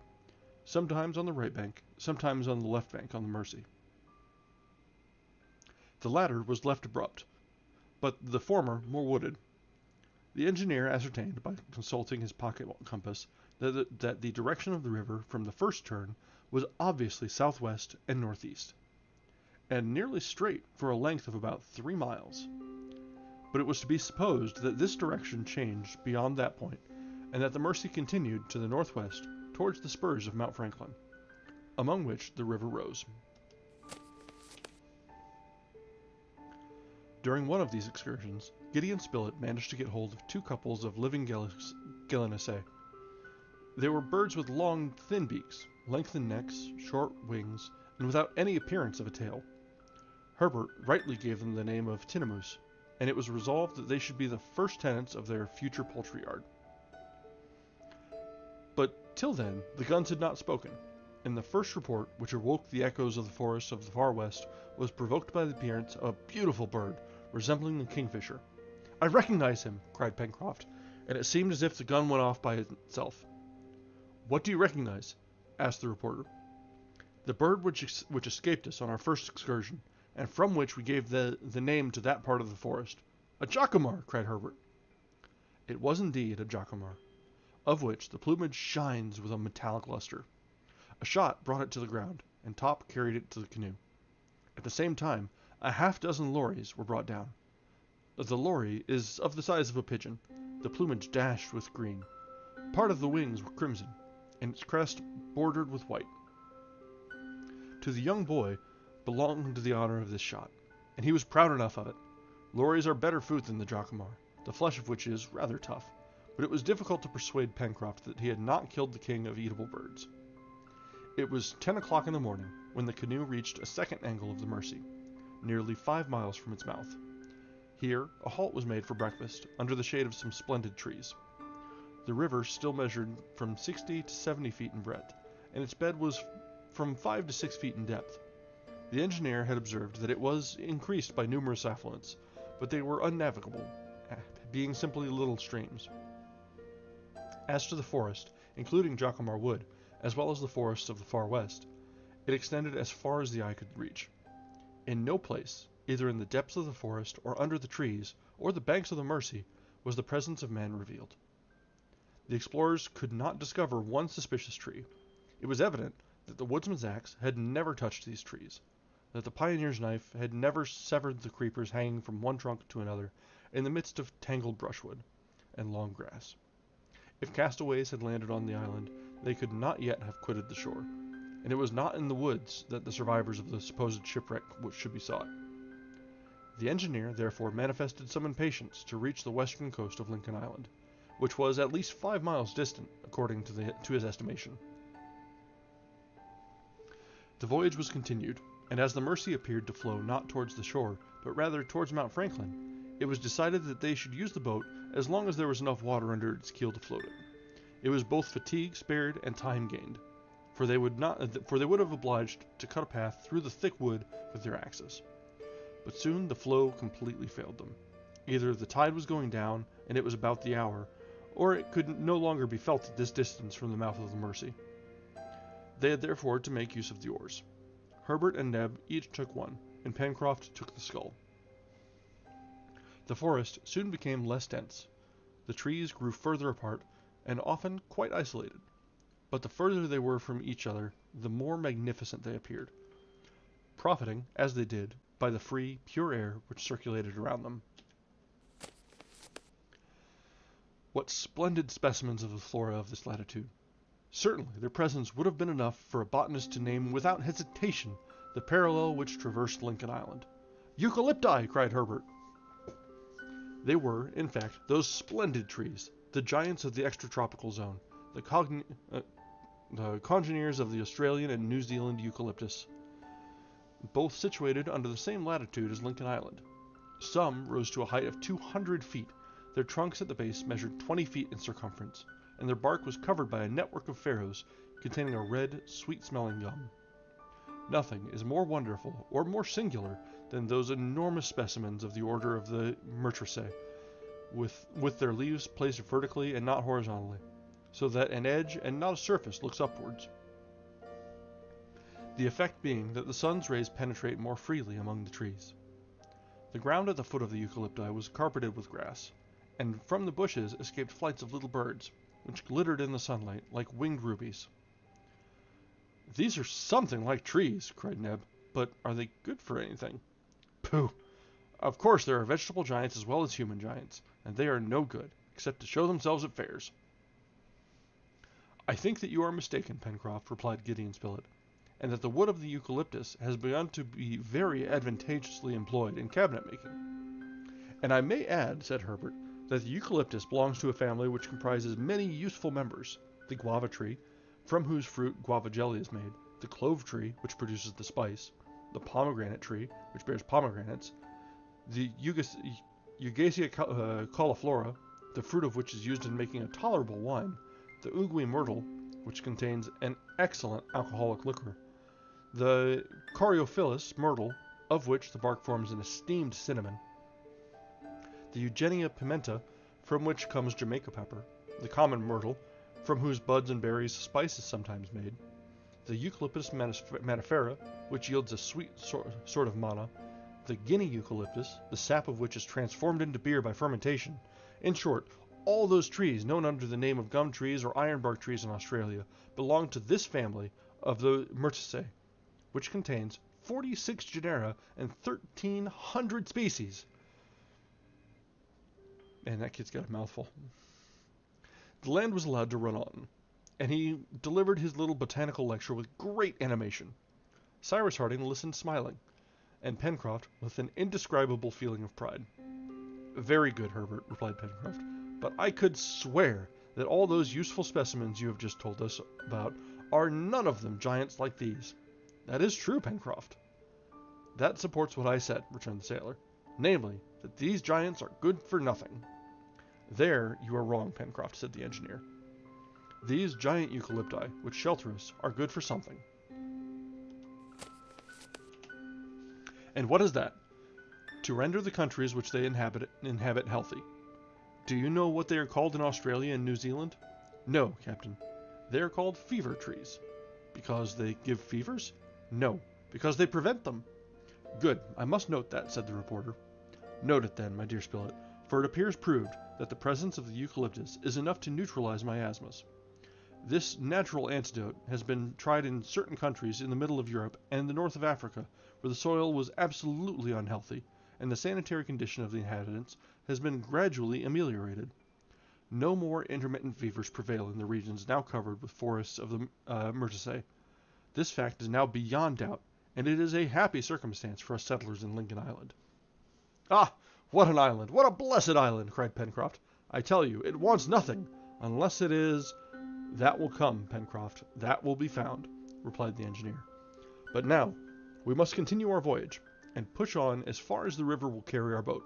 sometimes on the right bank, sometimes on the left bank on the Mersey. The latter was left abrupt, but the former more wooded. The engineer ascertained by consulting his pocket compass that the direction of the river from the first turn was obviously southwest and northeast, and nearly straight for a length of about 3 miles. But it was to be supposed that this direction changed beyond that point, and that the Mersey continued to the northwest towards the spurs of Mount Franklin, among which the river rose. During one of these excursions, Gideon Spilett managed to get hold of 2 couples of living gallinaceae. They were birds with long, thin beaks, lengthened necks, short wings, and without any appearance of a tail. Herbert rightly gave them the name of tinamous, and it was resolved that they should be the first tenants of their future poultry yard. But till then the guns had not spoken, and the first report which awoke the echoes of the forests of the far west was provoked by the appearance of a beautiful bird resembling the kingfisher. "I recognize him!" cried Pencroft, and it seemed as if the gun went off by itself. "What do you recognize?" asked the reporter. "The bird which escaped us on our first excursion, and from which we gave the name to that part of the forest." "A jacamar!" cried Herbert. It was indeed a jacamar, of which the plumage shines with a metallic luster. A shot brought it to the ground, and Top carried it to the canoe. At the same time, a half-dozen lories were brought down. The lory is of the size of a pigeon, the plumage dashed with green. Part of the wings were crimson, and its crest bordered with white. To the young boy belonged the honor of this shot, and he was proud enough of it. Lories are better food than the jacamar, the flesh of which is rather tough, but it was difficult to persuade Pencroft that he had not killed the king of eatable birds. It was 10 o'clock in the morning when the canoe reached a second angle of the Mersey, nearly 5 miles from its mouth. Here, a halt was made for breakfast, under the shade of some splendid trees. The river still measured from 60 to 70 feet in breadth, and its bed was from 5 to 6 feet in depth. The engineer had observed that it was increased by numerous affluents, but they were unnavigable, being simply little streams. As to the forest, including Jacamar Wood, as well as the forests of the far west, it extended as far as the eye could reach. In no place, either in the depths of the forest or under the trees, or the banks of the Mersey, was the presence of man revealed. The explorers could not discover one suspicious tree. It was evident that the woodsman's axe had never touched these trees, that the pioneer's knife had never severed the creepers hanging from one trunk to another in the midst of tangled brushwood and long grass. If castaways had landed on the island, they could not yet have quitted the shore, and it was not in the woods that the survivors of the supposed shipwreck should be sought. The engineer therefore manifested some impatience to reach the western coast of Lincoln Island, which was at least 5 miles distant, according to his estimation. The voyage was continued, and as the Mersey appeared to flow not towards the shore, but rather towards Mount Franklin, it was decided that they should use the boat as long as there was enough water under its keel to float it. It was both fatigue spared and time gained, for they would have obliged to cut a path through the thick wood with their axes. But soon the flow completely failed them. Either the tide was going down, and it was about the hour, or it could no longer be felt at this distance from the mouth of the Mersey. They had therefore to make use of the oars. Herbert and Neb each took one, and Pencroft took the scull. The forest soon became less dense. The trees grew further apart, and often quite isolated, but the further they were from each other, the more magnificent they appeared, profiting, as they did, by the free, pure air which circulated around them. What splendid specimens of the flora of this latitude! Certainly their presence would have been enough for a botanist to name without hesitation the parallel which traversed Lincoln Island. "Eucalypti!" cried Herbert. They were, in fact, those splendid trees, the giants of the extratropical zone, the congeners of the Australian and New Zealand eucalyptus, both situated under the same latitude as Lincoln Island. Some rose to a height of 200 feet. Their trunks at the base measured 20 feet in circumference, and their bark was covered by a network of farrows containing a red, sweet-smelling gum. Nothing is more wonderful or more singular than those enormous specimens of the order of the Myrtaceae, with their leaves placed vertically and not horizontally, so that an edge and not a surface looks upwards. The effect being that the sun's rays penetrate more freely among the trees. The ground at the foot of the eucalypti was carpeted with grass, and from the bushes escaped flights of little birds, which glittered in the sunlight like winged rubies. "These are something like trees," cried Neb, "but are they good for anything?" "Pooh! Of course there are vegetable giants as well as human giants, and they are no good, except to show themselves at fairs." "I think that you are mistaken, Pencroft," replied Gideon Spilett, "and that the wood of the eucalyptus has begun to be very advantageously employed in cabinet making." "And I may add," said Herbert, "that the eucalyptus belongs to a family which comprises many useful members: the guava tree, from whose fruit guava jelly is made; the clove tree, which produces the spice; the pomegranate tree, which bears pomegranates; the Eugacia cauliflora, the fruit of which is used in making a tolerable wine; the Uguay myrtle, which contains an excellent alcoholic liquor; the Coreophilus myrtle, of which the bark forms an esteemed cinnamon; the Eugenia pimenta, from which comes Jamaica pepper; the common myrtle, from whose buds and berries spice is sometimes made; the Eucalyptus manifera, which yields a sweet sort of manna; the Guinea eucalyptus, the sap of which is transformed into beer by fermentation. In short, all those trees known under the name of gum trees or ironbark trees in Australia belong to this family of the Myrtaceae, which contains 46 genera and 1,300 species." Man, that kid's got a mouthful. The land was allowed to run on, and he delivered his little botanical lecture with great animation. Cyrus Harding listened smiling, and Pencroft with an indescribable feeling of pride. "Very good, Herbert," replied Pencroft. but I could swear that all those useful specimens you have just told us about are none of them giants like these. That is true, Pencroft. That supports what I said, returned the sailor, namely, that these giants are good for nothing. There you are wrong, Pencroft, said the engineer. These giant eucalypti, which shelter us, are good for something. And what is that? To render the countries which they inhabit healthy. Do you know what they are called in Australia and New Zealand? No, Captain. They are called fever trees. Because they give fevers? No, because they prevent them. Good, I must note that, said the reporter. Note it then, my dear Spilett, for it appears proved that the presence of the eucalyptus is enough to neutralize miasmas. This natural antidote has been tried in certain countries in the middle of Europe and the north of Africa, where the soil was absolutely unhealthy, and the sanitary condition of the inhabitants has been gradually ameliorated. No more intermittent fevers prevail in the regions now covered with forests of the myrtaceae. This fact is now beyond doubt, and it is a happy circumstance for us settlers in Lincoln Island. Ah, what an island! What a blessed island! Cried Pencroft. I tell you, it wants nothing, unless it is... That will come, Pencroft, that will be found, replied the engineer. But now, we must continue our voyage, and push on as far as the river will carry our boat.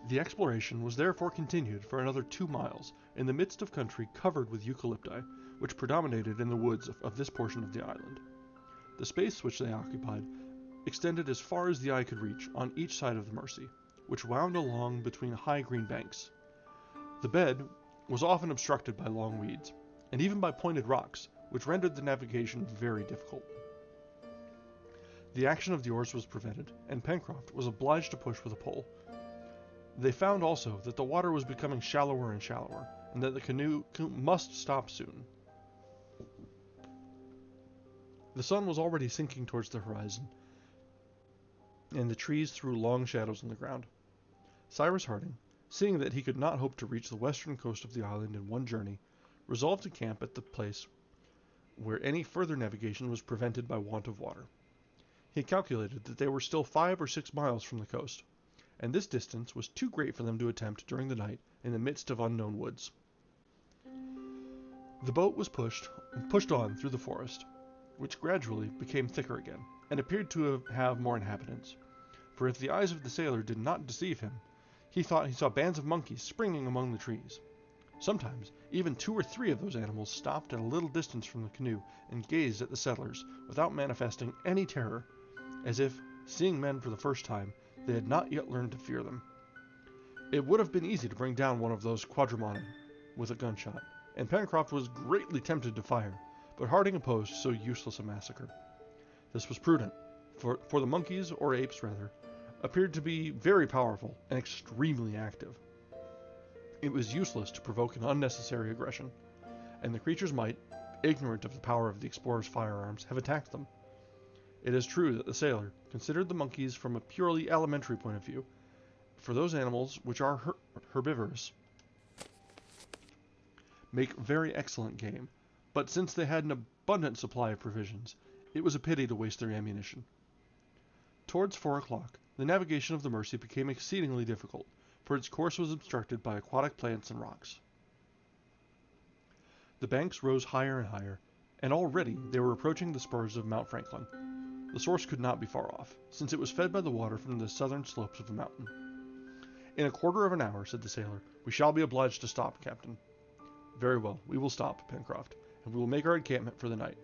The exploration was therefore continued for another 2 miles, in the midst of country covered with eucalypti, which predominated in the woods of this portion of the island. The space which they occupied extended as far as the eye could reach on each side of the Mersey, which wound along between high green banks. The bed was often obstructed by long weeds, and even by pointed rocks, which rendered the navigation very difficult. The action of the oars was prevented, and Pencroft was obliged to push with a pole. They found also that the water was becoming shallower and shallower, and that the canoe must stop soon. The sun was already sinking towards the horizon, and the trees threw long shadows on the ground. Cyrus Harding, seeing that he could not hope to reach the western coast of the island in one journey, resolved to camp at the place where any further navigation was prevented by want of water. He calculated that they were still 5 or 6 miles from the coast, and this distance was too great for them to attempt during the night in the midst of unknown woods. The boat was pushed on through the forest, which gradually became thicker again, and appeared to have more inhabitants, for if the eyes of the sailor did not deceive him, he thought he saw bands of monkeys springing among the trees. Sometimes even 2 or 3 of those animals stopped at a little distance from the canoe and gazed at the settlers without manifesting any terror, as if, seeing men for the first time, they had not yet learned to fear them. It would have been easy to bring down one of those quadrumani with a gunshot, and Pencroft was greatly tempted to fire, but Harding opposed so useless a massacre. This was prudent, for the monkeys, or apes rather, appeared to be very powerful and extremely active. It was useless to provoke an unnecessary aggression, and the creatures might, ignorant of the power of the explorer's firearms, have attacked them. It is true that the sailor considered the monkeys from a purely alimentary point of view, for those animals which are herbivorous make very excellent game, but since they had an abundant supply of provisions, it was a pity to waste their ammunition. Towards 4 o'clock, the navigation of the Mersey became exceedingly difficult, for its course was obstructed by aquatic plants and rocks. The banks rose higher and higher, and already they were approaching the spurs of Mount Franklin. The source could not be far off, since it was fed by the water from the southern slopes of the mountain. In a quarter of an hour, said the sailor, we shall be obliged to stop, Captain. Very well, we will stop, Pencroft, and we will make our encampment for the night.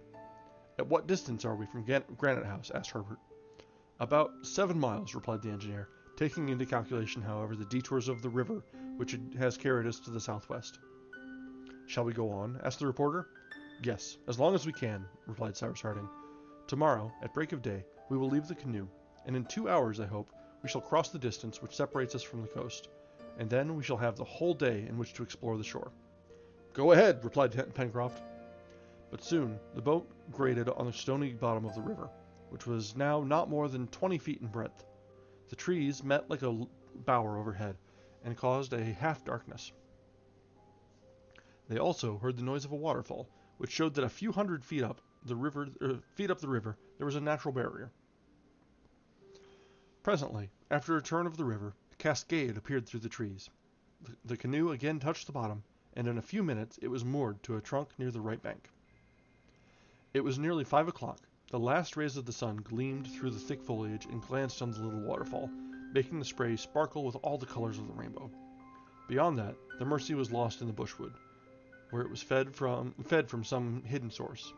At what distance are we from Granite House? Asked Herbert. About 7 miles, replied the engineer, taking into calculation, however, the detours of the river, which has carried us to the southwest. Shall we go on? Asked the reporter. Yes, as long as we can, replied Cyrus Harding. Tomorrow, at break of day, we will leave the canoe, and in 2 hours, I hope, we shall cross the distance which separates us from the coast, and then we shall have the whole day in which to explore the shore. Go ahead, replied Pencroft. But soon the boat grated on the stony bottom of the river, which was now not more than 20 feet in breadth. The trees met like a bower overhead, and caused a half-darkness. They also heard the noise of a waterfall, which showed that a few hundred feet up the river, there was a natural barrier. Presently, after a turn of the river, a cascade appeared through the trees. The canoe again touched the bottom, and in a few minutes it was moored to a trunk near the right bank. It was nearly 5 o'clock. The last rays of the sun gleamed through the thick foliage and glanced on the little waterfall, making the spray sparkle with all the colors of the rainbow. Beyond that, the Mercy was lost in the bushwood, where it was fed from some hidden source.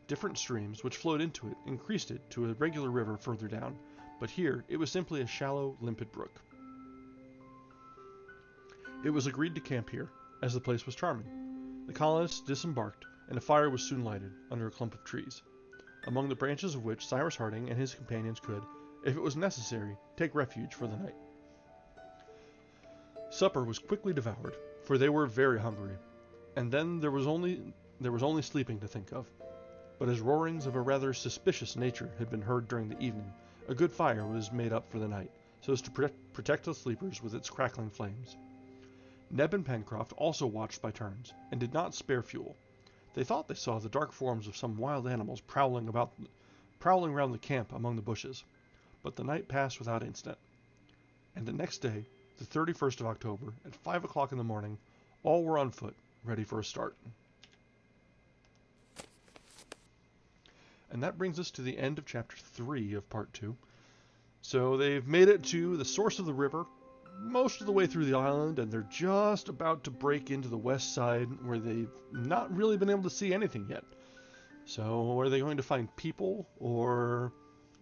Different streams which flowed into it increased it to a regular river further down, but here it was simply a shallow, limpid brook. It was agreed to camp here, as the place was charming. The colonists disembarked, and a fire was soon lighted under a clump of trees, among the branches of which Cyrus Harding and his companions could, if it was necessary, take refuge for the night. Supper was quickly devoured, for they were very hungry, and then there was only sleeping to think of. But as roarings of a rather suspicious nature had been heard during the evening, a good fire was made up for the night, so as to protect the sleepers with its crackling flames. Neb and Pencroft also watched by turns, and did not spare fuel. They thought they saw the dark forms of some wild animals prowling round the camp among the bushes, but the night passed without incident, and the next day, the 31st of October, at 5 o'clock in the morning, all were on foot, ready for a start. And that brings us to the end of Chapter 3 of Part 2. So they've made it to the source of the river, most of the way through the island, and they're just about to break into the west side, where they've not really been able to see anything yet. So are they going to find people, or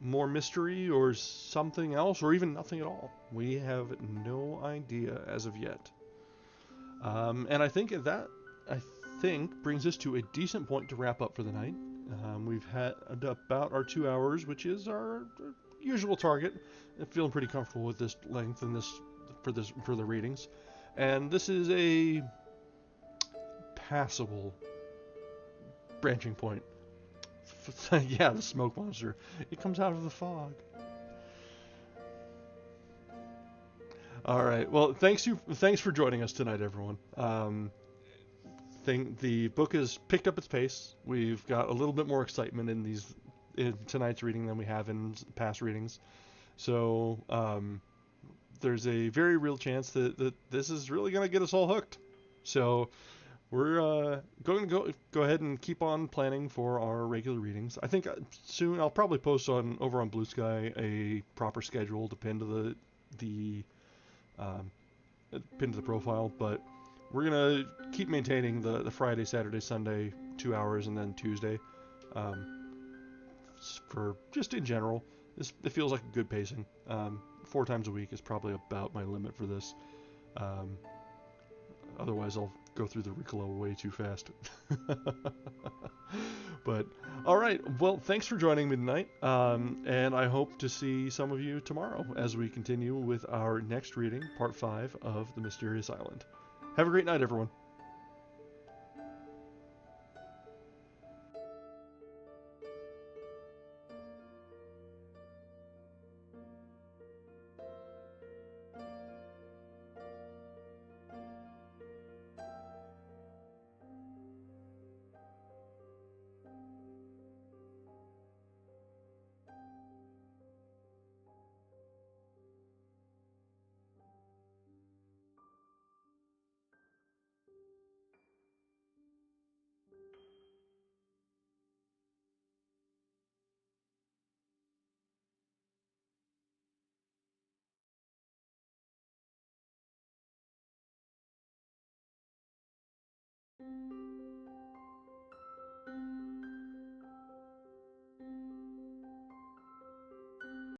more mystery, or something else, or even nothing at all? We have no idea as of yet. And I think that brings us to a decent point to wrap up for the night. We've had about our 2 hours, which is our usual target. I'm feeling pretty comfortable with this length and for the readings. And this is a passable branching point. Yeah, the smoke monster. It comes out of the fog. All right. Well, thanks for joining us tonight, everyone. The book has picked up its pace. We've got a little bit more excitement in tonight's reading than we have in past readings. So there's a very real chance that this is really going to get us all hooked. So we're going to go ahead and keep on planning for our regular readings. I think soon I'll probably post over on Bluesky a proper schedule to pin to the profile, but we're gonna keep maintaining the Friday, Saturday, Sunday 2 hours, and then Tuesday for just in general. It feels like a good pacing. 4 times a week is probably about my limit for this. Otherwise, I'll go through the Ricola way too fast. But all right, well, thanks for joining me tonight, and I hope to see some of you tomorrow as we continue with our next reading, Part 5 of The Mysterious Island. Have a great night, everyone.